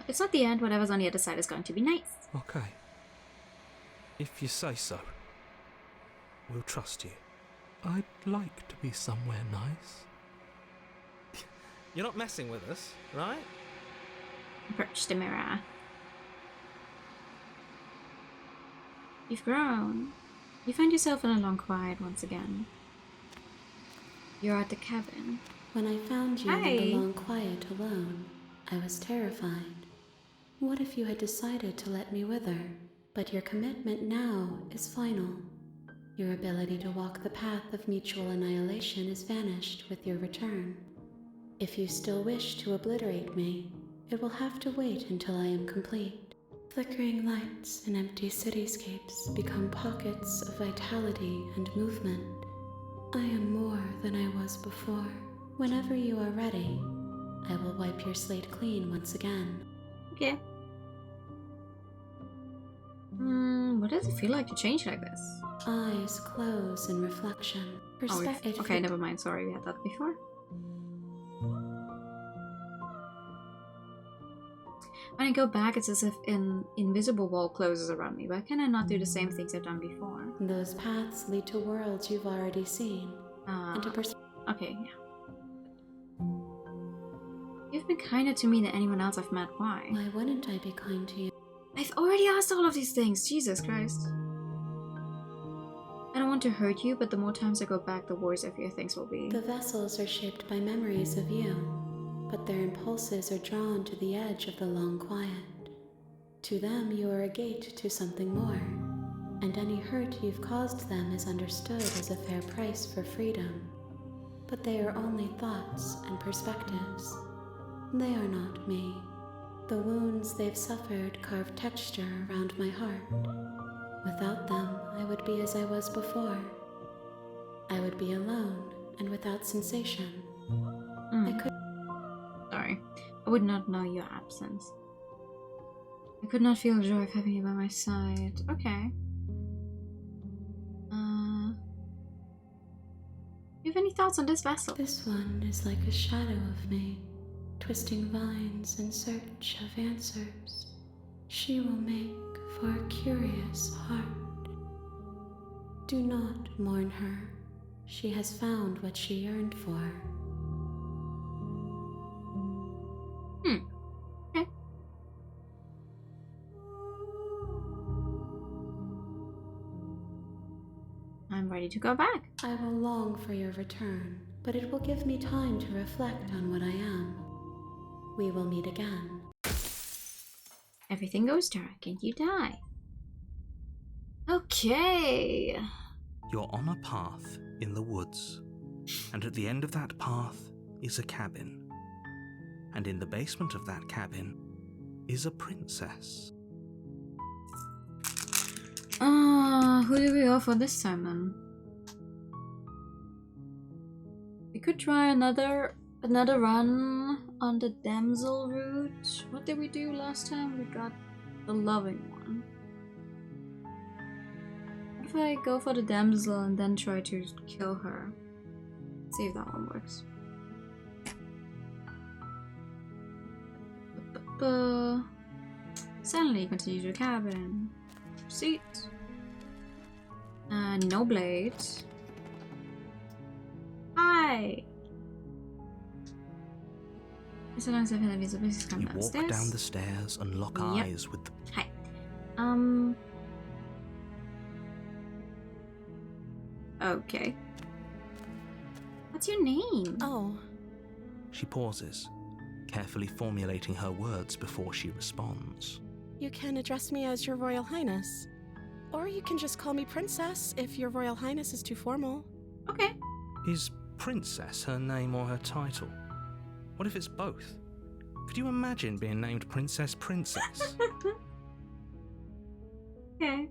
It's not the end. Whatever's on the other side is going to be nice. Okay. If you say so. We'll trust you. I'd like to be somewhere nice. You're not messing with us, right? Approach the mirror. You've grown. You find yourself in a long quiet once again. You're at the cabin. When I found you in Hi. the long quiet alone, I was terrified. What if you had decided to let me wither? But your commitment now is final. Your ability to walk the path of mutual annihilation is vanished with your return. If you still wish to obliterate me, it will have to wait until I am complete. Flickering lights and empty cityscapes become pockets of vitality and movement. I am more than I was before. Whenever you are ready, I will wipe your slate clean once again. Okay. What does it feel like to change like this? Eyes close in reflection. Okay, never mind. Sorry, we had that before. When I go back, it's as if an invisible wall closes around me. Why can I not do the same things I've done before? Those paths lead to worlds you've already seen. And to Okay, yeah. You've been kinder to me than anyone else I've met. Why? Why wouldn't I be kind to you? I've already asked all of these things. Jesus Christ. I don't want to hurt you, but the more times I go back, the worse I fear things will be. The vessels are shaped by memories of you, but their impulses are drawn to the edge of the long quiet. To them, you are a gate to something more, and any hurt you've caused them is understood as a fair price for freedom. But they are only thoughts and perspectives. They are not me. The wounds they've suffered carve texture around my heart. Without them, I would be as I was before. I would be alone and without sensation. Sorry, I would not know your absence. I could not feel the joy of having you by my side. Okay. You have any thoughts on this vessel? This one is like a shadow of me, twisting vines in search of answers. She will make for a curious heart. Do not mourn her. She has found what she yearned for. Okay. I'm ready to go back. I will long for your return, but it will give me time to reflect on what I am. We will meet again. Everything goes dark and you die. Okay. You're on a path in the woods, and at the end of that path is a cabin. And in the basement of that cabin is a princess. Who do we go for this time then? We could try another run on the damsel route. What did we do last time? We got the loving one. What if I go for the damsel and then try to kill her? See if that one works. Suddenly, continue to the cabin. Proceed. No blade. Hi! So long as I've had a visa, please come You downstairs. walk down the stairs and lock Yep. eyes with the... Hi. Okay. What's your name? Oh, She pauses, carefully formulating her words before she responds. you can address me as Your Royal Highness. Or you can just call me Princess if Your Royal Highness is too formal. Okay. Is Princess her name or her title? What if it's both? Could you imagine being named Princess? Okay.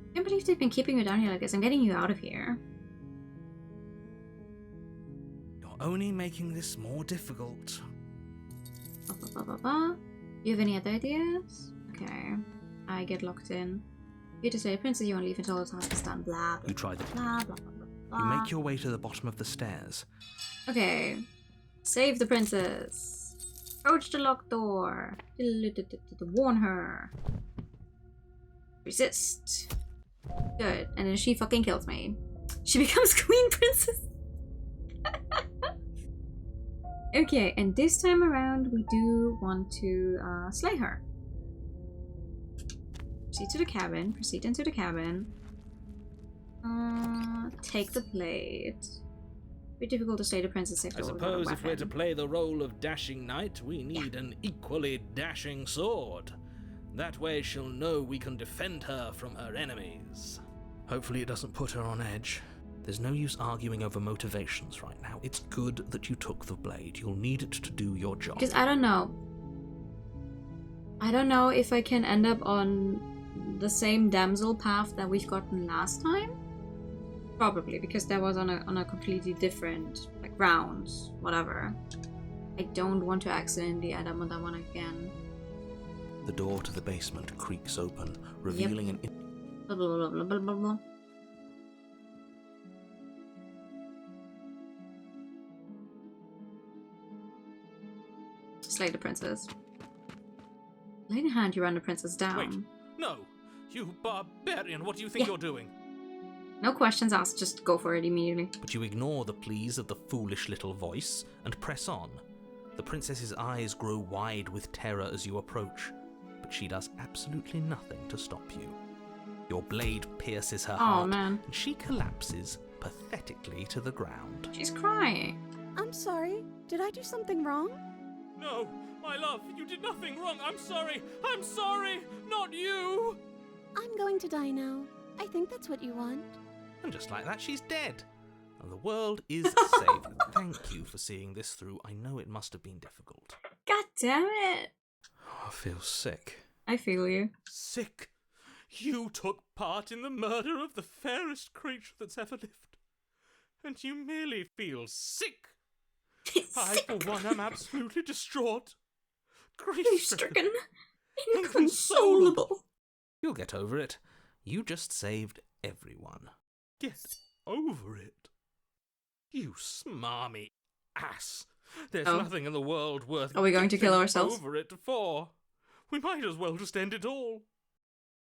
I can't believe they've been keeping you down here like this. I'm getting you out of here. You're only making this more difficult. You have any other ideas? Okay. I get locked in. You to say, Princess, you won't leave until the task is done. Blah, blah, You try the... blah, blah, blah, blah. You make your way to the bottom of the stairs. Okay. Save the princess. Approach the locked door. Warn her. Resist. Good. And then she fucking kills me. She becomes queen princess. Okay, and this time around we do want to slay her. Proceed to the cabin. Proceed into the cabin. Take the blade. Very difficult to slay the princess if I suppose if we're to play the role of dashing knight, we need an equally dashing sword. That way she'll know we can defend her from her enemies. Hopefully it doesn't put her on edge. There's no use arguing over motivations right now. It's good that you took the blade. You'll need it to do your job. Because I don't know. I don't know if I can end up on the same damsel path that we've gotten last time. Probably, because that was on a completely different like round, whatever. I don't want to accidentally end up on that one again. The door to the basement creaks open, revealing an... Blah, blah, blah, blah, blah, blah, blah. Slay the princess. Lay the hand you run the princess down. Wait, no! You barbarian, what do you think you're doing? No questions asked, just go for it immediately. But you ignore the pleas of the foolish little voice and press on. The princess's eyes grow wide with terror as you approach, but she does absolutely nothing to stop you. Your blade pierces her heart, man. and she collapses pathetically to the ground. She's crying. I'm sorry. Did I do something wrong? No, my love, you did nothing wrong. I'm sorry, not you. I'm going to die now. I think that's what you want. And just like that, she's dead. And the world is saved. Thank you for seeing this through. I know it must have been difficult. God damn it. Oh, I feel sick. I feel you. Sick. You took part in the murder of the fairest creature that's ever lived. And you merely feel sick. I, for one, am absolutely distraught. Grief-stricken. Inconsolable. You'll get over it. You just saved everyone. Get over it. You smarmy ass. There's nothing in the world worth Are we going to kill getting ourselves? over it for. We might as well just end it all.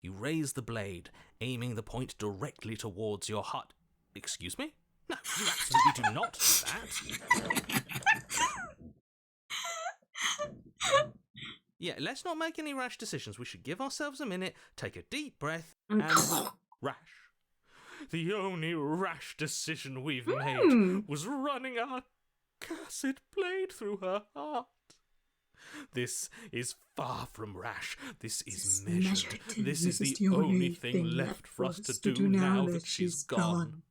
You raise the blade, aiming the point directly towards your heart. Excuse me? No, you absolutely do not do that. Yeah, let's not make any rash decisions. We should give ourselves a minute, take a deep breath, and... Rash. The only rash decision we've made was running our cursed blade through her heart. This is far from rash. This is measured. This is the only thing left for us to do now that she's gone.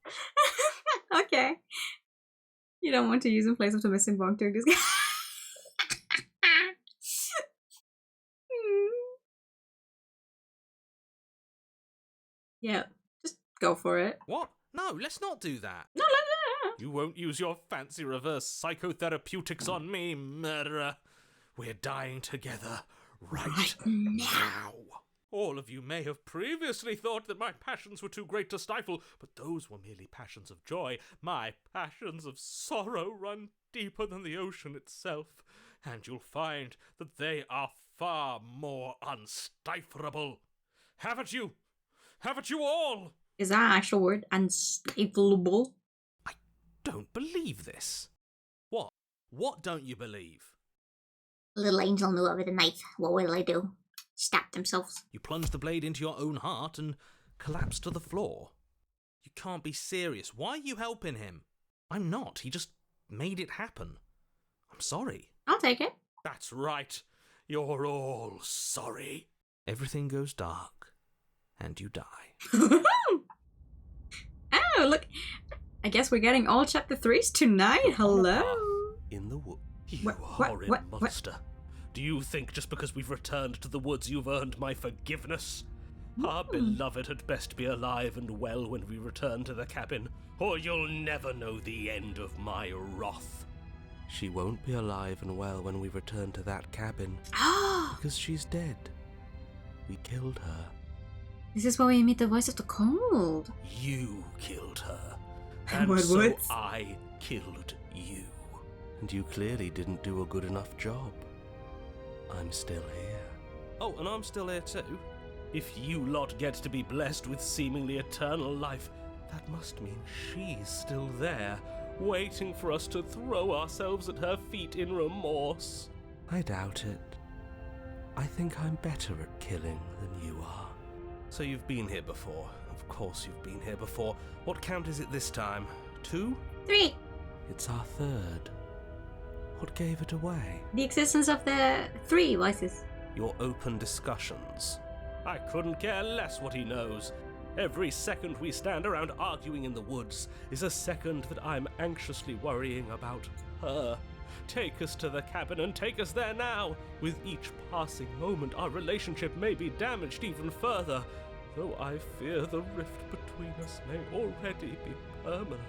Okay. You don't want to use in place of the missing bonk during this game. Yeah, just go for it. What? No, let's not do that. No. You won't use your fancy reverse psychotherapeutics on me, murderer. We're dying together right now. All of you may have previously thought that my passions were too great to stifle, but those were merely passions of joy. My passions of sorrow run deeper than the ocean itself, and you'll find that they are far more unstiflable. Haven't you? Haven't you all? Is that an actual word? Unstiflable? I don't believe this. What? What don't you believe? Little angel knew over the knife. What will they do? Stab themselves. You plunge the blade into your own heart and collapse to the floor. You can't be serious. Why are you helping him? I'm not. He just made it happen. I'm sorry. I'll take it. That's right. You're all sorry. Everything goes dark, and you die. Oh, look. I guess we're getting all chapter 3s tonight. Hello. In the wood. You horrid monster. Do you think just because we've returned to the woods you've earned my forgiveness? Our beloved had best be alive and well when we return to the cabin, or you'll never know the end of my wrath. She won't be alive and well when we return to that cabin, because she's dead. We killed her. This is where we meet the voice of the cold. You killed her. And what so woods? I killed you. And you clearly didn't do a good enough job. I'm still here. Oh, and I'm still here too. If you lot get to be blessed with seemingly eternal life, that must mean she's still there, waiting for us to throw ourselves at her feet in remorse. I doubt it. I think I'm better at killing than you are. So you've been here before. Of course you've been here before. What count is it this time? 2? 3. It's our 3rd. What gave it away? The existence of the 3 voices. Your open discussions. I couldn't care less what he knows. Every second we stand around arguing in the woods is a second that I'm anxiously worrying about her. Take us to the cabin and take us there now. With each passing moment, our relationship may be damaged even further, though I fear the rift between us may already be permanent.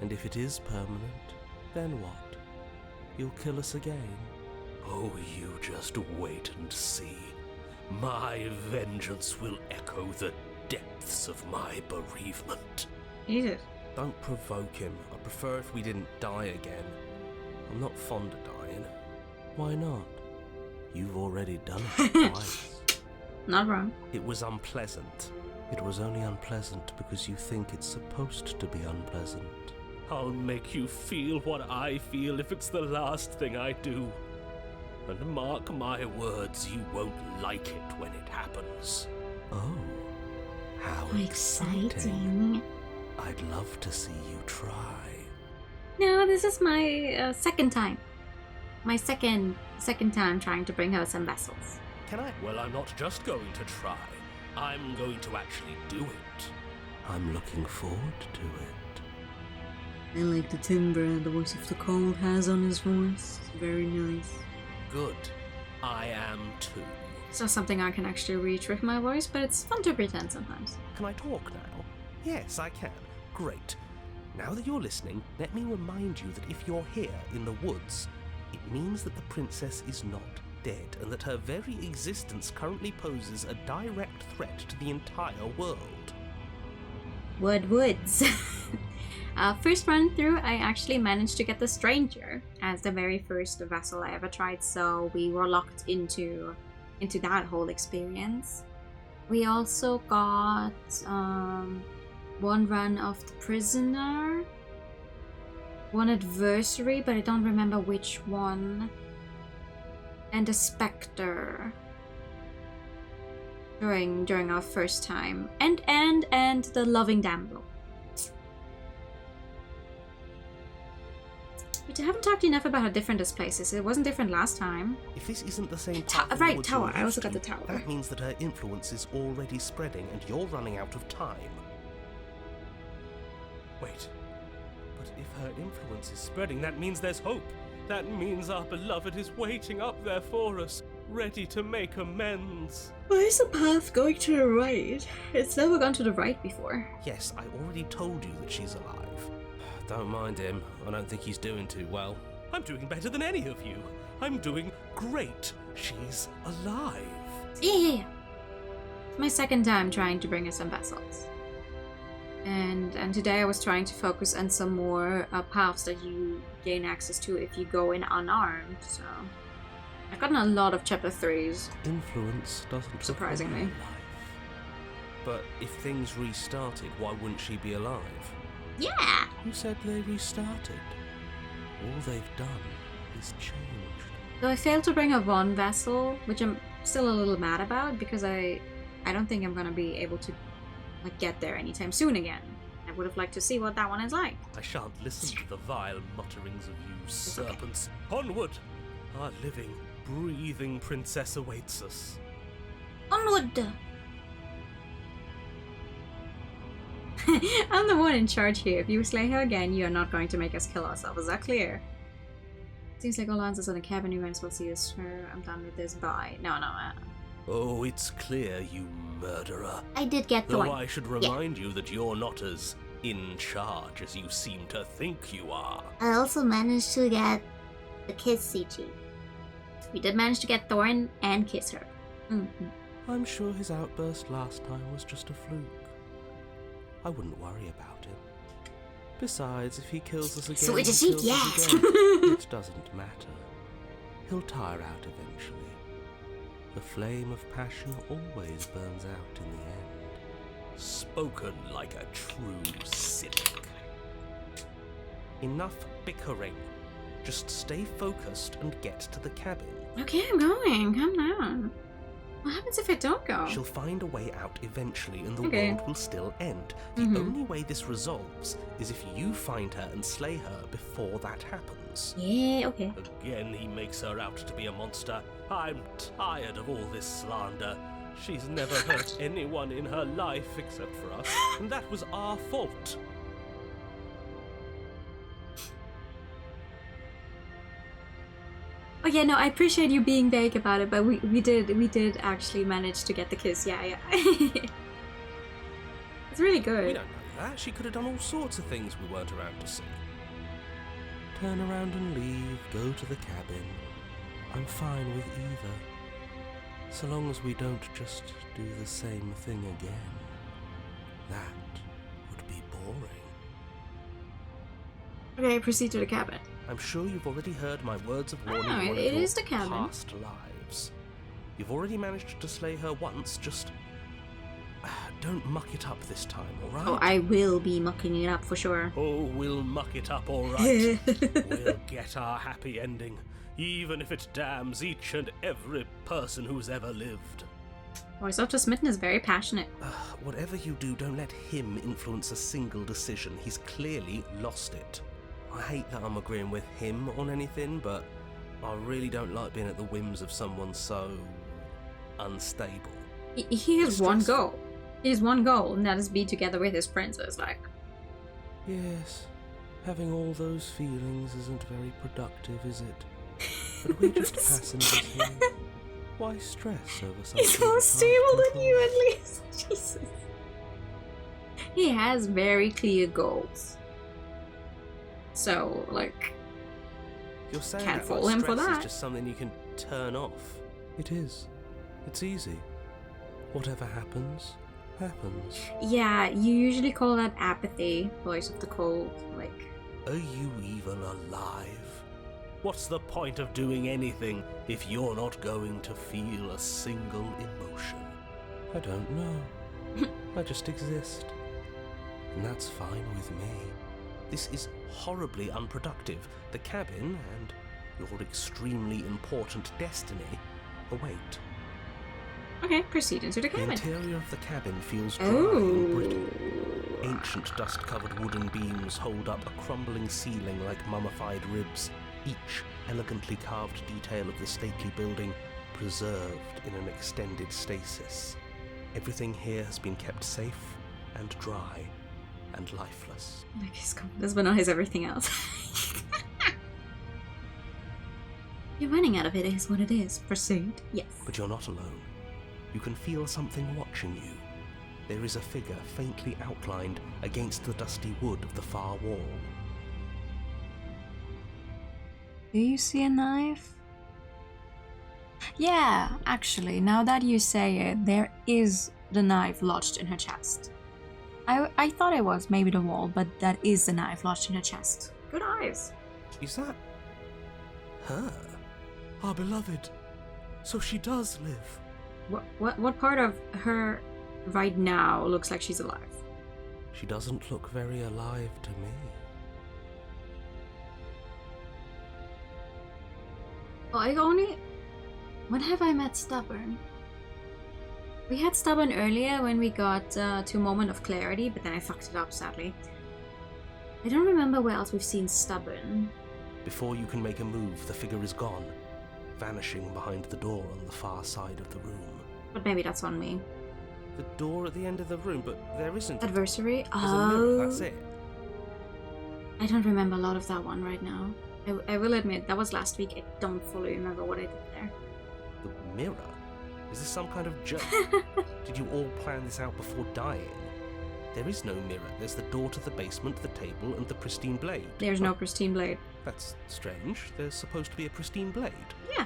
And if it is permanent, then what? You'll kill us again? Oh, you just wait and see. My vengeance will echo the depths of my bereavement. Jesus. Don't provoke him. I prefer if we didn't die again. I'm not fond of dying. Why not? You've already done it twice. Not wrong. It was unpleasant. It was only unpleasant because you think it's supposed to be unpleasant. I'll make you feel what I feel if it's the last thing I do. And mark my words, you won't like it when it happens. Oh, how exciting. I'd love to see you try. No, this is my second time. My second time trying to bring her some vessels. Can I? Well, I'm not just going to try. I'm going to actually do it. I'm looking forward to it. I like the timbre the voice of the cold has on his voice. It's very nice. Good. I am too. It's not something I can actually reach with my voice, but it's fun to pretend sometimes. Can I talk now? Yes, I can. Great. Now that you're listening, let me remind you that if you're here in the woods, it means that the princess is not dead, and that her very existence currently poses a direct threat to the entire world. Woods. First run through, I actually managed to get the Stranger as the very first vessel I ever tried, so we were locked into that whole experience. We also got one run of the Prisoner, one Adversary, but I don't remember which one, and a Spectre during our first time, and the Loving Damsel. But I haven't talked enough about how different this place is. It wasn't different last time. If this isn't the same part of the right, woods tower. you're I also used got the to, tower. That means that her influence is already spreading and you're running out of time. Wait. But if her influence is spreading, that means there's hope. That means our beloved is waiting up there for us, ready to make amends. Why is the path going to the right? It's never gone to the right before. Yes, I already told you that she's alive. Don't mind him. I don't think he's doing too well. I'm doing better than any of you. I'm doing great! She's alive! Yeah. It's my second time trying to bring her some vessels. And today I was trying to focus on some more paths that you gain access to if you go in unarmed, so... I've gotten a lot of chapter 3s. Influence doesn't surprisingly. require life. But if things restarted, why wouldn't she be alive? Yeah. Who said they restarted? All they've done is changed. So I failed to bring her one vessel, which I'm still a little mad about because I don't think I'm gonna be able to get there anytime soon again. I would have liked to see what that one is like. I shan't listen to the vile mutterings of you serpents. Okay. Onward! Our living, breathing princess awaits us. Onward! I'm the one in charge here. If you slay her again, you are not going to make us kill ourselves. Is that clear? Seems like all answers in the cabin. You might as well see us. Sure, I'm done with this. Bye. No. Oh, it's clear, you murderer. I did get the Though one. I should remind you that you're not as in charge as you seem to think you are. I also managed to get the kiss CG. We did manage to get Thorn and kiss her. Mm-hmm. I'm sure his outburst last time was just a fluke. I wouldn't worry about him. Besides, if he kills us again, Sweet as sheep, yes. it doesn't matter. He'll tire out eventually. The flame of passion always burns out in the end. Spoken like a true cynic. Enough bickering. Just stay focused and get to the cabin. Okay, I'm going. Calm down. What happens if I don't go? She'll find a way out eventually and the world will still end. The only way this resolves is if you find her and slay her before that happens. Yeah, okay. Again, he makes her out to be a monster. I'm tired of all this slander. She's never hurt anyone in her life except for us, and that was our fault. Oh yeah, no, I appreciate you being vague about it, but we did actually manage to get the kiss. Yeah. It's really good. We don't know that. She could have done all sorts of things we weren't around to see. Turn around and leave, go to the cabin. I'm fine with either. So long as we don't just do the same thing again. That would be boring. Okay, proceed to the cabin. I'm sure you've already heard my words of warning. Oh, one it of your is the cabin. past lives. You've already managed to slay her once, just don't muck it up this time, alright? Oh, I will be mucking it up for sure. Oh, we'll muck it up, alright. We'll get our happy ending, even if it damns each and every person who's ever lived. Voice After Smitten is very passionate. Whatever you do, don't let him influence a single decision. He's clearly lost it. I hate that I'm agreeing with him on anything, but I really don't like being at the whims of someone so unstable. He has one goal. He has one goal, and that is be together with his princess, Yes, having all those feelings isn't very productive, is it? But we just passengers here. Why stress over something? He's more stable than you, at least. Jesus. He has very clear goals. So, you're saying can't that fault him for stress that. is just something you can turn off. It is. It's easy. Whatever happens, happens. Yeah, you usually call that apathy, Voice of the Cold. Are you even alive? What's the point of doing anything if you're not going to feel a single emotion? I don't know. I just exist. And that's fine with me. This is horribly unproductive. The cabin and your extremely important destiny await. Okay, proceed into the cabin. The interior of the cabin feels dry and brittle. Ancient dust-covered wooden beams hold up a crumbling ceiling like mummified ribs, each elegantly carved detail of the stately building preserved in an extended stasis. Everything here has been kept safe and dry and lifeless. His confidence benies everything else. You're running out of it is what it is. Proceed. Yes. But you're not alone. You can feel something watching you. There is a figure faintly outlined against the dusty wood of the far wall. Do you see a knife? Yeah, actually, now that you say it, there is the knife lodged in her chest. I thought it was maybe the wall, but that is the knife lodged in her chest. Good eyes. Is that her? Our beloved. So she does live. What part of her right now looks like she's alive? She doesn't look very alive to me. Oh, when have I met Stubborn? We had Stubborn earlier when we got to a moment of clarity, but then I fucked it up, sadly. I don't remember where else we've seen Stubborn. Before you can make a move, the figure is gone, vanishing behind the door on the far side of the room. But maybe that's on me. The door at the end of the room, but there isn't. Adversary? There's a mirror, that's it. I don't remember a lot of that one right now. I will admit, that was last week. I don't fully remember what I did there. The mirror? Is this some kind of joke? Did you all plan this out before dying? There is no mirror. There's the door to the basement, the table, and the pristine blade. There's no pristine blade. That's strange. There's supposed to be a pristine blade. Yeah.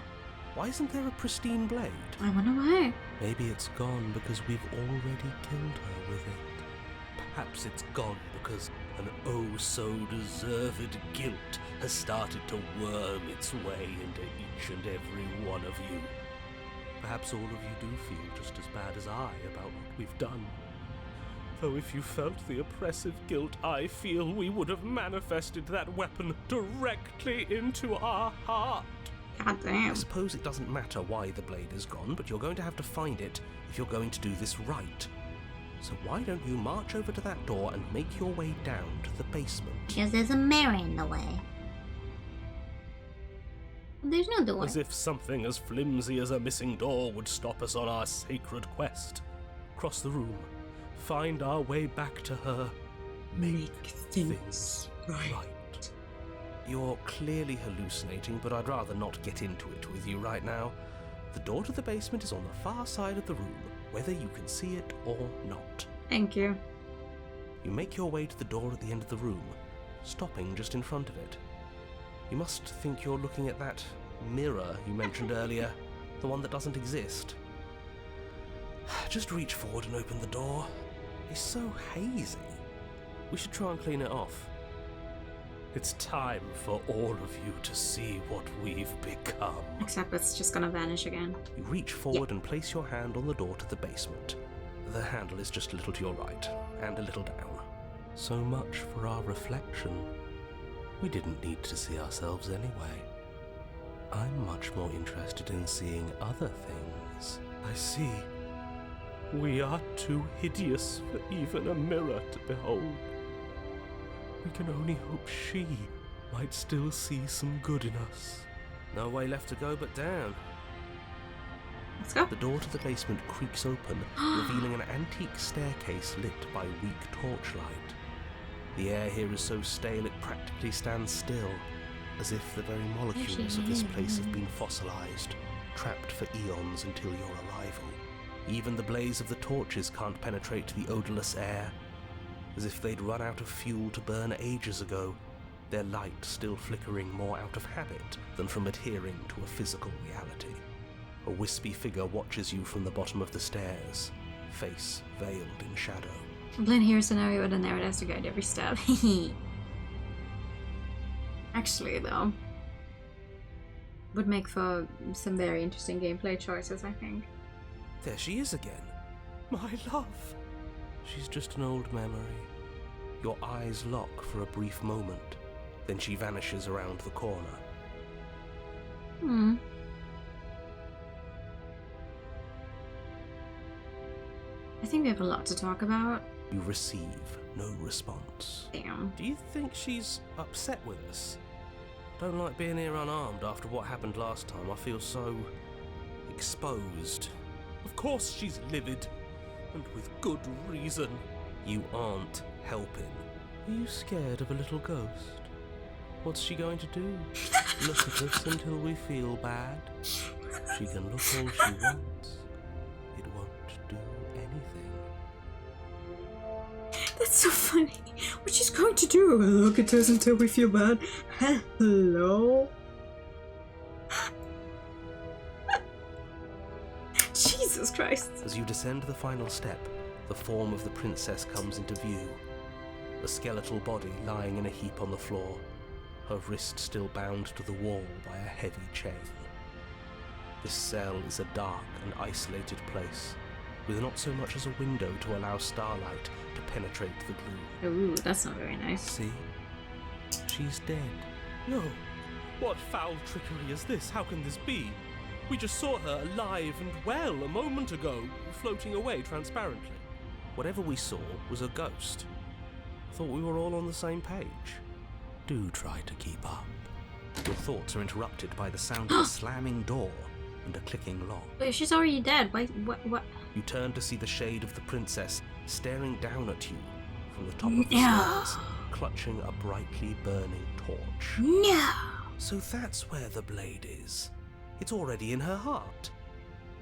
Why isn't there a pristine blade? I wonder why. Maybe it's gone because we've already killed her with it. Perhaps it's gone because an oh-so-deserved guilt has started to worm its way into each and every one of you. Perhaps all of you do feel just as bad as I about what we've done. Though if you felt the oppressive guilt I feel, we would have manifested that weapon directly into our heart. God damn. I suppose it doesn't matter why the blade is gone, but you're going to have to find it if you're going to do this right. So why don't you march over to that door and make your way down to the basement? Because there's a mirror in the way. There's no door. As if something as flimsy as a missing door would stop us on our sacred quest. Cross the room, find our way back to her, make things right. You're clearly hallucinating, but I'd rather not get into it with you right now. The door to the basement is on the far side of the room, whether you can see it or not. Thank you. You make your way to the door at the end of the room, stopping just in front of it. You must think you're looking at that mirror you mentioned earlier, the one that doesn't exist. Just reach forward and open the door. It's so hazy. We should try and clean it off. It's time for all of you to see what we've become. Except it's just gonna vanish again. You reach forward and place your hand on the door to the basement. The handle is just a little to your right, and a little down. So much for our reflection. We didn't need to see ourselves anyway. I'm much more interested in seeing other things. I see. We are too hideous for even a mirror to behold. We can only hope she might still see some good in us. No way left to go but down. Let's go. The door to the basement creaks open, revealing an antique staircase lit by weak torchlight. The air here is so stale it practically stands still, as if the very molecules of this place have been fossilized, trapped for eons until your arrival. Even the blaze of the torches can't penetrate the odorless air, as if they'd run out of fuel to burn ages ago, their light still flickering more out of habit than from adhering to a physical reality. A wispy figure watches you from the bottom of the stairs, face veiled in shadow. Blend here scenario with a narrative to guide every step. Actually, though, would make for some very interesting gameplay choices, I think. There she is again. My love. She's just an old memory. Your eyes lock for a brief moment, then she vanishes around the corner. I think we have a lot to talk about. You receive no response. Damn. Do you think she's upset with us? Don't like being here unarmed after what happened last time. I feel so exposed. Of course she's livid, and with good reason. You aren't helping. Are you scared of a little ghost? What's she going to do? Look at us until we feel bad? She can look all she wants. It won't do anything. That's so funny. What she's going to do? Look at us until we feel bad. Hello? Christ. As you descend the final step, the form of the princess comes into view. A skeletal body lying in a heap on the floor, her wrist still bound to the wall by a heavy chain. This cell is a dark and isolated place, with not so much as a window to allow starlight to penetrate the gloom. Ooh, that's not very nice. See? She's dead. No. What foul trickery is this? How can this be? We just saw her alive and well a moment ago, floating away transparently. Whatever we saw was a ghost. I thought we were all on the same page. Do try to keep up. Your thoughts are interrupted by the sound of a slamming door and a clicking lock. Wait, she's already dead. Wait, what? You turn to see the shade of the princess staring down at you from the top of the No. stairs, clutching a brightly burning torch. No! So that's where the blade is. It's already in her heart.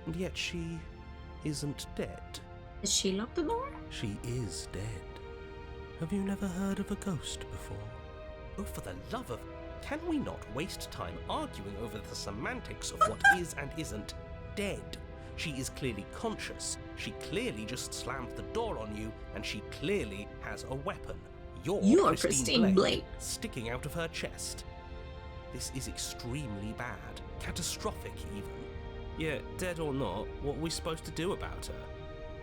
And yet she isn't dead. Did she lock the door? She is dead. Have you never heard of a ghost before? Oh, for the love of... Can we not waste time arguing over the semantics of what is and isn't dead? She is clearly conscious. She clearly just slammed the door on you, and she clearly has a weapon. Your pristine blade. Sticking out of her chest. This is extremely bad. Catastrophic, even. Yeah, dead or not, what are we supposed to do about her?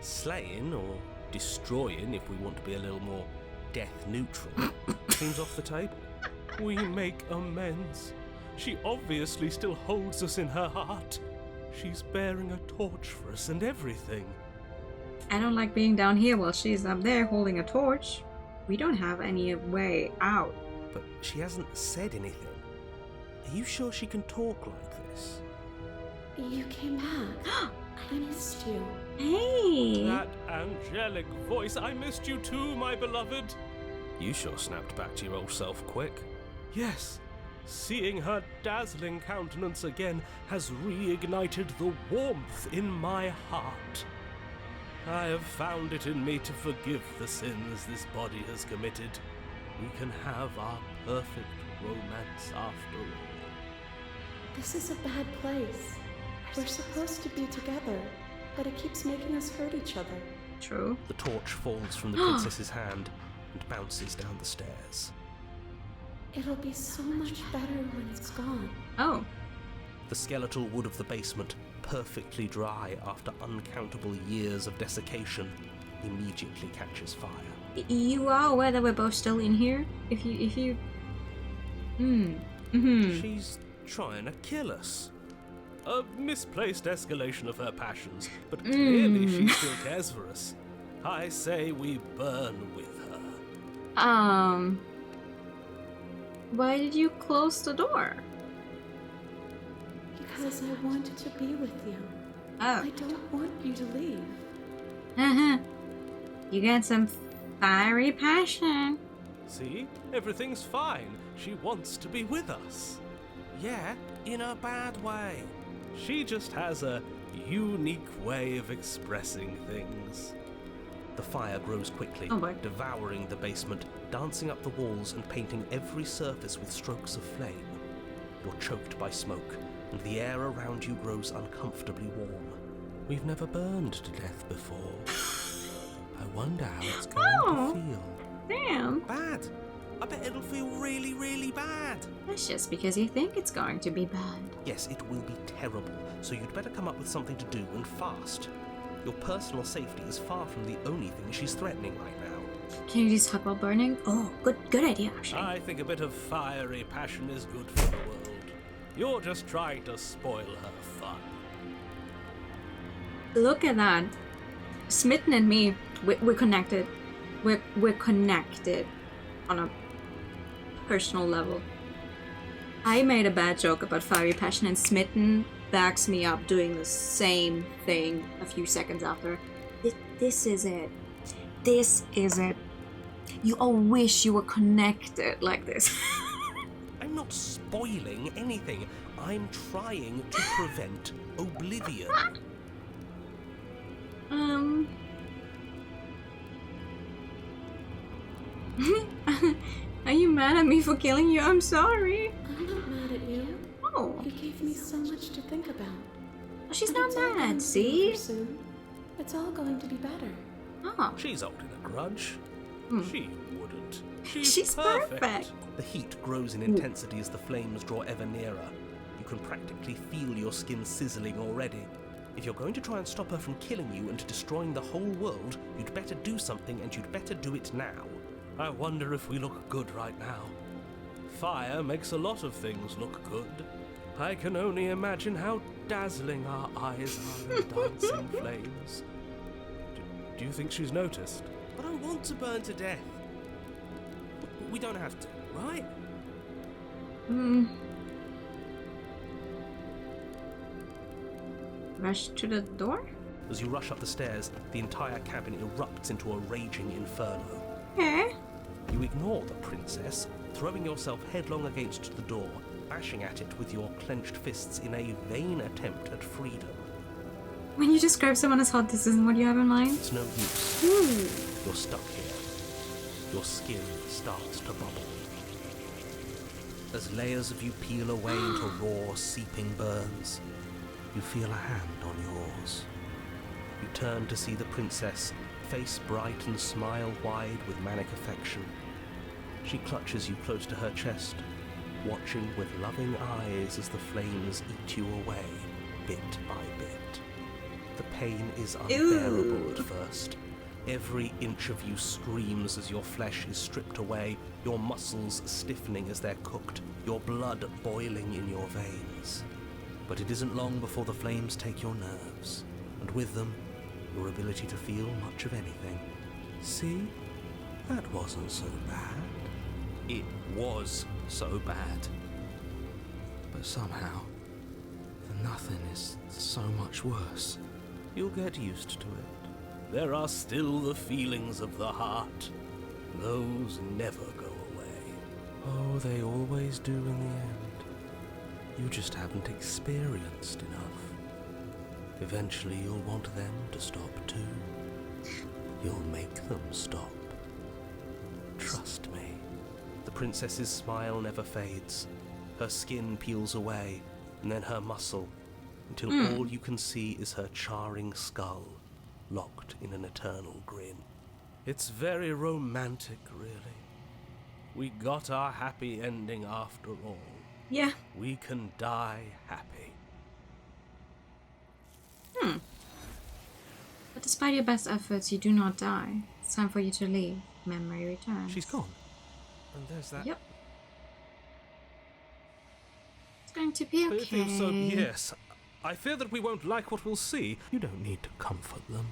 Slaying or destroying, if we want to be a little more death neutral, seems off the table. We make amends. She obviously still holds us in her heart. She's bearing a torch for us and everything. I don't like being down here while she's up there holding a torch. We don't have any way out. But she hasn't said anything. Are you sure she can talk like this? You came back. I missed you. Hey! That angelic voice, I missed you too, my beloved. You sure snapped back to your old self quick. Yes, seeing her dazzling countenance again has reignited the warmth in my heart. I have found it in me to forgive the sins this body has committed. We can have our perfect romance after all. This is a bad place. We're supposed to be together, but it keeps making us hurt each other. True. The torch falls from the princess's hand and bounces down the stairs. It'll be so much better when it's gone. Oh. The skeletal wood of the basement, perfectly dry after uncountable years of desiccation, immediately catches fire. You are aware that we're both still in here? If you... She's trying to kill us. A misplaced escalation of her passions, but clearly she still cares for us. I say we burn with her. Why did you close the door? Because I wanted to be with you. Oh. I don't want you to leave. You got some fiery passion. See? Everything's fine. She wants to be with us. Yeah, in a bad way. She just has a unique way of expressing things. The fire grows quickly, Oh boy. devouring the basement, dancing up the walls and painting every surface with strokes of flame. You're choked by smoke, and the air around you grows uncomfortably warm. We've never burned to death before. I wonder how it's going to feel. Damn. Bad. I bet it'll feel really, really bad. That's just because you think it's going to be bad. Yes, it will be terrible, so you'd better come up with something to do and fast. Your personal safety is far from the only thing she's threatening right now. Can you just talk about burning? Oh, good idea, actually. I think a bit of fiery passion is good for the world. You're just trying to spoil her fun. Look at that. Smitten and me, we're connected. We're connected on a personal level. I made a bad joke about fiery passion, and Smitten backs me up doing the same thing a few seconds after. This is it. This is it. You all wish you were connected like this. I'm not spoiling anything. I'm trying to prevent oblivion. Are you mad at me for killing you? I'm sorry. I'm not mad at you. Oh. You gave me so much to think about. She's But not it's all going mad, to be see? over soon. It's all going to be better. Oh. She's holding a grudge. She wouldn't. She's perfect. The heat grows in intensity as the flames draw ever nearer. You can practically feel your skin sizzling already. If you're going to try and stop her from killing you and destroying the whole world, you'd better do something, and you'd better do it now. I wonder if we look good right now. Fire makes a lot of things look good. I can only imagine how dazzling our eyes are in dancing flames. Do you think she's noticed? I don't want to burn to death. We don't have to, right? Rush to the door? As you rush up the stairs, the entire cabin erupts into a raging inferno. Okay. You ignore the princess, throwing yourself headlong against the door, bashing at it with your clenched fists in a vain attempt at freedom. When you describe someone as hot, this isn't what you have in mind? It's no use. You're stuck here. Your skin starts to bubble. As layers of you peel away into raw, seeping burns, you feel a hand on yours. You turn to see the princess, face bright and smile wide with manic affection. She clutches you close to her chest, watching with loving eyes as the flames eat you away, bit by bit. The pain is unbearable at first. Every inch of you screams as your flesh is stripped away, your muscles stiffening as they're cooked, your blood boiling in your veins. But it isn't long before the flames take your nerves, and with them, your ability to feel much of anything. See? That wasn't so bad. It was so bad. But somehow, the nothing is so much worse. You'll get used to it. There are still the feelings of the heart. Those never go away. Oh, they always do in the end. You just haven't experienced enough. Eventually you'll want them to stop too. You'll make them stop. Trust me. The princess's smile never fades. Her skin peels away, and then her muscle, until all you can see is her charring skull, locked in an eternal grin. It's very romantic, really. We got our happy ending after all. Yeah. We can die happy. But despite your best efforts, you do not die. It's time for you to leave. Memory returns. She's gone. And there's that. Yep. It's going to be okay. I feel so. Yes. I fear that we won't like what we'll see. You don't need to comfort them.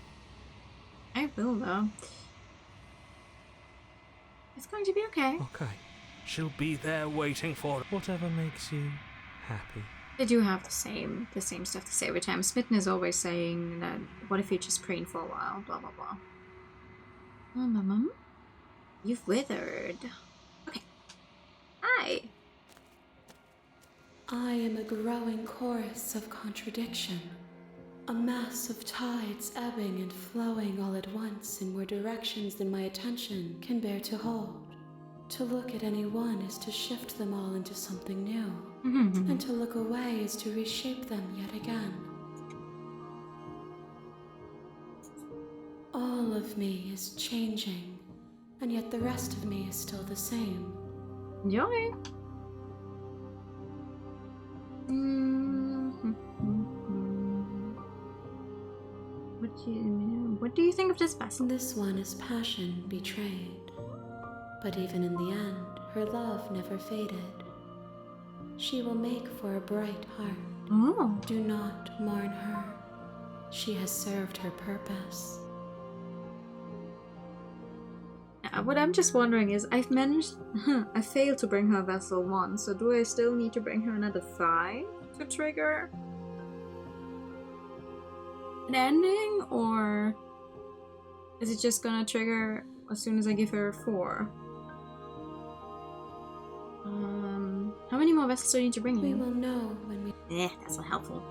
I will, though. It's going to be okay. Okay. She'll be there waiting for Whatever makes you happy. They do have the same stuff to say every time. Smitten is always saying that, what if you just preen for a while, blah blah blah. Mum? You've withered. Okay. Hi. I am a growing chorus of contradiction, a mass of tides ebbing and flowing all at once in more directions than my attention can bear to hold. To look at any one is to shift them all into something new, and to look away is to reshape them yet again. All of me is changing, and yet the rest of me is still the same. Enjoy. What do you think of this vessel? This one is passion betrayed. But even in the end, her love never faded. She will make for a bright heart. Oh. Do not mourn her. She has served her purpose. What I'm just wondering is, I failed to bring her vessel once, so do I still need to bring her another 5 to trigger an ending, or is it just gonna trigger as soon as I give her 4? How many more vessels do I need to bring you? We will know when we... That's not helpful.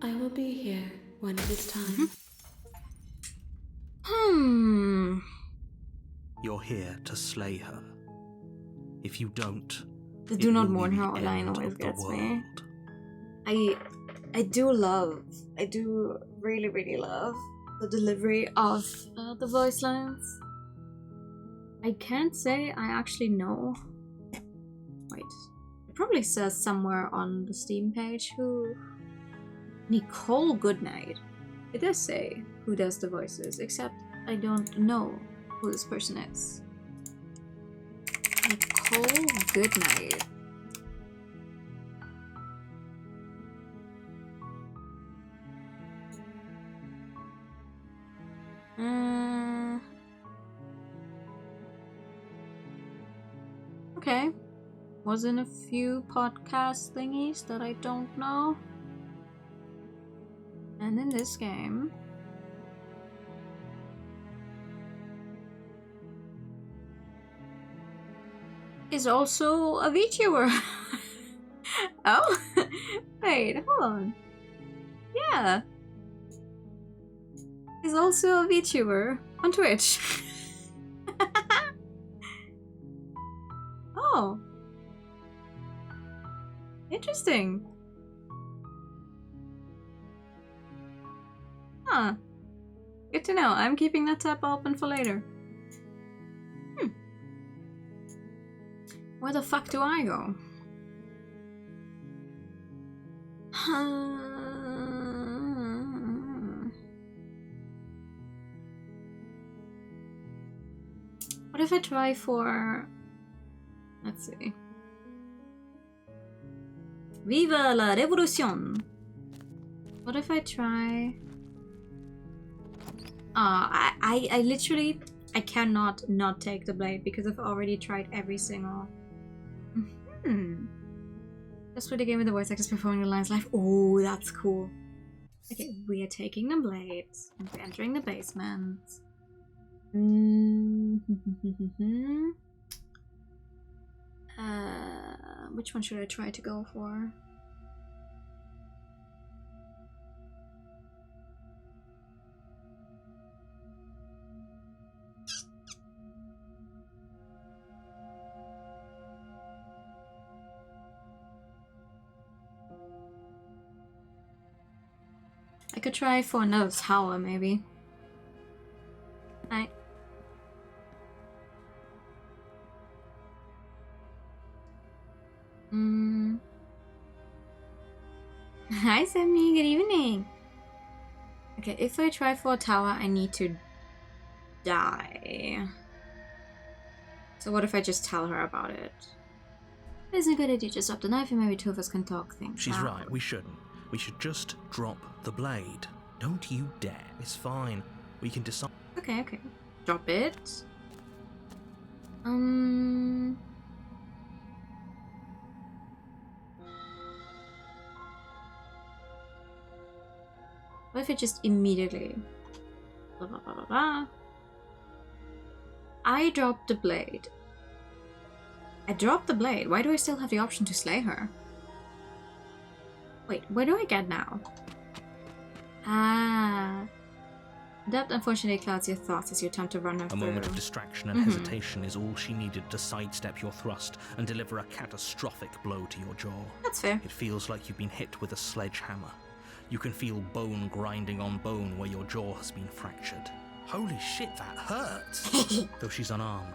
I will be here when it is time. You're here to slay her. If you don't, The It do not will mourn be her the line end always of the gets me. world. I do really, really love the delivery of the voice lines. I can't say I actually know. Wait, it probably says somewhere on the Steam page who. Nicole Goodnight. It does say who does the voices, except I don't know who this person is. Nicole Goodnight. Okay. Was in a few podcast thingies that I don't know. And in this game, is also a VTuber. Oh, wait, hold on. Yeah, he's also a VTuber on Twitch. Oh, interesting. Huh. Good to know. I'm keeping that tab open for later. Where the fuck do I go? What if I try for... Let's see. Viva la revolution! What if I try... I literally... I cannot not take the blade because I've already tried every single... Just for the game with the voice actors performing the lines live. Oh, that's cool. Okay, we are taking the blades and we're entering the basement. Which one should I try to go for? I could try for another tower, maybe. Hi. Hi, Sammy. Good evening. Okay, if I try for a tower, I need to die. So what if I just tell her about it? It's a good idea. Just drop the knife and maybe two of us can talk things She's out. right, we shouldn't. We should just drop the blade. Don't you dare. It's fine. We can decide. Okay, okay. Drop it. What if it just immediately... Blah, blah, blah, blah, blah. I dropped the blade. I dropped the blade. Why do I still have the option to slay her? Wait, where do I get now? Ah. That unfortunately clouds your thoughts as you attempt to run her through. A moment of distraction and hesitation is all she needed to sidestep your thrust and deliver a catastrophic blow to your jaw. That's fair. It feels like you've been hit with a sledgehammer. You can feel bone grinding on bone where your jaw has been fractured. Holy shit, that hurts! Though she's unarmed,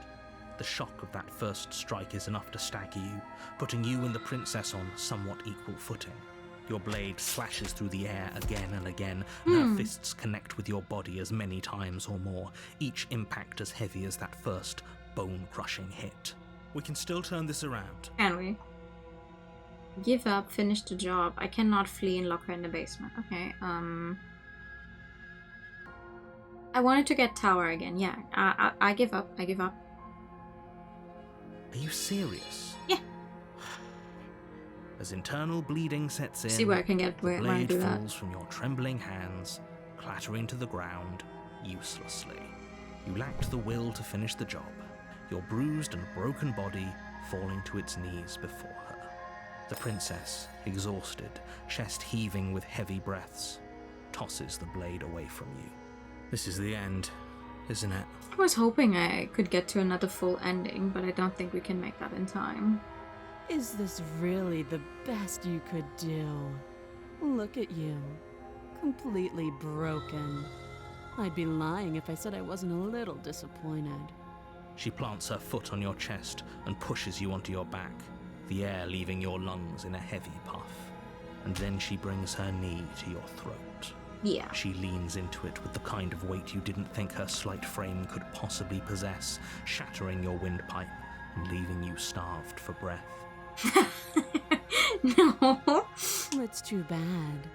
the shock of that first strike is enough to stagger you, putting you and the princess on somewhat equal footing. Your blade slashes through the air again and again, and her fists connect with your body as many times or more, each impact as heavy as that first bone-crushing hit. We can still turn this around. Can we? Give up, finish the job. I cannot flee and lock her in the basement. Okay, I wanted to get tower again. Yeah, I give up. I give up. Are you serious? Yeah. As internal bleeding sets in, See where I can get the when I blade do that. falls from your trembling hands, clattering to the ground uselessly. You lacked the will to finish the job, your bruised and broken body falling to its knees before her. The princess, exhausted, chest heaving with heavy breaths, tosses the blade away from you. This is the end, isn't it? I was hoping I could get to another full ending, but I don't think we can make that in time. Is this really the best you could do? Look at you. Completely broken. I'd be lying if I said I wasn't a little disappointed. She plants her foot on your chest and pushes you onto your back, the air leaving your lungs in a heavy puff. And then she brings her knee to your throat. Yeah. She leans into it with the kind of weight you didn't think her slight frame could possibly possess, shattering your windpipe and leaving you starved for breath. No. It's too bad.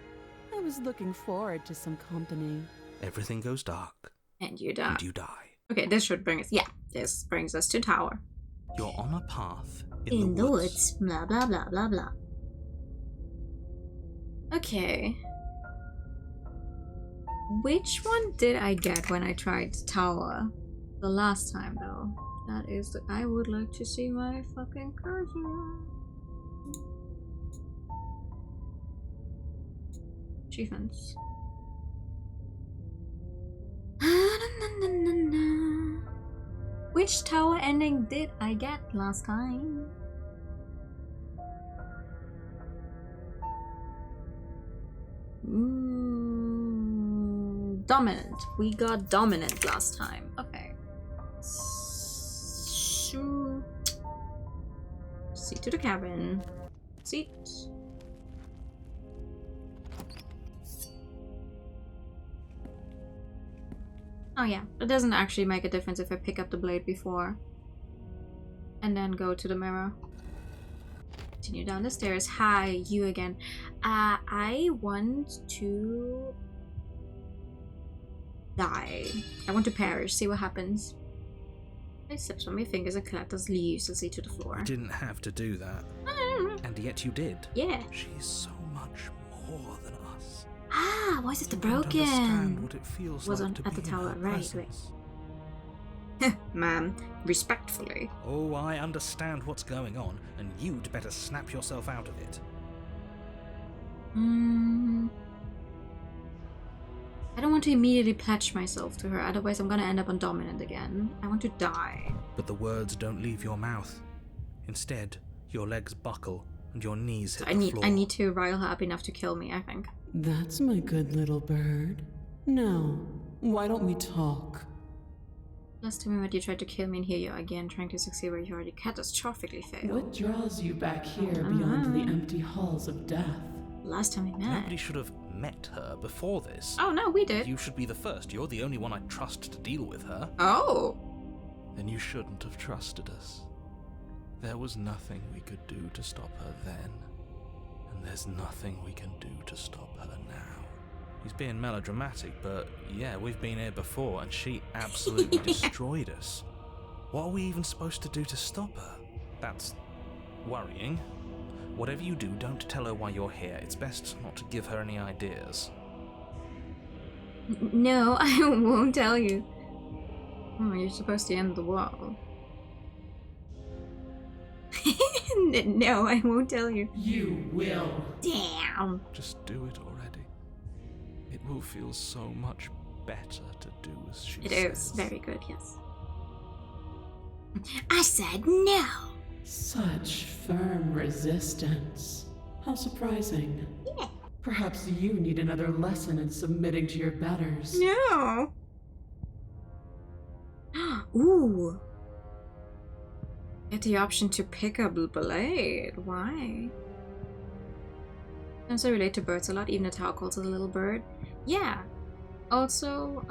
I was looking forward to some company. Everything goes dark. And you die. And you die. Okay, this should bring us... Yeah, this brings us to tower. You're on a path In the woods. Blah, blah, blah, blah, blah. Okay. Which one did I get when I tried tower? The last time, though. That is the... I would like to see my fucking cursor. Achievements. Which tower ending did I get last time? Dominant. We got dominant last time. Okay. So... Seat to the cabin. Seat. Oh yeah, it doesn't actually make a difference if I pick up the blade before. And then go to the mirror. Continue down the stairs. Hi, you again. I want to... die. I want to perish, see what happens. I steps on my fingers and clatters uselessly to the floor. You didn't have to do that. And yet you did. Yeah. She's so much more than us. Ah, why is it the You don't understand broken? what it feels Was like on to at the be in tower, her right, presence. Ma'am, respectfully. Oh, I understand what's going on, and you'd better snap yourself out of it. I don't want to immediately pledge myself to her, otherwise I'm gonna end up on dominant again. I want to die. But the words don't leave your mouth. Instead, your legs buckle and your knees hit the floor. I need to rile her up enough to kill me, I think. That's my good little bird. Now, why don't we talk? Last time when you tried to kill me and here you are again trying to succeed where you already catastrophically failed. What draws you back here beyond the empty halls of death? Last time we met. Nobody should have met her before this. Oh no, we did. You should be the first. You're the only one I trust to deal with her. Oh. Then you shouldn't have trusted us. There was nothing we could do to stop her then. And there's nothing we can do to stop her now. He's being melodramatic, but yeah, we've been here before and she absolutely destroyed us. What are we even supposed to do to stop her? That's worrying. Whatever you do, don't tell her why you're here. It's best not to give her any ideas. No, I won't tell you. Oh, you're supposed to end the world. No, I won't tell you. You will. Damn. Just do it already. It will feel so much better to do as she says. It is very good, yes. I said no. Such firm resistance. How surprising. Yeah. Perhaps you need another lesson in submitting to your betters. No. Ooh. Get the option to pick up the blade. Why? Since I relate to birds a lot, even the tower calls it a little bird. Yeah. Also,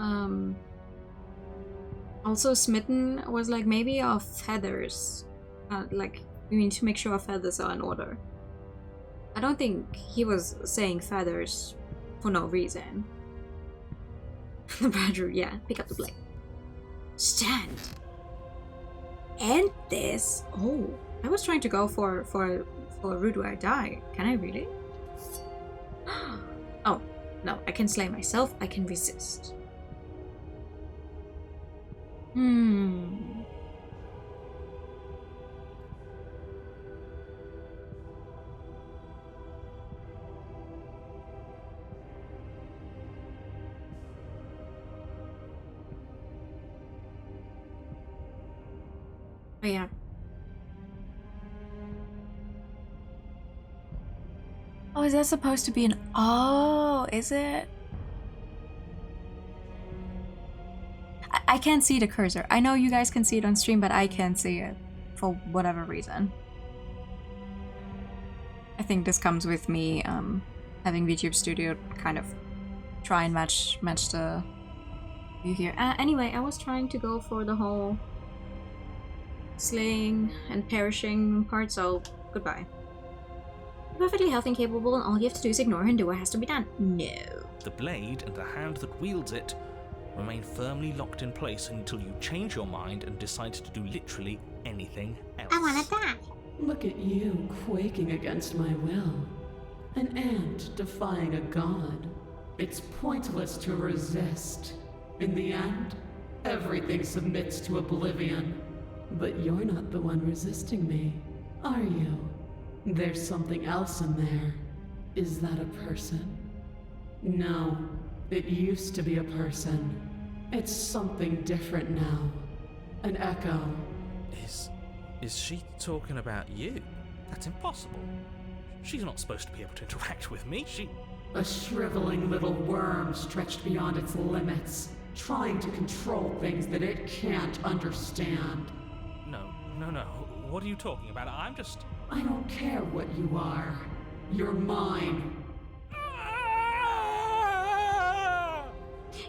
Smitten was like, maybe our feathers. Like, we need to make sure our feathers are in order. I don't think he was saying feathers for no reason. The badger, yeah, pick up the blade. Stand. And this. Oh, I was trying to go for a route where I die. Can I really? Oh, no, I can slay myself. I can resist. Oh yeah. is that supposed to be an... Oh, is it? I can't see the cursor. I know you guys can see it on stream, but I can't see it for whatever reason. I think this comes with me having VTube Studio kind of try and match the view here. Anyway, I was trying to go for the whole slaying and perishing part, so goodbye. You're perfectly healthy and capable, and all you have to do is ignore her and do what has to be done. No. The blade and the hand that wields it remain firmly locked in place until you change your mind and decide to do literally anything else. I want that. Look at you quaking against my will. An ant defying a god. It's pointless to resist. In the end, everything submits to oblivion. But you're not the one resisting me, are you? There's something else in there. Is that a person? No, it used to be a person. It's something different now. An echo. Is she talking about you? That's impossible. She's not supposed to be able to interact with me. A shriveling little worm stretched beyond its limits, trying to control things that it can't understand. No. What are you talking about? I don't care what you are. You're mine.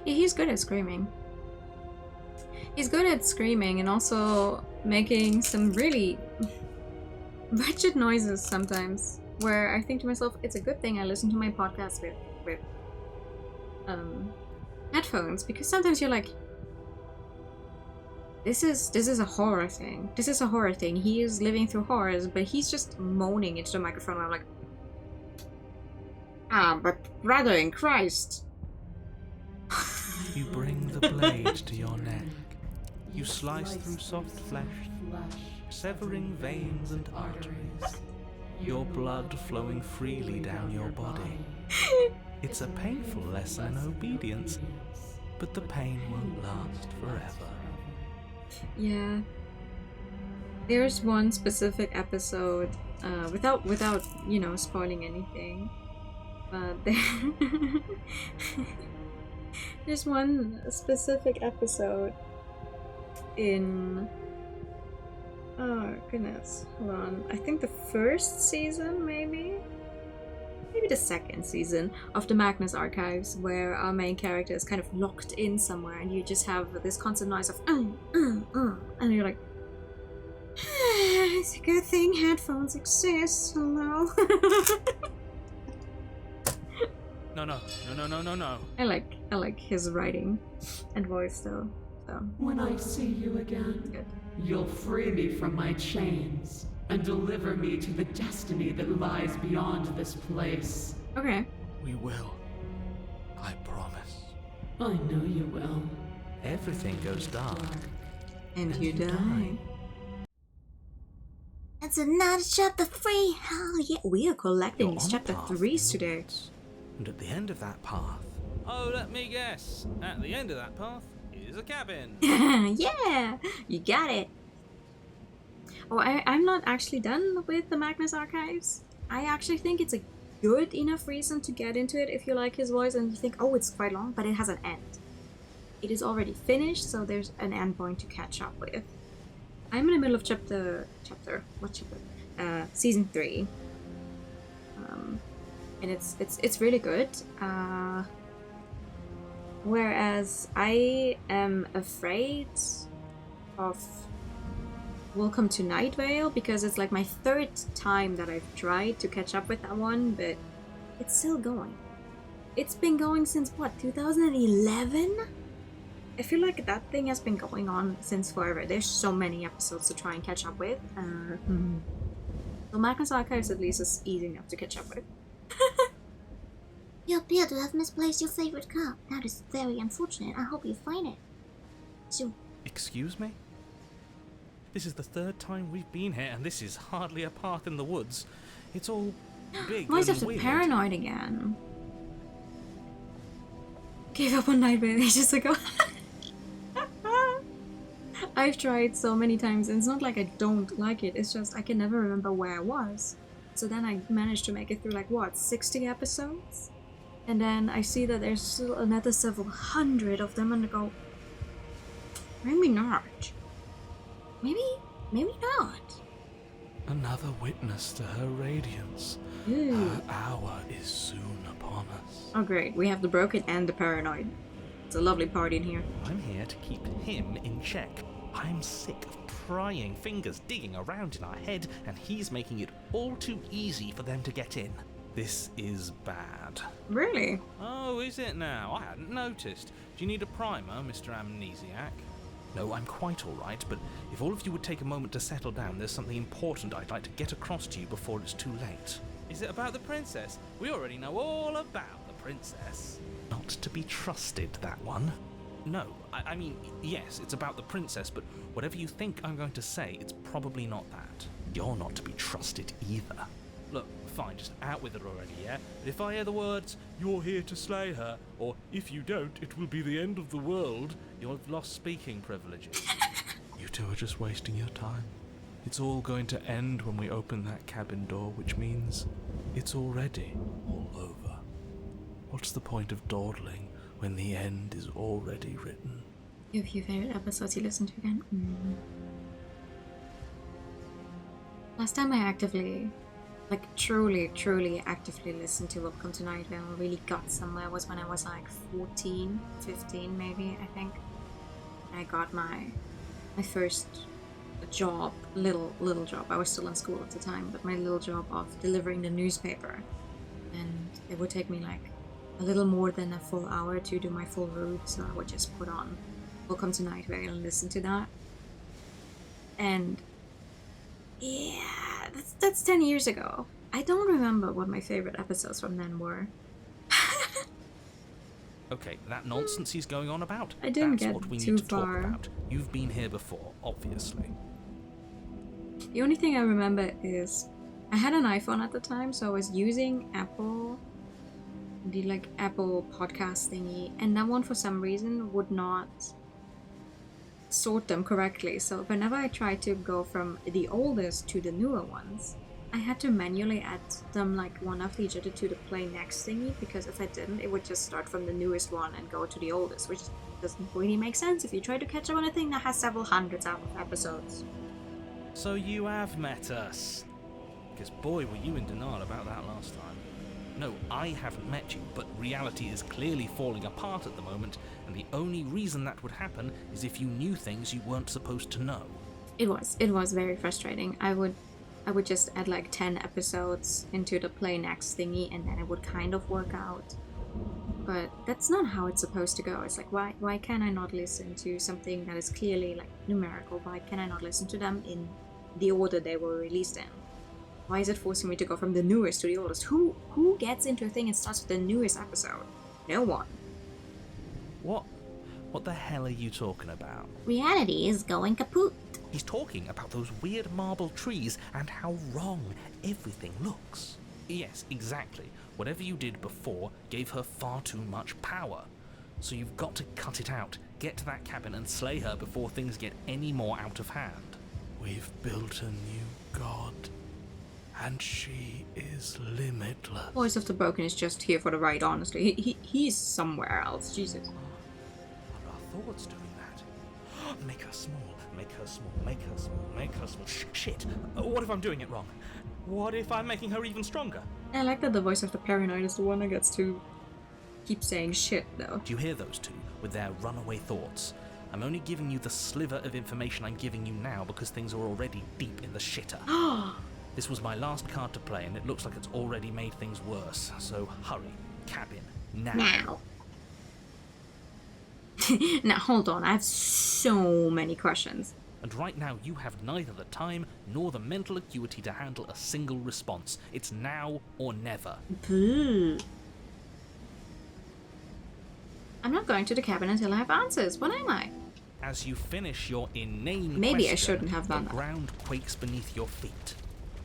Yeah, he's good at screaming. He's good at screaming and also making some really wretched noises sometimes, where I think to myself, it's a good thing I listen to my podcast with headphones, because sometimes you're like, this is a horror thing. This is a horror thing. He is living through horrors, but he's just moaning into the microphone. And I'm like, but brother in Christ. You bring the blade to your neck. You slice through soft flesh, severing veins and arteries. Your blood flowing freely down your body. It's a painful lesson in obedience, but the pain won't last forever. Yeah. There's one specific episode, without spoiling anything, but there's one specific episode in, oh goodness, hold on, I think the first season, maybe the second season of the Magnus Archives, where our main character is kind of locked in somewhere, and you just have this constant noise of and you're like, it's a good thing headphones exist. Hello. No. I like his writing and voice though. So When I see you again, good. you'll free me from my chains and deliver me to the destiny that lies beyond this place. Okay. We will. I promise. I know you will. Everything goes dark. And you die. That's another chapter 3. Hell yeah. We are collecting You're on a chapter path 3s in the today. woods, and at the end of that path, Oh, let me guess. At the end of that path is a cabin. Yeah, you got it. Oh, I'm not actually done with the Magnus Archives. I actually think it's a good enough reason to get into it if you like his voice and you think, oh, it's quite long, but it has an end. It is already finished, so there's an end point to catch up with. I'm in the middle of season 3. And it's really good. Whereas I am afraid of Welcome to Night Vale, because it's like my third time that I've tried to catch up with that one, but it's still going. It's been going since what, 2011? I feel like that thing has been going on since forever. There's so many episodes to try and catch up with. So Magnus Archives at least is easy enough to catch up with. You appear to have misplaced your favorite cup. That is very unfortunate. I hope you find it soon. excuse me? This is the third time we've been here, and this is hardly a path in the woods. It's all big Why is and it so weird. paranoid again? Gave up on Night Vale ages ago. I've tried so many times, and it's not like I don't like it, it's just I can never remember where I was. So then I managed to make it through like what, 60 episodes? And then I see that there's still another several hundred of them, and I go, maybe not. Maybe not. Another witness to her radiance. Ooh. Her hour is soon upon us. Oh great, we have the broken and the paranoid. It's a lovely party in here. I'm here to keep him in check. I'm sick of prying fingers digging around in our head, and he's making it all too easy for them to get in. This is bad. Really? Oh, is it now? I hadn't noticed. Do you need a primer, Mr. Amnesiac? No, I'm quite alright, but if all of you would take a moment to settle down, there's something important I'd like to get across to you before it's too late. Is it about the princess? We already know all about the princess. Not to be trusted, that one. No, I mean, yes, it's about the princess, but whatever you think I'm going to say, it's probably not that. You're not to be trusted either. Look, fine, just out with it already, yeah? But if I hear the words, "You're here to slay her," or "If you don't, it will be the end of the world," you'll have lost speaking privileges. You two are just wasting your time. It's all going to end when we open that cabin door, which means it's already all over. What's the point of dawdling when the end is already written? You have your favorite episodes you listen to again? Last time I actively, like truly actively listened to Welcome to Night Vale, really got somewhere, was when I was like 14, 15 maybe, I think. I got my first job, little job. I was still in school at the time, but my little job of delivering the newspaper. And it would take me like a little more than a full hour to do my full route, so I would just put on Welcome to Night Vale and listen to that. And yeah, that's 10 years ago. I don't remember what my favorite episodes from then were. Okay, that nonsense he's going on about? I didn't That's get what we too need to far. talk about. You've been here before, obviously. The only thing I remember is I had an iPhone at the time, so I was using Apple, the like Apple podcast thingy, and that one for some reason would not sort them correctly. So whenever I tried to go from the oldest to the newer ones, I had to manually add them like one after each other to the play next thingy, because if I didn't, it would just start from the newest one and go to the oldest, which doesn't really make sense if you try to catch up on a thing that has several hundreds of episodes. So you have met us. Because boy, were you in denial about that last time. No, I haven't met you, but reality is clearly falling apart at the moment, and the only reason that would happen is if you knew things you weren't supposed to know. It was very frustrating. I would just add like 10 episodes into the play next thingy, and then it would kind of work out. But that's not how it's supposed to go. It's like, why can I not listen to something that is clearly like numerical? Why can I not listen to them in the order they were released in? Why is it forcing me to go from the newest to the oldest? Who gets into a thing and starts with the newest episode? No one. What the hell are you talking about? Reality is going kaput. He's talking about those weird marble trees and how wrong everything looks. Yes, exactly. Whatever you did before gave her far too much power. So you've got to cut it out, get to that cabin and slay her before things get any more out of hand. We've built a new god, and she is limitless. Voice of the Broken is just here for the ride, honestly. He's somewhere else, Jesus. Are our thoughts doing that? Make her small, make her small, make her small, make her small. Shit! What if I'm doing it wrong? What if I'm making her even stronger? I like that the voice of the paranoid is the one that gets to keep saying shit, though. Do you hear those two with their runaway thoughts? I'm only giving you the sliver of information I'm giving you now because things are already deep in the shitter. This was my last card to play, and it looks like it's already made things worse. So hurry, cabin, now. Now, hold on. I have so many questions. And right now, you have neither the time nor the mental acuity to handle a single response. It's now or never. Boo. I'm not going to the cabin until I have answers. What am I? As you finish your inane Maybe I question, shouldn't have done the that. ground quakes beneath your feet.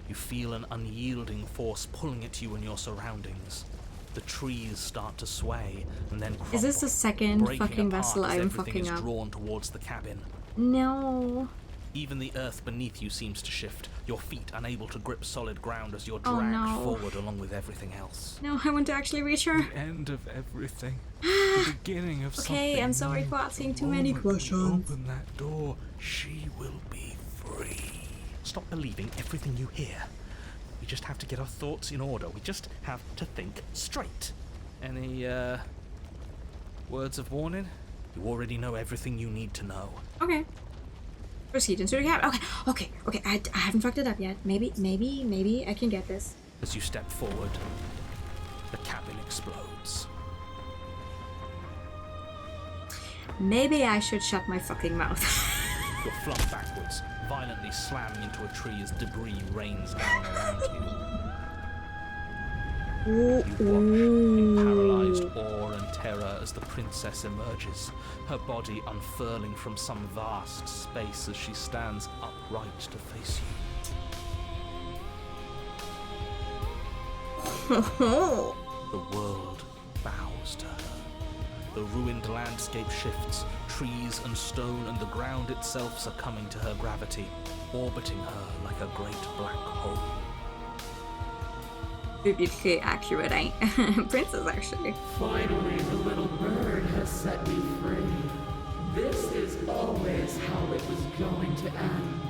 You feel an unyielding force pulling at you and your surroundings. The trees start to sway and then crumble. Is this the second breaking fucking apart vessel as I'm everything fucking is up? drawn towards the cabin. No. Even the earth beneath you seems to shift, your feet unable to grip solid ground as you're dragged forward along with everything else. No, I want to actually reach her. The end of everything. The beginning of something. Okay, I'm sorry for asking too many questions. Open that door. She will be free. Stop believing everything you hear. We just have to get our thoughts in order. We just have to think straight. Any, words of warning? You already know everything you need to know. Okay. Proceed into the cabin. Okay. I haven't fucked it up yet. Maybe I can get this. As you step forward, the cabin explodes. Maybe I should shut my fucking mouth. You're flung backwards, violently slamming into a tree as debris rains down around you. You watch in paralysed awe and terror as the princess emerges, her body unfurling from some vast space as she stands upright to face you. The world bows to her. The ruined landscape shifts, trees and stone and the ground itself succumbing to her gravity, orbiting her like a great black hole. Biblically accurate, ain't Princess, actually. Finally, the little bird has set me free. This is always how it was going to end.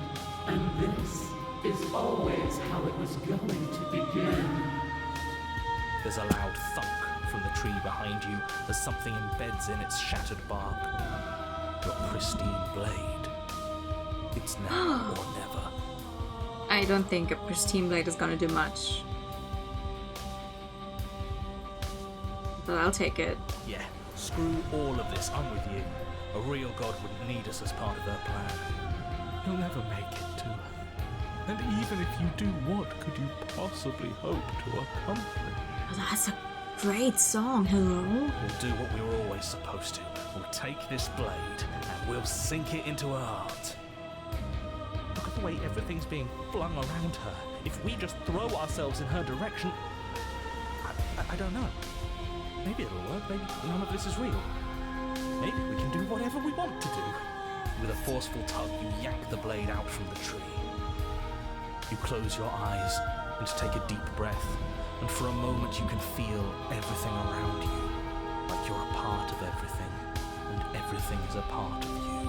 And this is always how it was going to begin. There's a loud thunk from the tree behind you as something embeds in its shattered bark. Your pristine blade. It's now or never. I don't think a pristine blade is gonna do much. But I'll take it. Yeah, screw all of this, I'm with you. A real god wouldn't need us as part of their plan. You'll never make it to her. And even if you do, what could you possibly hope to accomplish? Oh, that's a great song, hello. We'll do what we were always supposed to. We'll take this blade and we'll sink it into her heart. Look at the way everything's being flung around her. If we just throw ourselves in her direction... I don't know. Maybe it'll work, maybe none of this is real. Maybe we can do whatever we want to do. With a forceful tug, you yank the blade out from the tree. You close your eyes and take a deep breath, and for a moment you can feel everything around you, like you're a part of everything, and everything is a part of you.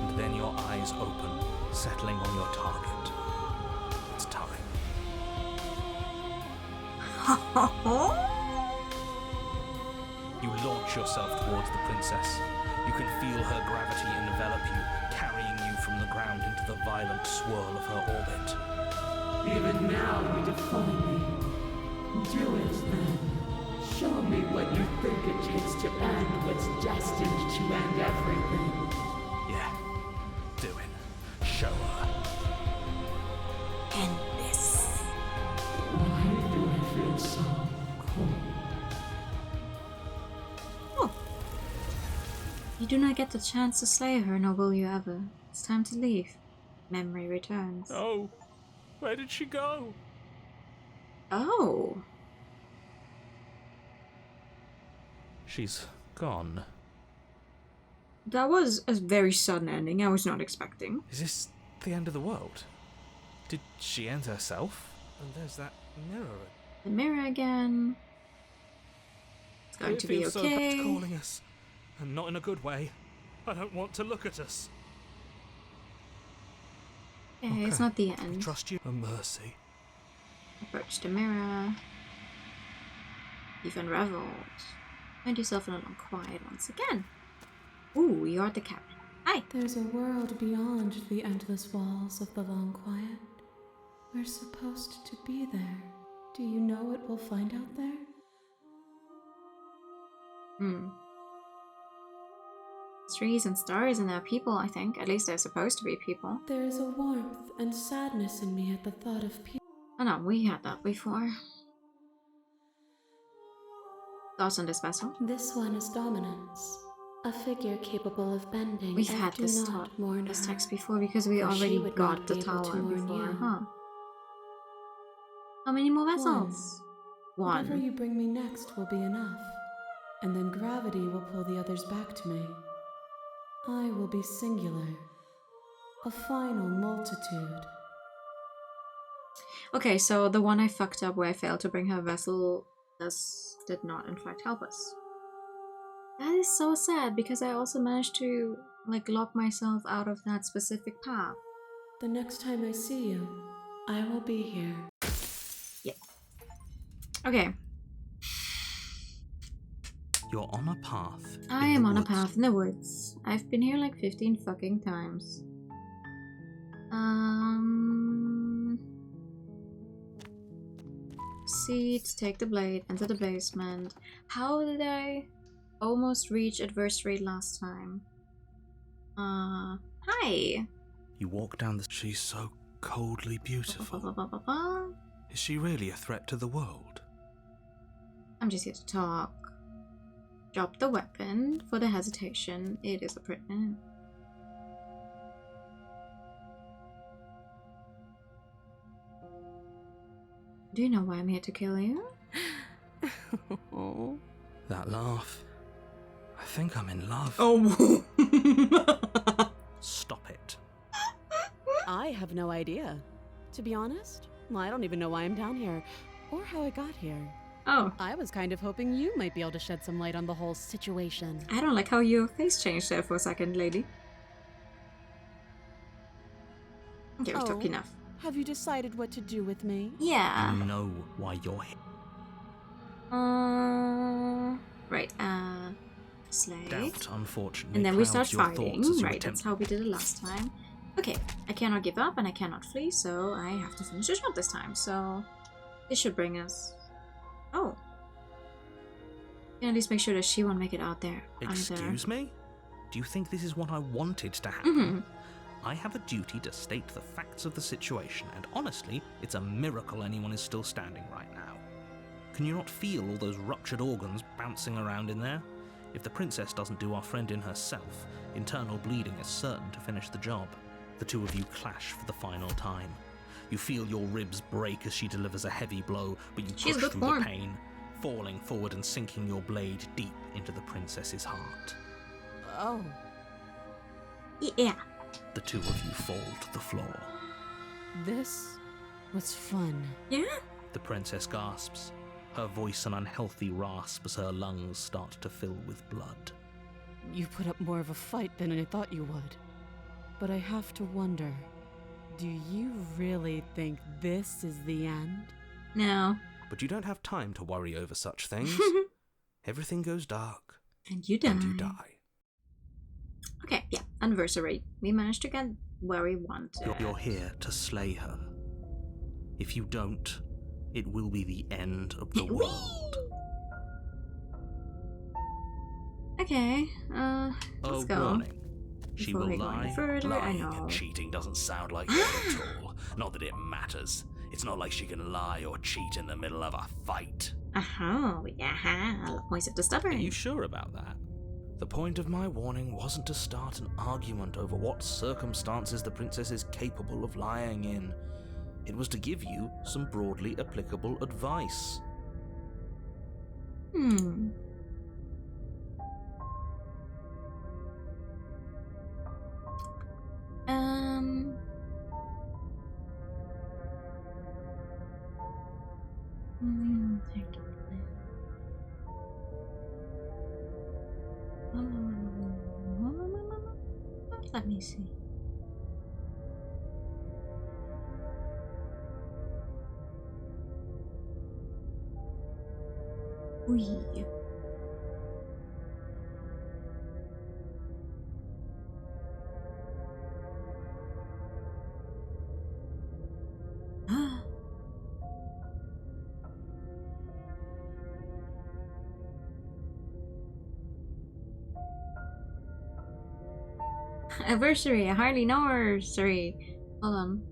And then your eyes open, settling on your target. It's time. You launch yourself towards the princess. You can feel her gravity envelop you, carrying you from the ground into the violent swirl of her orbit. Even now you defy me. Do it then. Show me what you think it takes to end what's destined to end everything. Yeah, do it. Show her. And this. Why do I feel so cold? You do not get the chance to slay her, nor will you ever. It's time to leave. Memory returns. Oh, where did she go? Oh. She's gone. That was a very sudden ending I was not expecting. Is this the end of the world? Did she end herself? And there's that mirror. The mirror again. It's going to be It feels so okay. bad calling us. And not in a good way. I don't want to look at us. Okay, it's not the I end. trust you. A mercy. Approach the mirror. You've unraveled. Find yourself in a long quiet once again. Ooh, you're at the cabin. Hi. There's a world beyond the endless walls of the long quiet. We're supposed to be there. Do you know what we'll find out there? Trees and stars and they're people, I think. At least they're supposed to be people. There is a warmth and sadness in me at the thought of people. Oh no, we had that before. Thoughts on this vessel? This one is dominance. A figure capable of bending. We've if had do this not thought, mourn this her. text before because we For she already would got not the be able to tower mourn before, you. huh? How many more vessels? Whatever One. you bring me next will be enough. And then gravity will pull the others back to me. I will be singular. a final multitude. Okay, so the one I fucked up where I failed to bring her vessel did not in fact help us. That is so sad because I also managed to like lock myself out of that specific path. The next time I see you, I will be here. Yeah. Okay. You're on a path. I am on a path in the woods. I've been here like 15 fucking times. Seeds, take the blade, enter the basement. How did I almost reach adversary last time? Hi. You walk down the... She's so coldly beautiful. Is she really a threat to the world? I'm just here to talk. Drop the weapon for the hesitation. It is a prisoner. Do you know why I'm here to kill you? That laugh. I think I'm in love. Oh. Stop it. I have no idea. To be honest, I don't even know why I'm down here, or how I got here. Oh. I was kind of hoping you might be able to shed some light on the whole situation. I don't like how your face changed there for a second, lady. Okay, we talked enough. Have you decided what to do with me? Yeah. You know why you're here. Right, slay. Doubt, unfortunately, And then we start clouds your fighting. thoughts as you Right, attempt- that's how we did it last time. Okay, I cannot give up and I cannot flee, so I have to finish the job this time. So this should bring us... Oh. Can at least make sure that she won't make it out there. Excuse me? Do you think this is what I wanted to happen? I have a duty to state the facts of the situation, and honestly, it's a miracle anyone is still standing right now. Can you not feel all those ruptured organs bouncing around in there? If the princess doesn't do our friend in herself, internal bleeding is certain to finish the job. The two of you clash for the final time. You feel your ribs break as she delivers a heavy blow, but you push through the pain, falling forward and sinking your blade deep into the princess's heart. Oh. Yeah. The two of you fall to the floor. This was fun. Yeah? The princess gasps, her voice an unhealthy rasp as her lungs start to fill with blood. You put up more of a fight than I thought you would. But I have to wonder, do you really think this is the end? No. But you don't have time to worry over such things. Everything goes dark. And you die. And you die. Okay, yeah, anniversary. We managed to get where we want. You're here to slay her. If you don't, it will be the end of the world. Okay, let's go. Warning. She Before will we go lie. any further, I Lying know. and cheating doesn't sound like her at all. Not that it matters. It's not like she can lie or cheat in the middle of a fight. Voice of the stubborn. Are you sure about that? The point of my warning wasn't to start an argument over what circumstances the princess is capable of lying in. It was to give you some broadly applicable advice. Let me see. Wee. Anniversary, I hardly know her. Sorry. Hold on.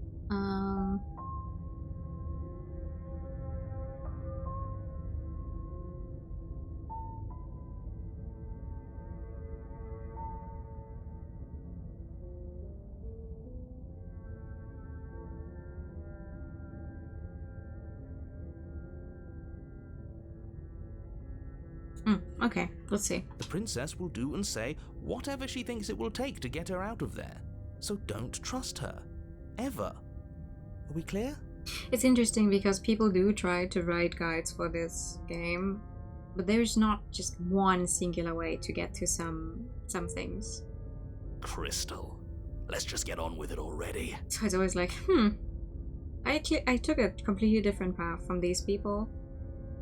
Okay, let's see. The princess will do and say whatever she thinks it will take to get her out of there. So don't trust her. Ever. Are we clear? It's interesting because people do try to write guides for this game, but there's not just one singular way to get to some things. Crystal, let's just get on with it already. So it's always like, I took a completely different path from these people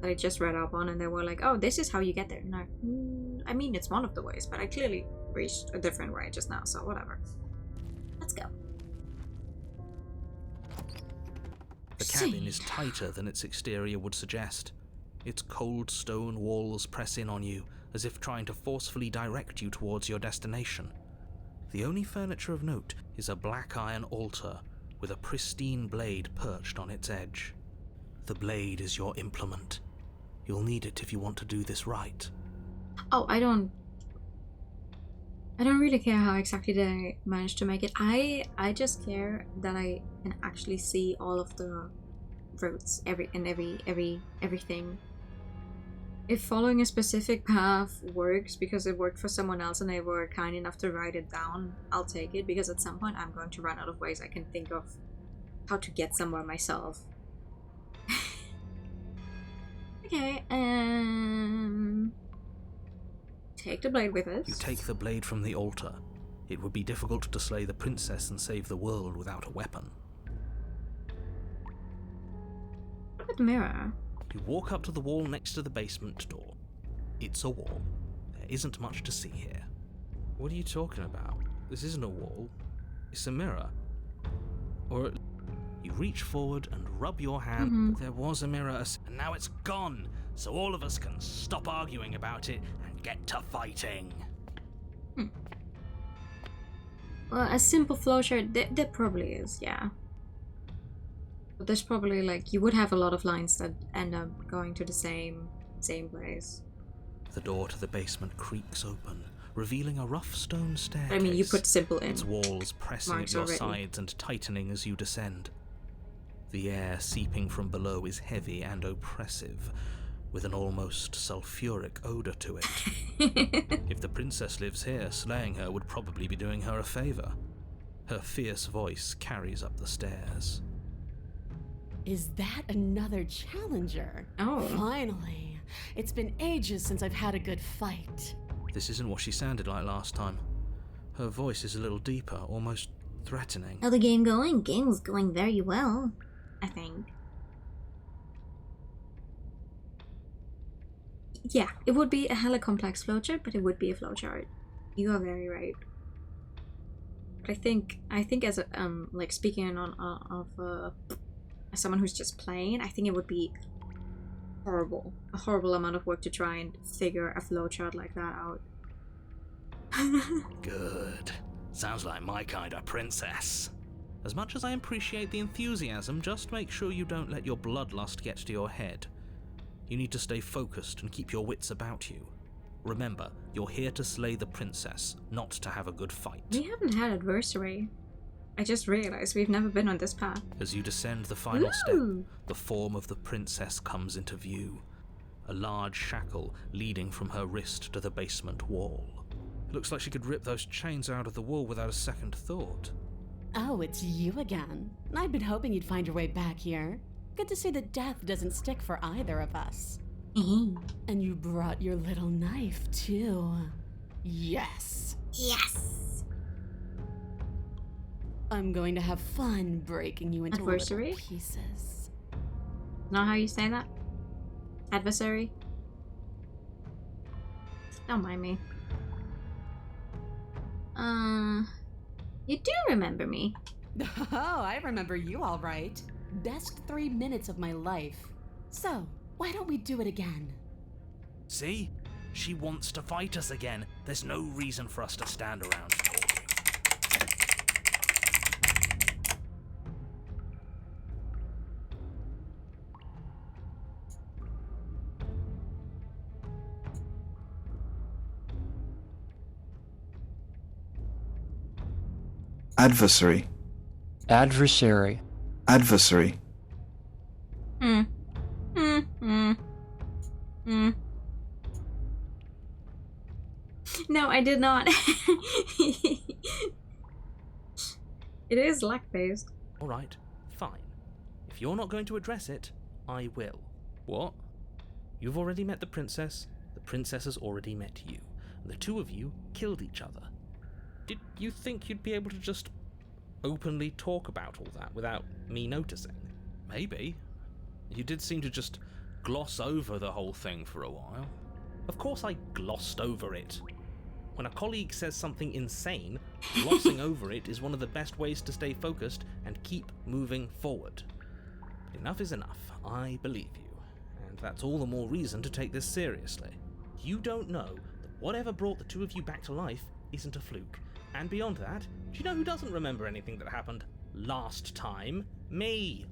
that I just read up on, and they were like, oh, this is how you get there. And I mean, it's one of the ways, but I clearly reached a different way just now, so whatever. Let's go. The cabin is tighter than its exterior would suggest. Its cold stone walls press in on you, as if trying to forcefully direct you towards your destination. The only furniture of note is a black iron altar with a pristine blade perched on its edge. The blade is your implement. You'll need it if you want to do this right. Oh, I don't really care how exactly they managed to make it. I just care that I can actually see all of the routes, everything. If following a specific path works because it worked for someone else and they were kind enough to write it down, I'll take it, because at some point I'm going to run out of ways I can think of how to get somewhere myself. Okay, take the blade with us. You take the blade from the altar. It would be difficult to slay the princess and save the world without a weapon. What about the mirror? You walk up to the wall next to the basement door. It's a wall. There isn't much to see here. What are you talking about? This isn't a wall. It's a mirror. Or... You reach forward and rub your hand. There was a mirror, And now it's gone, so all of us can stop arguing about it and get to fighting. Well, a simple flowchart, there probably is, yeah. But there's probably, like, you would have a lot of lines that end up going to the same place. The door to the basement creaks open, revealing a rough stone staircase. I mean, you put simple in. Its walls pressing at your sides and tightening as you descend. The air seeping from below is heavy and oppressive, with an almost sulfuric odor to it. If the princess lives here, slaying her would probably be doing her a favor. Her fierce voice carries up the stairs. Is that another challenger? Oh. Finally. It's been ages since I've had a good fight. This isn't what she sounded like last time. Her voice is a little deeper, almost threatening. How's the game going? Game's going very well, I think. Yeah, it would be a hella complex flowchart, but it would be a flowchart. You are very right. But I think as a like speaking as someone who's just playing, I think it would be a horrible amount of work to try and figure a flowchart like that out. Good. Sounds like my kind of princess. As much as I appreciate the enthusiasm, just make sure you don't let your bloodlust get to your head. You need to stay focused and keep your wits about you. Remember, you're here to slay the princess, not to have a good fight. We haven't had adversary. I just realized we've never been on this path. As you descend the final step, the form of the princess comes into view. A large shackle leading from her wrist to the basement wall. It looks like she could rip those chains out of the wall without a second thought. Oh, it's you again. I'd been hoping you'd find your way back here. Good to see that death doesn't stick for either of us. And you brought your little knife, too. Yes. Yes. I'm going to have fun breaking you into Adversary? little pieces. Not how you say that? Adversary? Don't mind me. You do remember me. Oh, I remember you all right. Best 3 minutes of my life. So, why don't we do it again? See? She wants to fight us again. There's no reason for us to stand around talking. Adversary. Adversary. Adversary. No, I did not. It is luck-based. Alright, fine. If you're not going to address it, I will. What? You've already met the princess has already met you, and the two of you killed each other. Did you think you'd be able to just openly talk about all that without me noticing? Maybe. You did seem to just gloss over the whole thing for a while. Of course I glossed over it. When a colleague says something insane, glossing over it is one of the best ways to stay focused and keep moving forward. But enough is enough. I believe you. And that's all the more reason to take this seriously. You don't know that whatever brought the two of you back to life isn't a fluke. And beyond that, do you know who doesn't remember anything that happened last time? Me.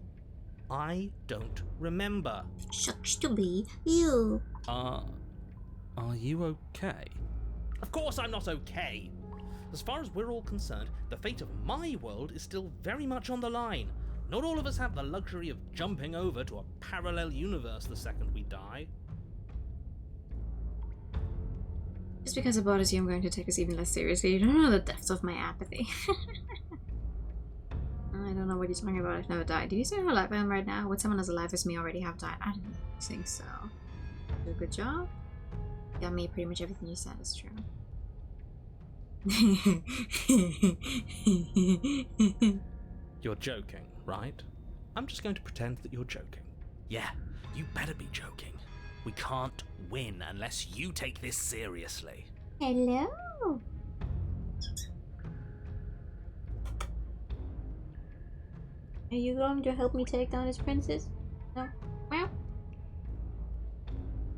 I don't remember. Sucks to be you. Are you okay? Of course I'm not okay. As far as we're all concerned, the fate of my world is still very much on the line. Not all of us have the luxury of jumping over to a parallel universe the second we die. Just because it bothers you, I'm going to take this even less seriously. You don't know the depths of my apathy. I don't know what you're talking about. I've never died. Do you see how alive I am right now? Would someone as alive as me already have died? I don't think so. Do a good job. Yeah, me, pretty much everything you said is true. You're joking, right? I'm just going to pretend that you're joking. Yeah, you better be joking. We can't win unless you take this seriously. Hello. Are you going to help me take down this princess? No? Well,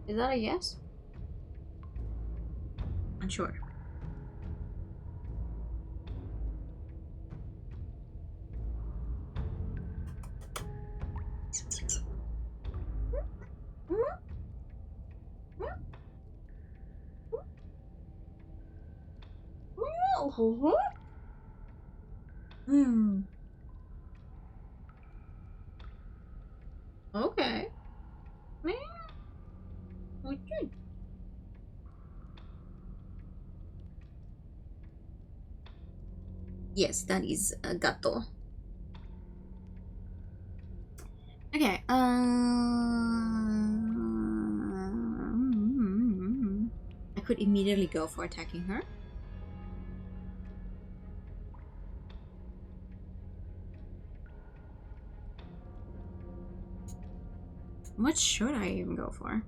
is that a yes? Unsure. Okay. Okay. Yes, that is a gato. Okay, I could immediately go for attacking her. What should I even go for?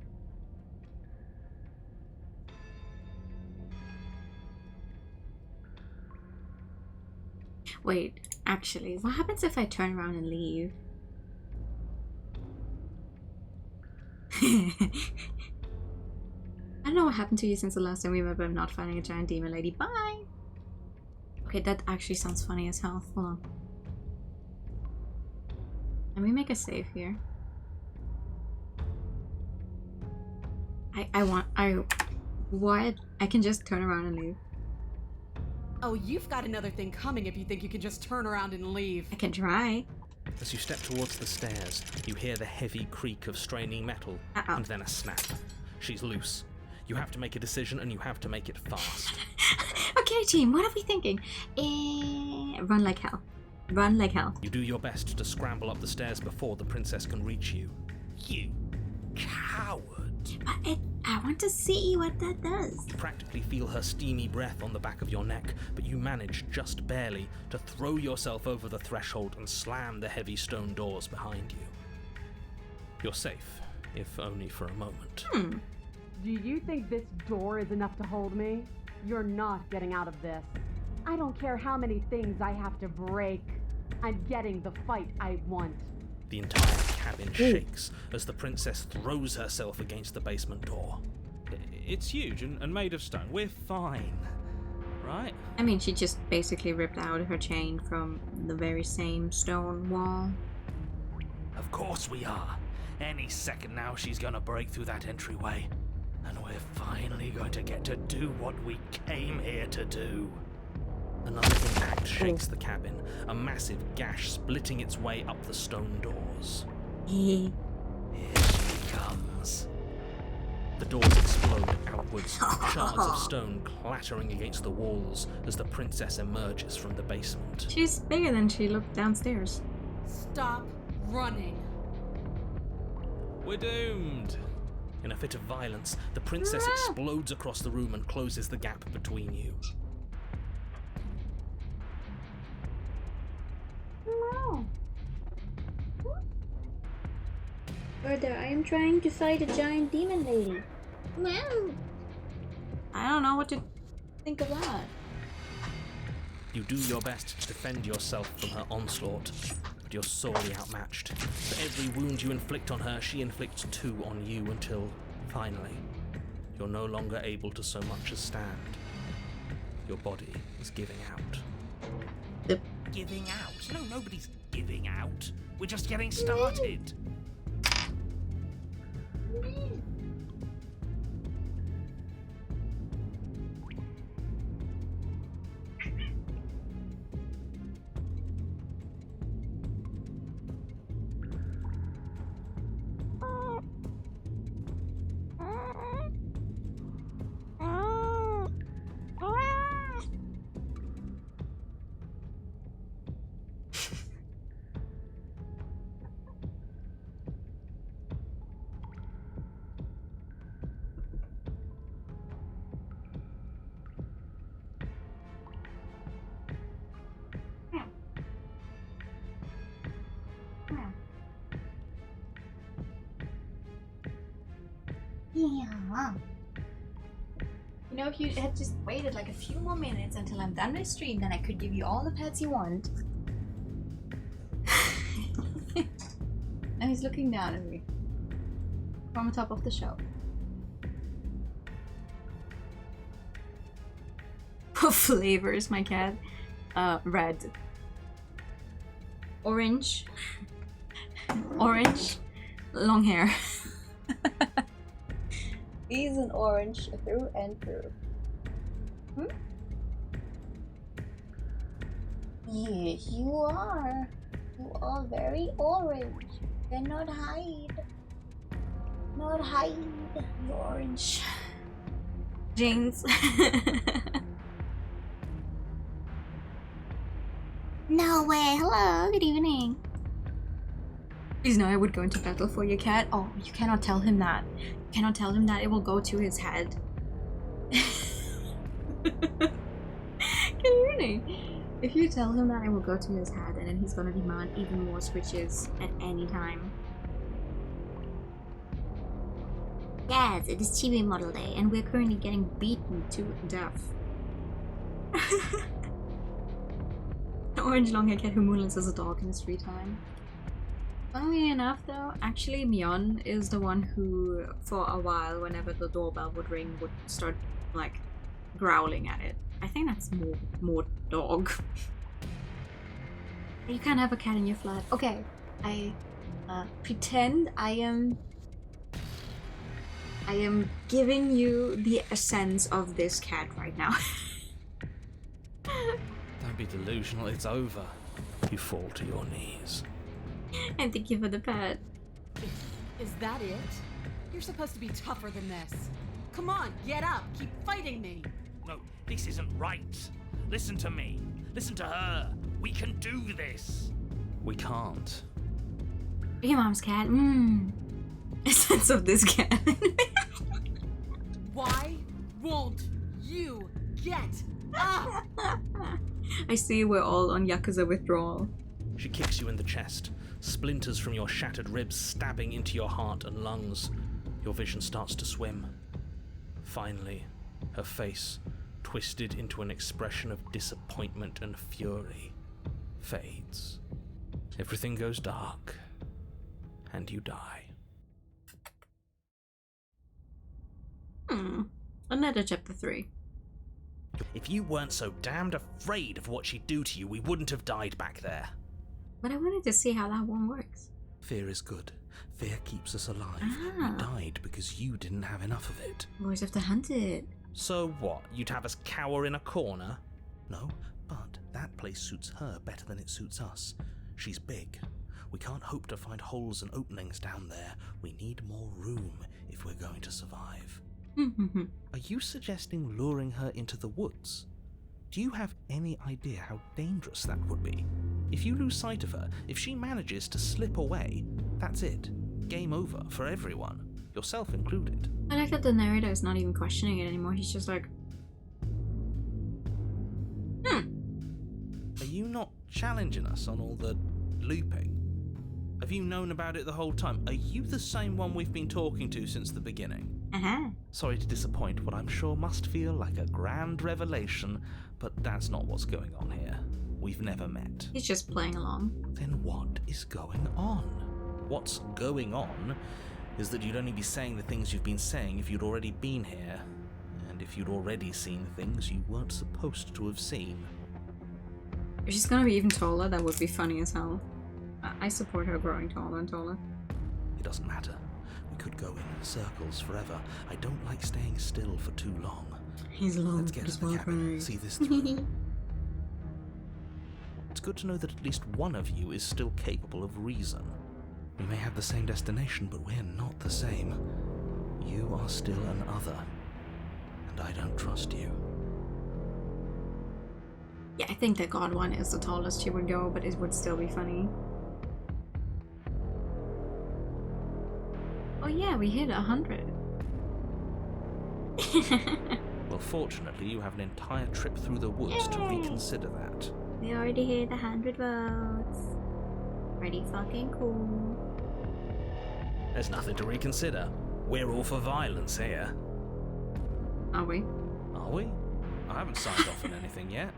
Wait, actually, what happens if I turn around and leave? I don't know what happened to you since the last time we met, but I'm not finding a giant demon lady. Bye! Okay, that actually sounds funny as hell. Hold on. Let me make a save here. What? I can just turn around and leave. Oh, you've got another thing coming if you think you can just turn around and leave. I can try. As you step towards the stairs, you hear the heavy creak of straining metal, and then a snap. She's loose. You have to make a decision, and you have to make it fast. Okay, team, what are we thinking? Run like hell. Run like hell. You do your best to scramble up the stairs before the princess can reach you. You coward. But I want to see what that does. You practically feel her steamy breath on the back of your neck, but you manage, just barely, to throw yourself over the threshold and slam the heavy stone doors behind you. You're safe, if only for a moment. Do you think this door is enough to hold me? You're not getting out of this. I don't care how many things I have to break. I'm getting the fight I want. The entire cabin shakes as the princess throws herself against the basement door. It's huge and made of stone. We're fine, right? I mean, she just basically ripped out her chain from the very same stone wall. Of course we are. Any second now she's gonna break through that entryway. And we're finally going to get to do what we came here to do. Another impact shakes the cabin, a massive gash splitting its way up the stone doors. Here she comes. The doors explode outwards, shards of stone clattering against the walls as the princess emerges from the basement. She's bigger than she looked downstairs. Stop running. We're doomed! In a fit of violence, the princess explodes across the room and closes the gap between you. Further, I am trying to fight a giant demon lady. Well, I don't know what to think of that. You do your best to defend yourself from her onslaught, but you're sorely outmatched. For every wound you inflict on her, she inflicts 2 on you until, finally, you're no longer able to so much as stand. Your body is giving out. Giving out? No, nobody's giving out. We're just getting started. yeah. You know, if you had just waited like a few more minutes until I'm done with stream, then I could give you all the pets you want. Now he's looking down at me from the top of the shelf. What flavor is my cat? Red. Orange. Orange. Long hair. He's an orange through and through. Yes, you are. You are very orange. Cannot hide. Not hide. You orange. Jinx. No way. Hello. Good evening. Please no, I would go into battle for your cat. Oh, you cannot tell him that. You cannot tell him that. It will go to his head. Can you hear me? If you tell him that, it will go to his head, and then he's gonna demand even more switches at any time. Yes, it is TV model day, and we're currently getting beaten to Death. An orange long-haired cat who moonlights as a dog in his free time. Funnily enough, though, actually Mion is the one who, for a while, whenever the doorbell would ring, would start, like, growling at it. I think that's more dog. You can't have a cat in your flat. Okay, I pretend I am giving you the essence of this cat right now. Don't be delusional, it's over. You fall to your knees. And thank you for the pet. Is that it? You're supposed to be tougher than this. Come on, get up. Keep fighting me. No, this isn't right. Listen to me. Listen to her. We can do this. We can't. Be your mom's cat. Essence of this cat. Why won't you get up? I see we're all on Yakuza withdrawal. She kicks you in the chest, splinters from your shattered ribs stabbing into your heart and lungs. Your vision starts to swim. Finally, her face, twisted into an expression of disappointment and fury, fades. Everything goes dark, and you die. Another chapter 3. If you weren't so damned afraid of what she'd do to you, we wouldn't have died back there. But I wanted to see how that one works. Fear is good. Fear keeps us alive. We died because you didn't have enough of it. Boys have to hunt it. So what? You'd have us cower in a corner? No, but that place suits her better than it suits us. She's big. We can't hope to find holes and openings down there. We need more room. If if we're going to survive. Are you suggesting luring her into the woods? Do you have any idea how dangerous that would be? If you lose sight of her, if she manages to slip away, that's it. Game over for everyone, yourself included. I like that the narrator is not even questioning it anymore. He's just like, Are you not challenging us on all the looping? Have you known about it the whole time? Are you the same one we've been talking to since the beginning? Sorry to disappoint what I'm sure must feel like a grand revelation, but that's not what's going on here. We've never met. He's just playing along. Then what is going on? What's going on is that you'd only be saying the things you've been saying if you'd already been here, and if you'd already seen things you weren't supposed to have seen. If she's gonna be even taller, that would be funny as hell. I support her growing taller and taller. It doesn't matter. We could go in circles forever. I don't like staying still for too long. He's long. Let's get to the cabin. See this through. It's good to know that at least one of you is still capable of reason. We may have the same destination, but we're not the same. You are still an other, and I don't trust you. Yeah, I think the god one is the tallest she would go, but it would still be funny. Oh yeah, we hit 100. Well, fortunately, you have an entire trip through the woods to reconsider that. We already hit 100 votes. Pretty fucking cool. There's nothing to reconsider. We're all for violence here. Are we? Are we? I haven't signed off on anything yet.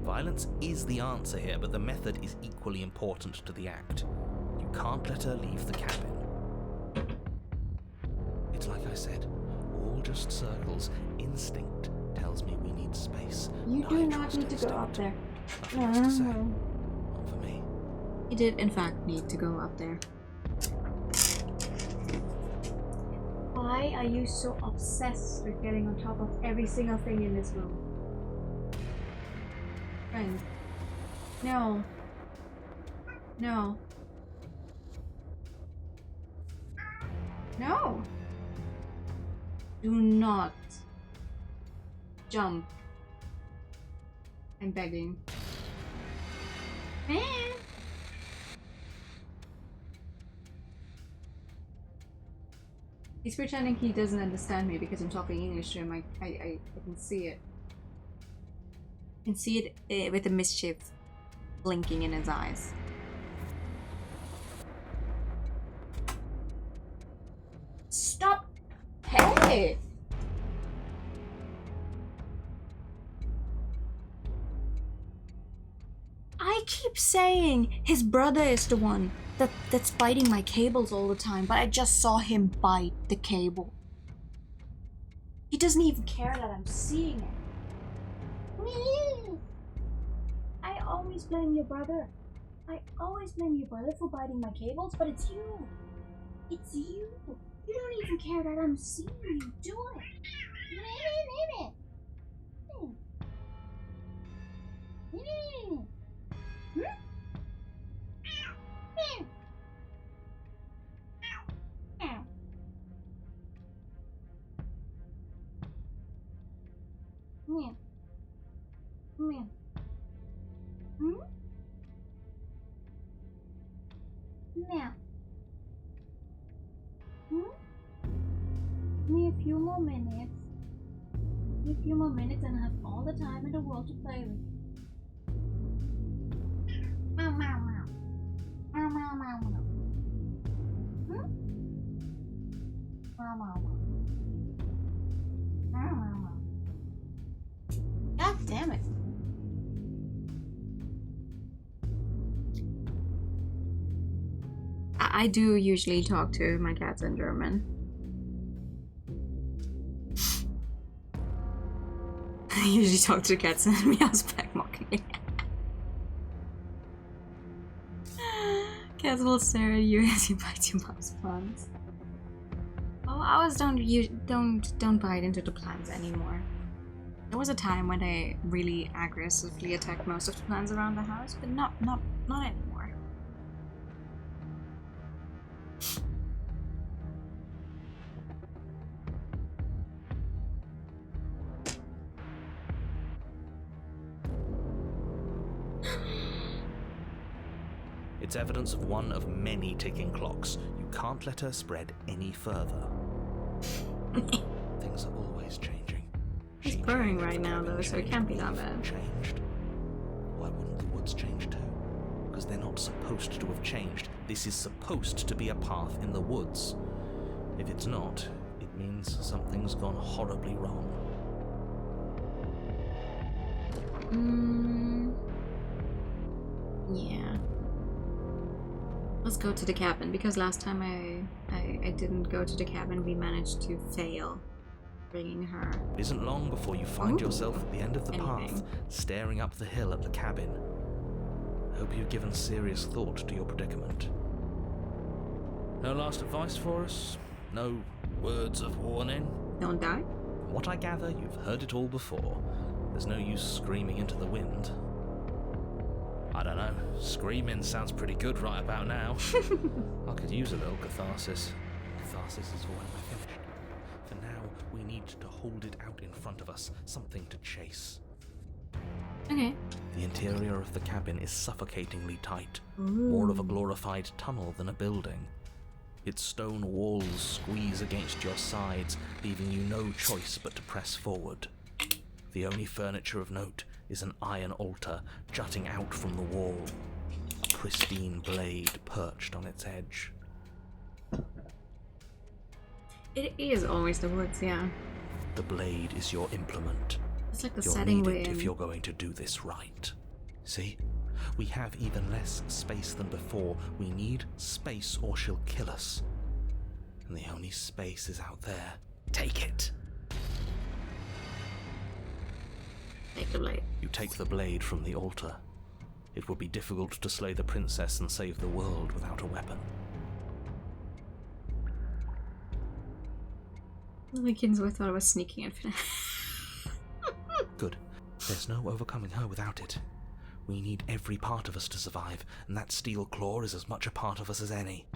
Violence is the answer here, but the method is equally important to the act. You can't let her leave the cabin. It's like I said, all just circles. Instinct tells me we need space. You do not need to go up there. Nothing else to say. Not for me. He did, in fact, need to go up there. Why are you so obsessed with getting on top of every single thing in this room? Friend. No. No. No. Do not jump. I'm begging. He's pretending he doesn't understand me because I'm talking English to him. I can see it. I can see it with the mischief blinking in his eyes. Stop! Hey! I keep saying his brother is the one that's biting my cables all the time, but I just saw him bite the cable. He doesn't even care that I'm seeing it. I always blame your brother. I always blame your brother for biting my cables, but it's you. It's you. You don't even care that I'm seeing you do it. Give me a few more minutes. Give me a few more minutes and I have all the time in the world to play with. Meow meow meow. Meow meow meow meow. Meow meow meow. Meow meow meow. God damn it. I do usually talk to my cats in German. I usually talk to cats and meows back mockingly. Cats will stare at you as you bite your mouse plants. Oh, ours don't bite into the plants anymore. There was a time when they really aggressively attacked most of the plants around the house, but not anymore. It's evidence of one of many ticking clocks. You can't let her spread any further. Things are always changing. He's purring right now, though, so it can't be that bad. Changed. Why wouldn't the woods change too? Because they're not supposed to have changed. This is supposed to be a path in the woods. If it's not, it means something's gone horribly wrong. Yeah. Let's go to the cabin, because last time I didn't go to the cabin, we managed to fail bringing her. It isn't long before you find yourself at the end of the path, staring up the hill at the cabin. I hope you've given serious thought to your predicament. No last advice for us? No words of warning? Don't die? From what I gather, you've heard it all before. There's no use screaming into the wind. I don't know. Screaming sounds pretty good right about now. I could use a little catharsis. Catharsis is when we're finished. For now, we need to hold it out in front of us, something to chase. Okay. The interior of the cabin is suffocatingly tight, more of a glorified tunnel than a building. Its stone walls squeeze against your sides, leaving you no choice but to press forward. The only furniture of note is an iron altar jutting out from the wall, a pristine blade perched on its edge. It is always the woods, yeah. The blade is your implement. It's like the You'll setting need we're it in. if you're going to do this right. See? We have even less space than before. We need space or she'll kill us. And the only space is out there. Take it! Take the blade. You take the blade from the altar. It would be difficult to slay the princess and save the world without a weapon. The Kinswood thought I was sneaking infinite. Good. There's no overcoming her without it. We need every part of us to survive, and that steel claw is as much a part of us as any.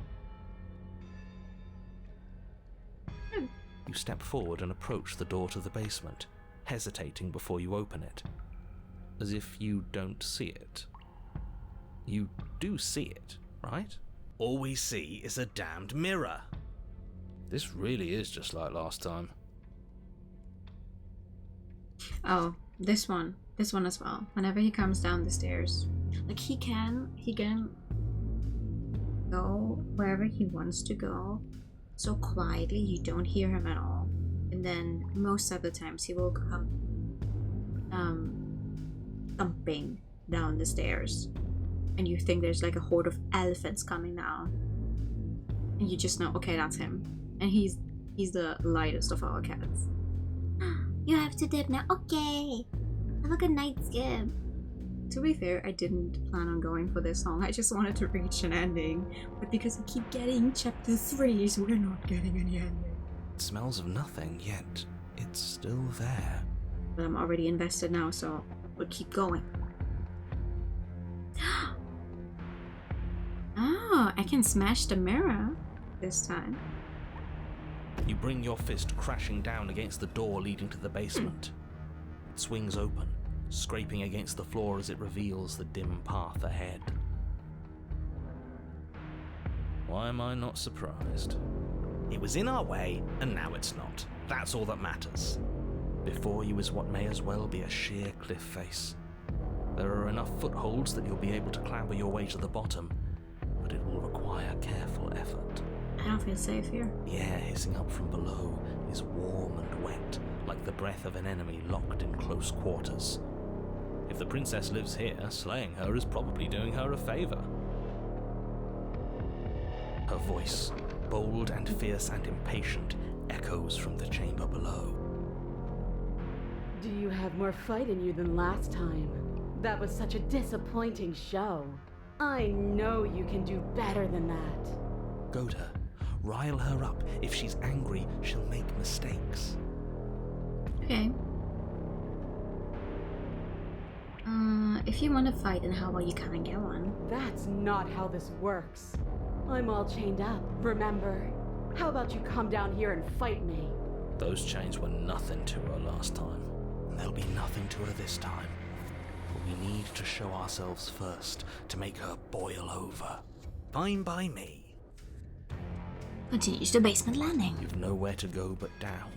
You step forward and approach the door to the basement, hesitating before you open it, as if you don't see it. You do see it, right? All we see is a damned mirror. This really is just like last time. Oh, this one as well. Whenever he comes down the stairs, like he can go wherever he wants to go, so quietly you don't hear him at all. And then most of the times he will come thumping down the stairs, and you think there's like a horde of elephants coming down, and you just know, okay, that's him. And he's the lightest of our cats. You have to dip now. Okay. Have a good night, Skip. To be fair, I didn't plan on going for this long. I just wanted to reach an ending. But because we keep getting chapter 3, so we're not getting any ending. It smells of nothing, yet it's still there. But I'm already invested now, so we'll keep going. Oh, I can smash the mirror this time. You bring your fist crashing down against the door leading to the basement. It swings open, scraping against the floor as it reveals the dim path ahead. Why am I not surprised? It was in our way, and now it's not. That's all that matters. Before you is what may as well be a sheer cliff face. There are enough footholds that you'll be able to clamber your way to the bottom, but it will require careful effort. I don't feel safe here. The air hissing up from below is warm and wet, like the breath of an enemy locked in close quarters. If the princess lives here, slaying her is probably doing her a favor. Her voice, bold and fierce and impatient, echoes from the chamber below. Do you have more fight in you than last time? That was such a disappointing show. I know you can do better than that. Goad her. Rile her up. If she's angry, she'll make mistakes. Okay. If you want to fight, then how about you come and get one? That's not how this works. I'm all chained up, remember? How about you come down here and fight me? Those chains were nothing to her last time. There'll be nothing to her this time. But we need to show ourselves first, to make her boil over. Fine by me. Continue to the basement landing. You've nowhere to go but down.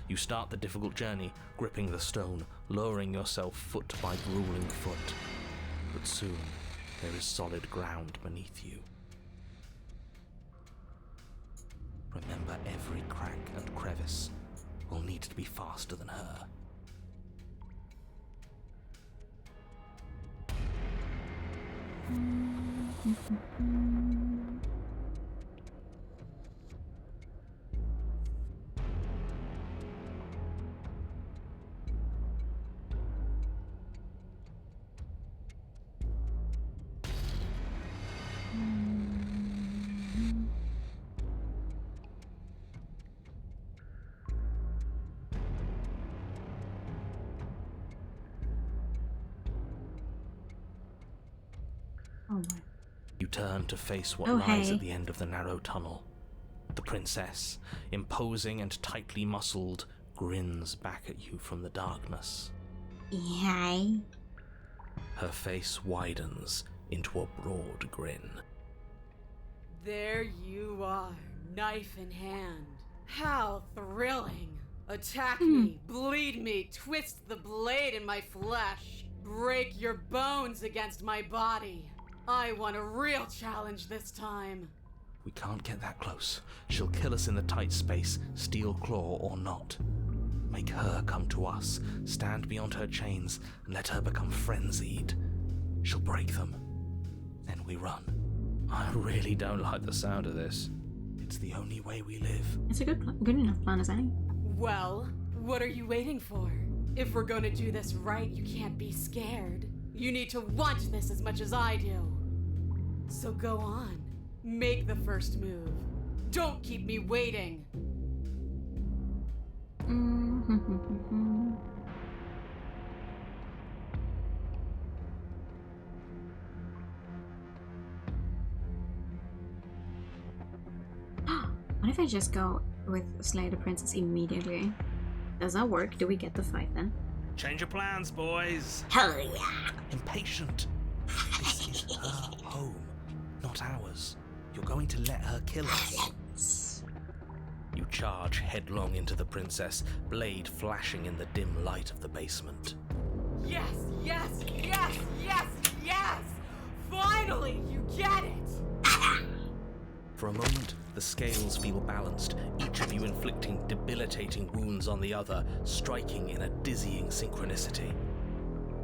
You start the difficult journey, gripping the stone, lowering yourself foot by grueling foot. But soon, there is solid ground beneath you. Remember, every crack and crevice will need to be faster than her. Oh my. You turn to face what Oh, lies hey. at the end of the narrow tunnel. The princess, imposing and tightly muscled, grins back at you from the darkness. Hi. Her face widens into a broad grin. There you are, knife in hand. How thrilling! Attack me, bleed me, twist the blade in my flesh, break your bones against my body. I want a real challenge this time. We can't get that close. She'll kill us in the tight space, steel claw or not. Make her come to us, stand beyond her chains, and let her become frenzied. She'll break them. Then we run. I really don't like the sound of this. It's the only way we live. It's a good enough plan as any. Well, what are you waiting for? If we're gonna do this right, you can't be scared. You need to want this as much as I do. So go on. Make the first move. Don't keep me waiting. What if I just go with Slay the Princess immediately? Does that work? Do we get the fight then? Change your plans, boys. Hell yeah. Impatient. This is her home, not ours. You're going to let her kill us. You charge headlong into the princess, blade flashing in the dim light of the basement. Yes, yes, yes, yes, yes! Finally, you get it! For a moment, the scales feel balanced, each of you inflicting debilitating wounds on the other, striking in a dizzying synchronicity.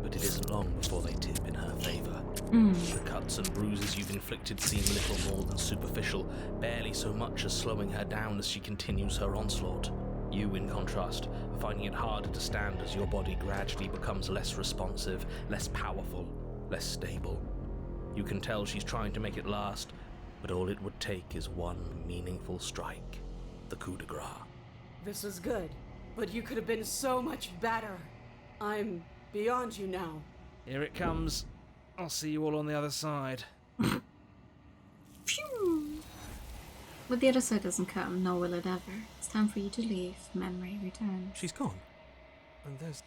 But it isn't long before they tip in her favor. The cuts and bruises you've inflicted seem little more than superficial, barely so much as slowing her down as she continues her onslaught. You, in contrast, are finding it harder to stand as your body gradually becomes less responsive, less powerful, less stable. You can tell she's trying to make it last, but all it would take is one meaningful strike. The coup de grace. This was good, but you could have been so much better. I'm beyond you now. Here it comes. I'll see you all on the other side. Phew. But the other side doesn't come, nor will it ever. It's time for you to leave. Memory returns. She's gone. And there's...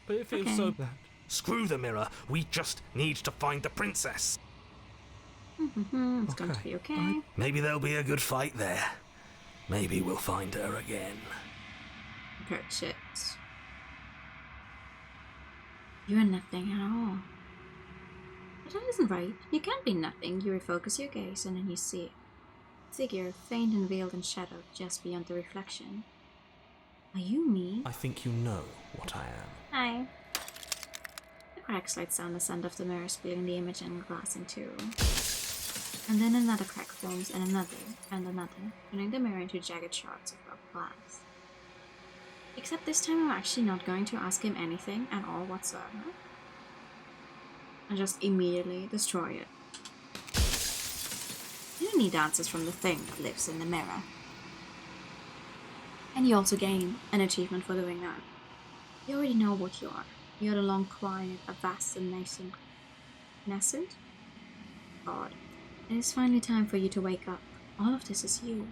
But it feels Okay. so bad. Screw the mirror. We just need to find the princess. It's going to be okay. Maybe there'll be a good fight there. Maybe we'll find her again. Good shit. You are nothing at all. But that isn't right. You can't be nothing. You refocus your gaze and then you see it. Figure, faint and veiled in shadow, just beyond the reflection. Are you me? I think you know what I am. Hi. The crack slides down the sand of the mirror, splitting the image and glass in two. And then another crack forms, and another, turning the mirror into jagged shards of rough glass. Except this time I'm actually not going to ask him anything at all whatsoever. And just immediately destroy it. You don't need answers from the thing that lives in the mirror. And you also gain an achievement for doing that. You already know what you are. You're the long quiet, a vast and nascent? God. It is finally time for you to wake up. All of this is you.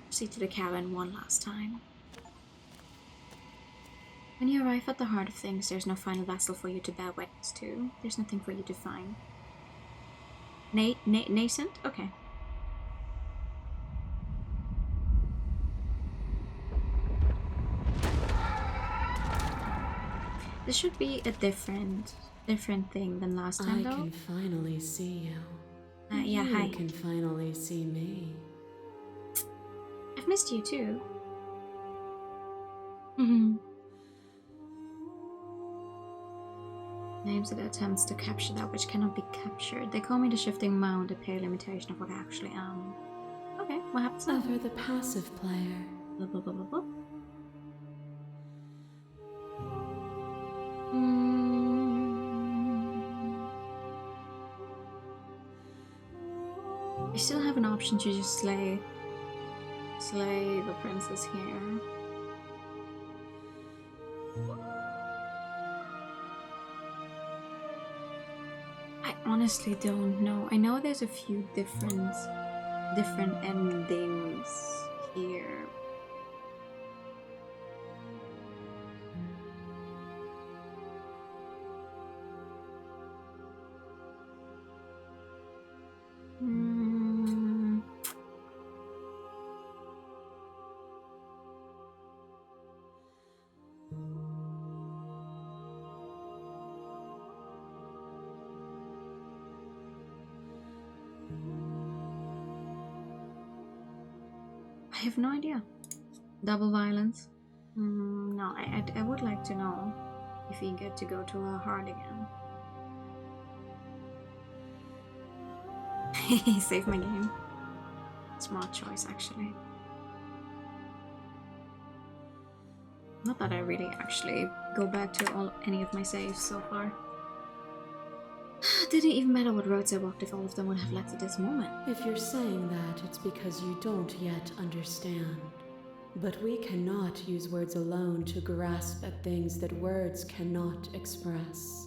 Proceed to the cabin one last time. When you arrive at the heart of things, there's no final vessel for you to bear witness to. There's nothing for you to find. Nascent? Okay. This should be a different thing than last time, though. I can finally see you. Yeah, you hi. can finally see me. I've missed you too. Names that attempts to capture that which cannot be captured. They call me the shifting mound, a pale imitation of what I actually am. Okay, what happens now? Ever the passive player. Blah, blah, blah, blah, blah. I still have an option to just slay the princess here. I honestly don't know. I know there's a few different endings here. I have no idea. Double violence? No, I would like to know if we get to go to a heart again. Save my game. Smart choice, actually. Not that I really actually go back to any of my saves so far. Didn't even matter what roads I walked if all of them would have led to this moment. If you're saying that, it's because you don't yet understand. But we cannot use words alone to grasp at things that words cannot express.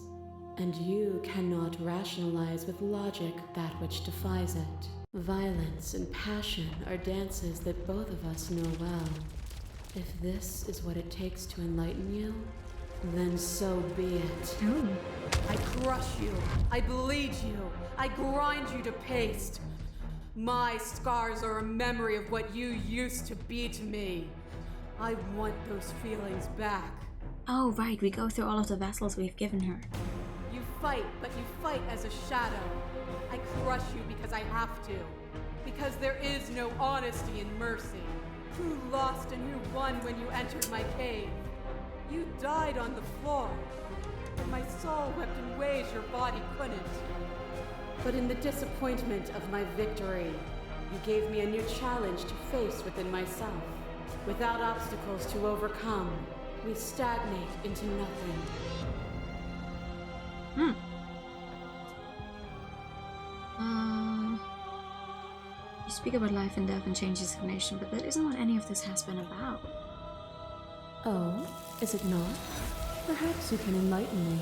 And you cannot rationalize with logic that which defies it. Violence and passion are dances that both of us know well. If this is what it takes to enlighten you, then so be it. Ooh. I crush you. I bleed you. I grind you to paste. My scars are a memory of what you used to be to me. I want those feelings back. Oh, right, we go through all of the vessels we've given her. You fight, but you fight as a shadow. I crush you because I have to. Because there is no honesty in mercy. Who lost and who won when you entered my cave? You died on the floor, and my soul wept in ways your body couldn't. But in the disappointment of my victory, you gave me a new challenge to face within myself. Without obstacles to overcome, we stagnate into nothing. You speak about life and death and change designation, but that isn't what any of this has been about. Oh, is it not? Perhaps you can enlighten me.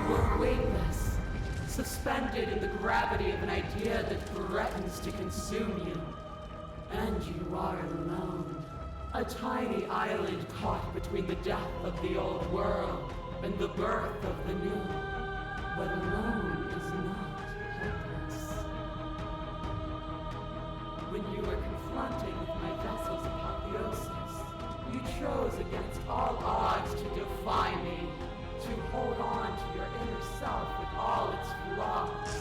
You are weightless, suspended in the gravity of an idea that threatens to consume you. And you are alone. A tiny island caught between the death of the old world and the birth of the new. But alone is not helpless. When you were confronted with my vessel's apotheosis, you chose against all odds to defy me, to hold on to your inner self with all its flaws,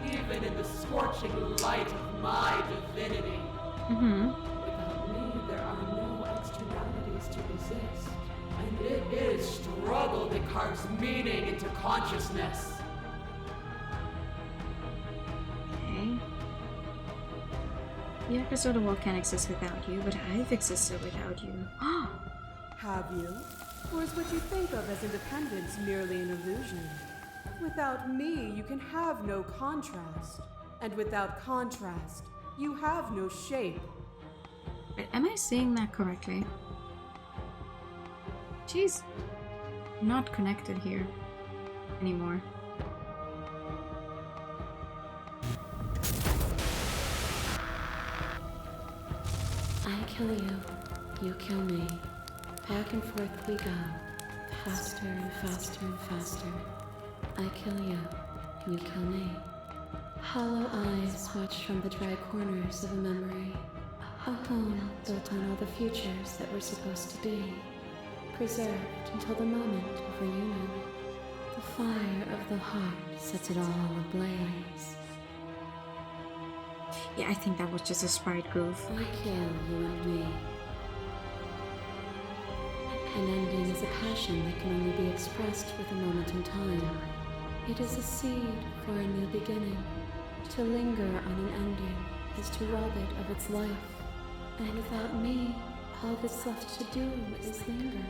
even in the scorching light of my divinity. Without me, there are no externalities to resist, and it is struggle that carves meaning into consciousness. Okay. The episode of world can't exist without you, but I've existed without you. Have you? Or is what you think of as independence merely an illusion? Without me, you can have no contrast. And without contrast, you have no shape. Wait, am I saying that correctly? She's not connected here anymore. I kill you, you kill me. Back and forth we go, faster and faster and faster. I kill you, you kill me. Hollow eyes watch from the dry corners of a memory. A home built on all the futures that were supposed to be. Preserved until the moment of reunion. The fire of the heart sets it all ablaze. Yeah, I think that was just a sprite groove. I kill you and me. An ending is a passion that can only be expressed with a moment in time. It is a seed for a new beginning. To linger on an ending is to rob it of its life. And without me, all that's left to do is linger.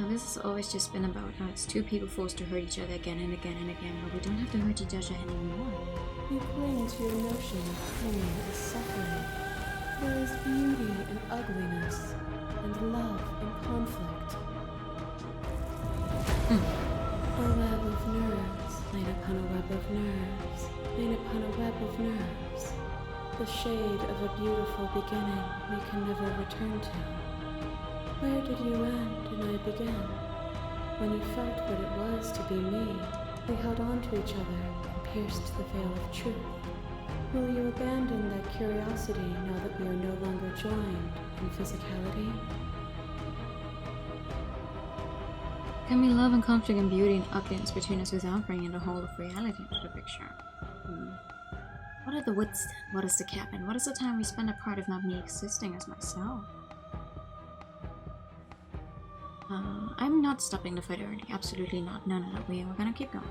This has always just been about how it's two people forced to hurt each other again and again and again, but we don't have to hurt each other anymore. You cling to your notion of pain as suffering. There is beauty in ugliness, and love in conflict. A web of nerves, laid upon a web of nerves, laid upon a web of nerves. The shade of a beautiful beginning we can never return to. Where did you end and I begin? When you felt what it was to be me, we held on to each other and pierced the veil of truth. Will you abandon that curiosity now that we are no longer joined in physicality? Can we love and conflict and beauty and ugliness between us without bringing the whole of reality into the picture? What are the woods then? What is the cabin? What is the time we spend apart if not me existing as myself? I'm not stopping the fight early. Absolutely not. No. We're gonna keep going.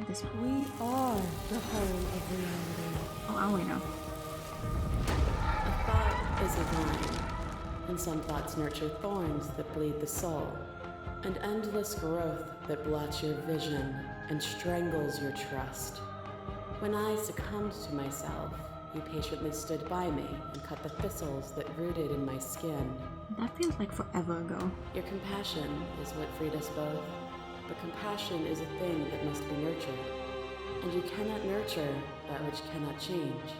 This one. We are the whole of reality. Oh, are we now? A thought is a vine, and some thoughts nurture thorns that bleed the soul, and endless growth that blots your vision and strangles your trust. When I succumbed to myself, you patiently stood by me and cut the thistles that rooted in my skin. That feels like forever ago. Your compassion is what freed us both. But compassion is a thing that must be nurtured. And you cannot nurture that which cannot change.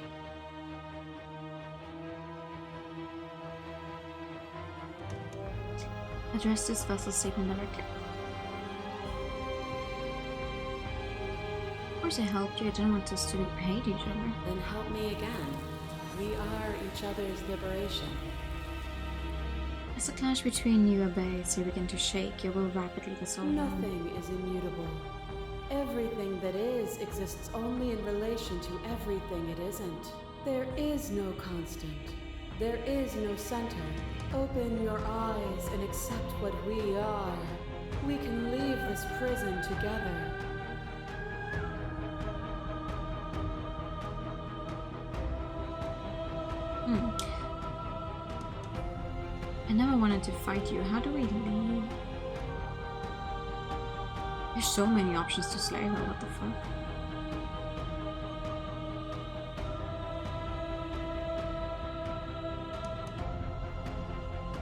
Address this vessel statement directly. Of course I helped you. I didn't want us to hate each other. Then help me again. We are each other's liberation. As the clash between you obeys, you begin to shake. Your will rapidly dissolve. Nothing is immutable. Everything that is exists only in relation to everything it isn't. There is no constant. There is no center. Open your eyes and accept what we are. We can leave this prison together. I never wanted to fight you. How do we leave? There's so many options to slay her. What the fuck?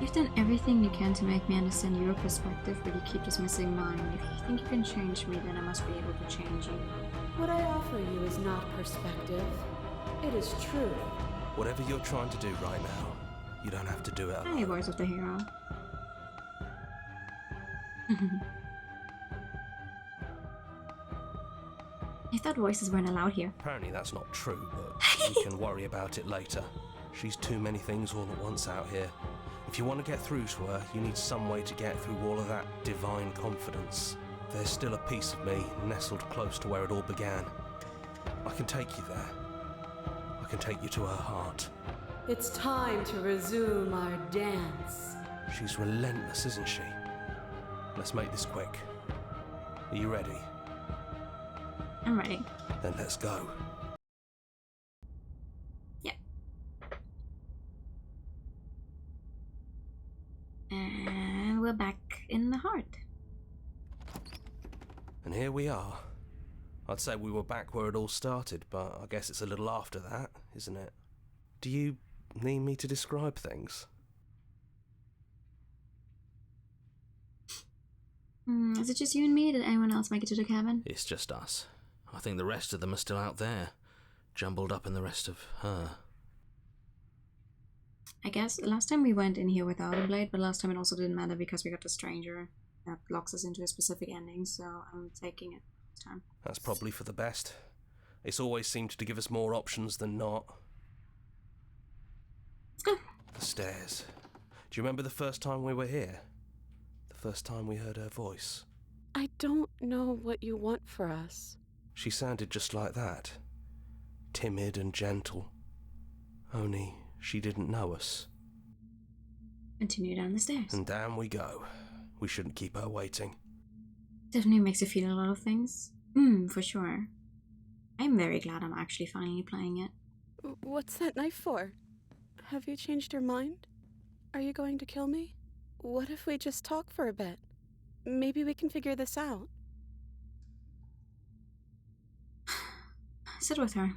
You've done everything you can to make me understand your perspective, but you keep dismissing mine. If you think you can change me, then I must be able to change you. What I offer you is not perspective. It is truth. Whatever you're trying to do right now, you don't have to do it alone. Hey, voice of the hero. I thought voices weren't allowed here. Apparently that's not true, but we can worry about it later. She's too many things all at once out here. If you want to get through to her, you need some way to get through all of that divine confidence. There's still a piece of me nestled close to where it all began. I can take you there. I can take you to her heart. It's time to resume our dance. She's relentless, isn't she? Let's make this quick. Are you ready? I'm ready. Then let's go. Yeah. And we're back in the heart. And here we are. I'd say we were back where it all started, but I guess it's a little after that, isn't it? Do you need me to describe things? Is it just you and me? Did anyone else make it to the cabin? It's just us. I think the rest of them are still out there. jumbled up in the rest of her. I guess last time we went in here without a blade, but last time it also didn't matter because we got the stranger that locks us into a specific ending, so I'm taking it this time. That's probably for the best. It's always seemed to give us more options than not. Let's go. The stairs. Do you remember the first time we were here? The first time we heard her voice? I don't know what you want for us. She sounded just like that. Timid and gentle. Only she didn't know us. Continue down the stairs. And down we go. We shouldn't keep her waiting. Definitely makes you feel a lot of things. For sure. I'm very glad I'm actually finally playing it. What's that knife for? Have you changed your mind? Are you going to kill me? What if we just talk for a bit? Maybe we can figure this out. Sit with her.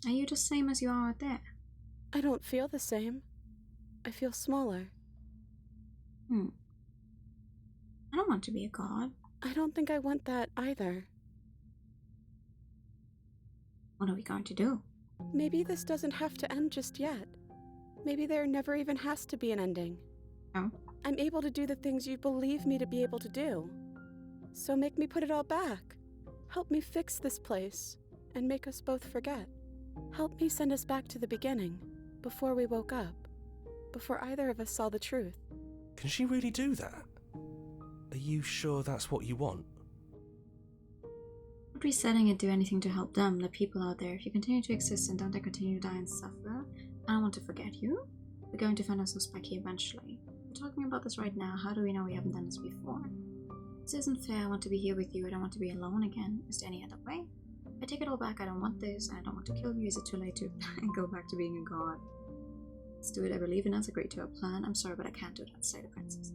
Are you the same as you are out there? I don't feel the same. I feel smaller. I don't want to be a god. I don't think I want that either. What are we going to do? Maybe this doesn't have to end just yet. Maybe there never even has to be an ending. Oh? I'm able to do the things you believe me to be able to do. So make me put it all back. Help me fix this place, and make us both forget. Help me send us back to the beginning, before we woke up, before either of us saw the truth. Can she really do that? Are you sure that's what you want? Would resetting it do anything to help them, the people out there? If you continue to exist and don't they continue to die and suffer? I don't want to forget you. We're going to find ourselves back here eventually. We're talking about this right now. How do we know we haven't done this before? This isn't fair. I want to be here with you. I don't want to be alone again. Is there any other way? I take it all back. I don't want this, and I don't want to kill you. Is it too late to go back to being a god? Let's do it. I believe in us. Agree to our plan. I'm sorry, but I can't do that, say the princess.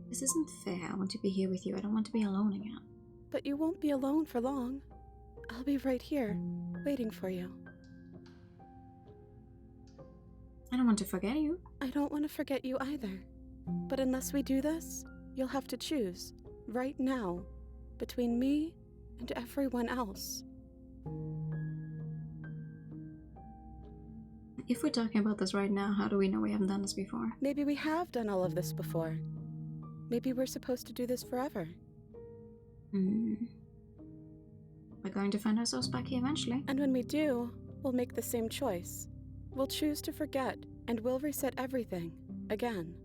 This isn't fair. I want to be here with you. I don't want to be alone again. But you won't be alone for long. I'll be right here, waiting for you. I don't want to forget you. I don't want to forget you either. But unless we do this, you'll have to choose, right now, between me and everyone else. If we're talking about this right now, how do we know we haven't done this before? Maybe we have done all of this before. Maybe we're supposed to do this forever. We're going to find ourselves back here eventually. And when we do, we'll make the same choice. We'll choose to forget, and we'll reset everything, again.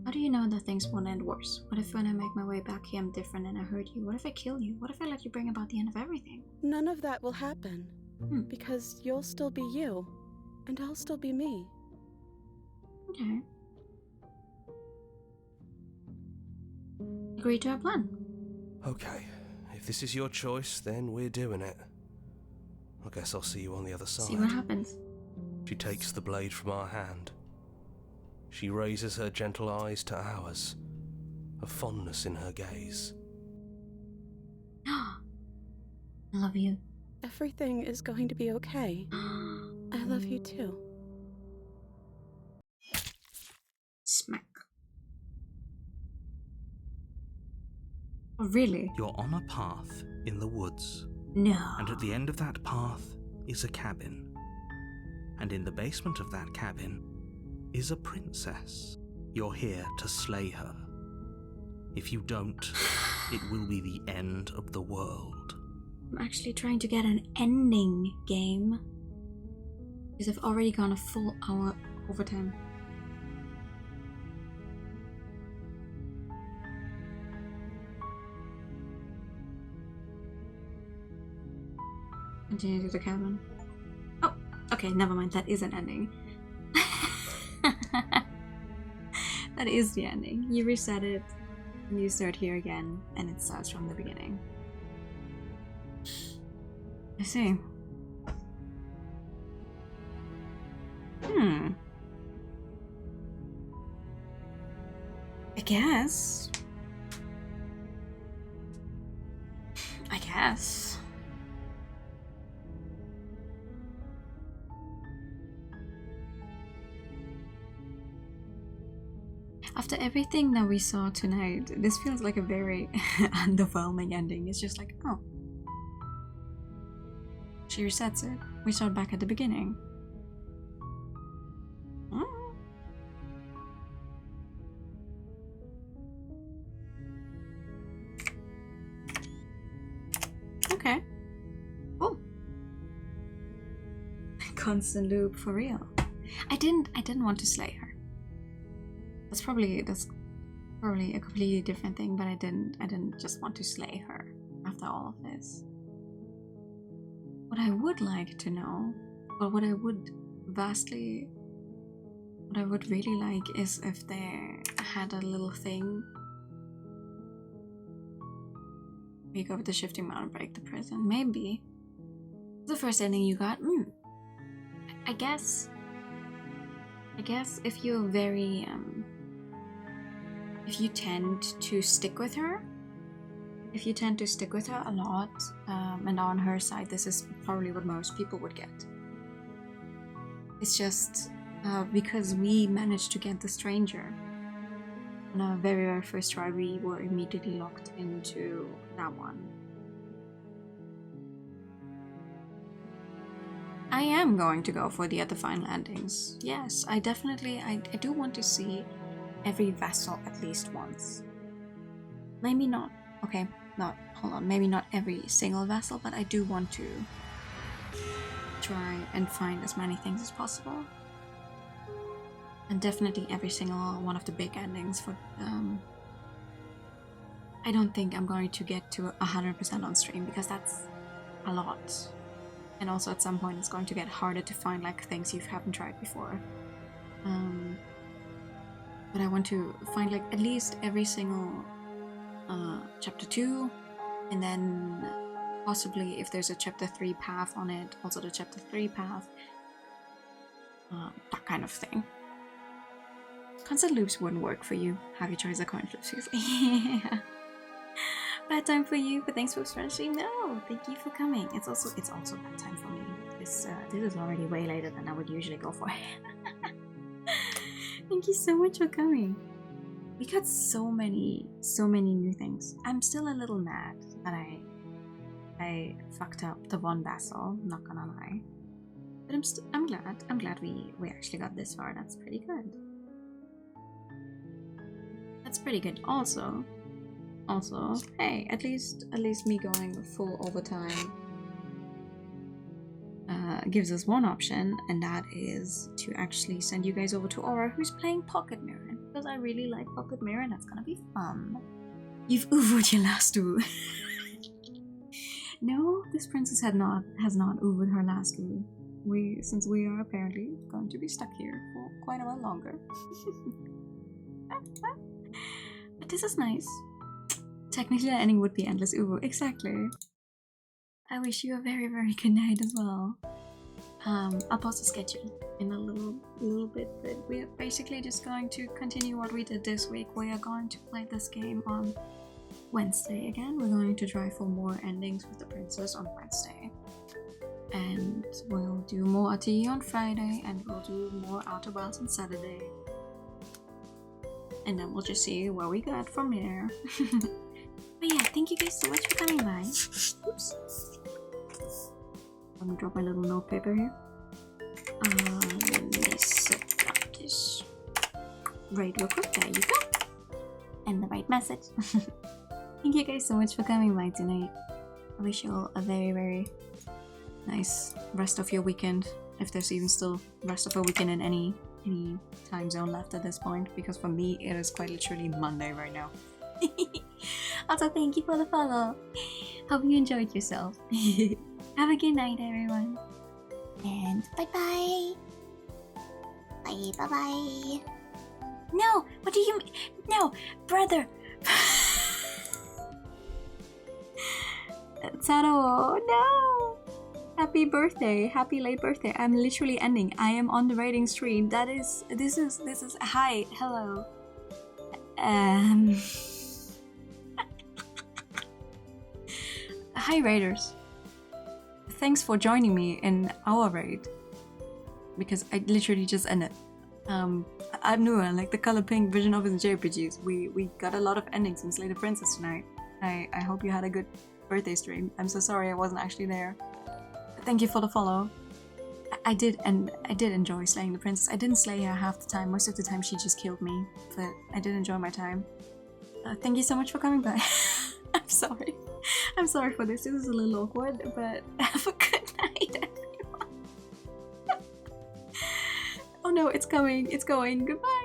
How do you know that things won't end worse? What if when I make my way back here I'm different and I hurt you? What if I kill you? What if I let you bring about the end of everything? None of that will happen. Because you'll still be you, and I'll still be me. Okay. Agree to our plan. Okay. If this is your choice, then we're doing it. I guess I'll see you on the other side. See what happens. She takes the blade from our hand. She raises her gentle eyes to ours, a fondness in her gaze. I love you. Everything is going to be okay. I love you too. Smack. Oh, really? You're on a path in the woods. No. And at the end of that path is a cabin. And in the basement of that cabin is a princess. You're here to slay her. If you don't, it will be the end of the world. I'm actually trying to get an ending game. Because I've already gone a full hour overtime. Continue to the cabin. Oh, okay, never mind. That is an ending. That is the ending. You reset it, and you start here again, and it starts from the beginning. I see. I guess. After everything that we saw tonight, this feels like a very underwhelming ending. It's just like, oh. She resets it. We start back at the beginning. Okay. Oh. Constant loop for real. I didn't want to slay her. That's probably a completely different thing, but I didn't just want to slay her after all of this. What I would like to know, or what I would really like is if they had a little thing. You go with the shifting mountain, break the prison. Maybe. The first ending you got? I guess if you're very if you tend to stick with her a lot, and on her side, this is probably what most people would get. It's just because we managed to get the stranger on our very, very first try, we were immediately locked into that one. I am going to go for the other final endings. Yes, I do want to see every vessel at least once. Maybe not, okay, hold on, maybe not every single vessel, but I do want to try and find as many things as possible. And definitely every single one of the big endings for I don't think I'm going to get to 100% on stream because that's a lot. And also at some point it's going to get harder to find like things you haven't tried before. But I want to find like at least every single chapter 2, and then possibly if there's a chapter 3 path on it, also the chapter 3 path, that kind of thing. Constant loops wouldn't work for you. Have you tried the coin flip? Seriously? Yeah. Bad time for you, but thanks for streaming. No, thank you for coming. It's also bad time for me. This is already way later than I would usually go for. Thank you so much for coming. We got so many new things. I'm still a little mad that I fucked up the one vassal, not gonna lie. But I'm glad we actually got this far. That's pretty good. That's pretty good. Also, hey, at least me going full overtime gives us one option, and that is to actually send you guys over to Aura, who's playing Pocket Mirror, because I really like Pocket Mirror, and that's gonna be fun. You've Uvo'd your last Uu. No, this princess has not Uvo'd her last Uu. Since we are apparently going to be stuck here for quite a while longer. But this is nice. Technically, the ending would be endless Uvo. Exactly. I wish you a very, very good night as well. I'll post a schedule in a little bit, but we are basically just going to continue what we did this week. We are going to play this game on Wednesday again. We're going to try for more endings with the princess on Wednesday. And we'll do more RTE on Friday, and we'll do more Outer Wilds on Saturday. And then we'll just see what we got from there. But yeah, thank you guys so much for coming by. Oops. Let me drop my little notepaper here. Let me set up this right real quick. There you go. And the right message. Thank you guys so much for coming by tonight. I wish you all a very, very nice rest of your weekend. If there's even still rest of a weekend in any time zone left at this point, because for me it is quite literally Monday right now. Also, thank you for the follow. Hope you enjoyed yourself. Have a good night, everyone. And bye-bye. Bye-bye. No! What do you mean? No! Brother! Taro, no! Happy birthday. Happy late birthday. I'm literally ending. I am on the rating stream. This is, hi, hello. Hi raiders. Thanks for joining me in our raid. Because I literally just ended. I'm Nua, like the color pink version of his JRPGs. We got a lot of endings in Slay the Princess tonight. I hope you had a good birthday stream. I'm so sorry I wasn't actually there. Thank you for the follow. I did enjoy slaying the princess. I didn't slay her half the time. Most of the time she just killed me. But I did enjoy my time. Thank you so much for coming by. I'm sorry. I'm sorry for this. This is a little awkward, but have a good night, everyone. Oh no, it's coming. It's going. Goodbye.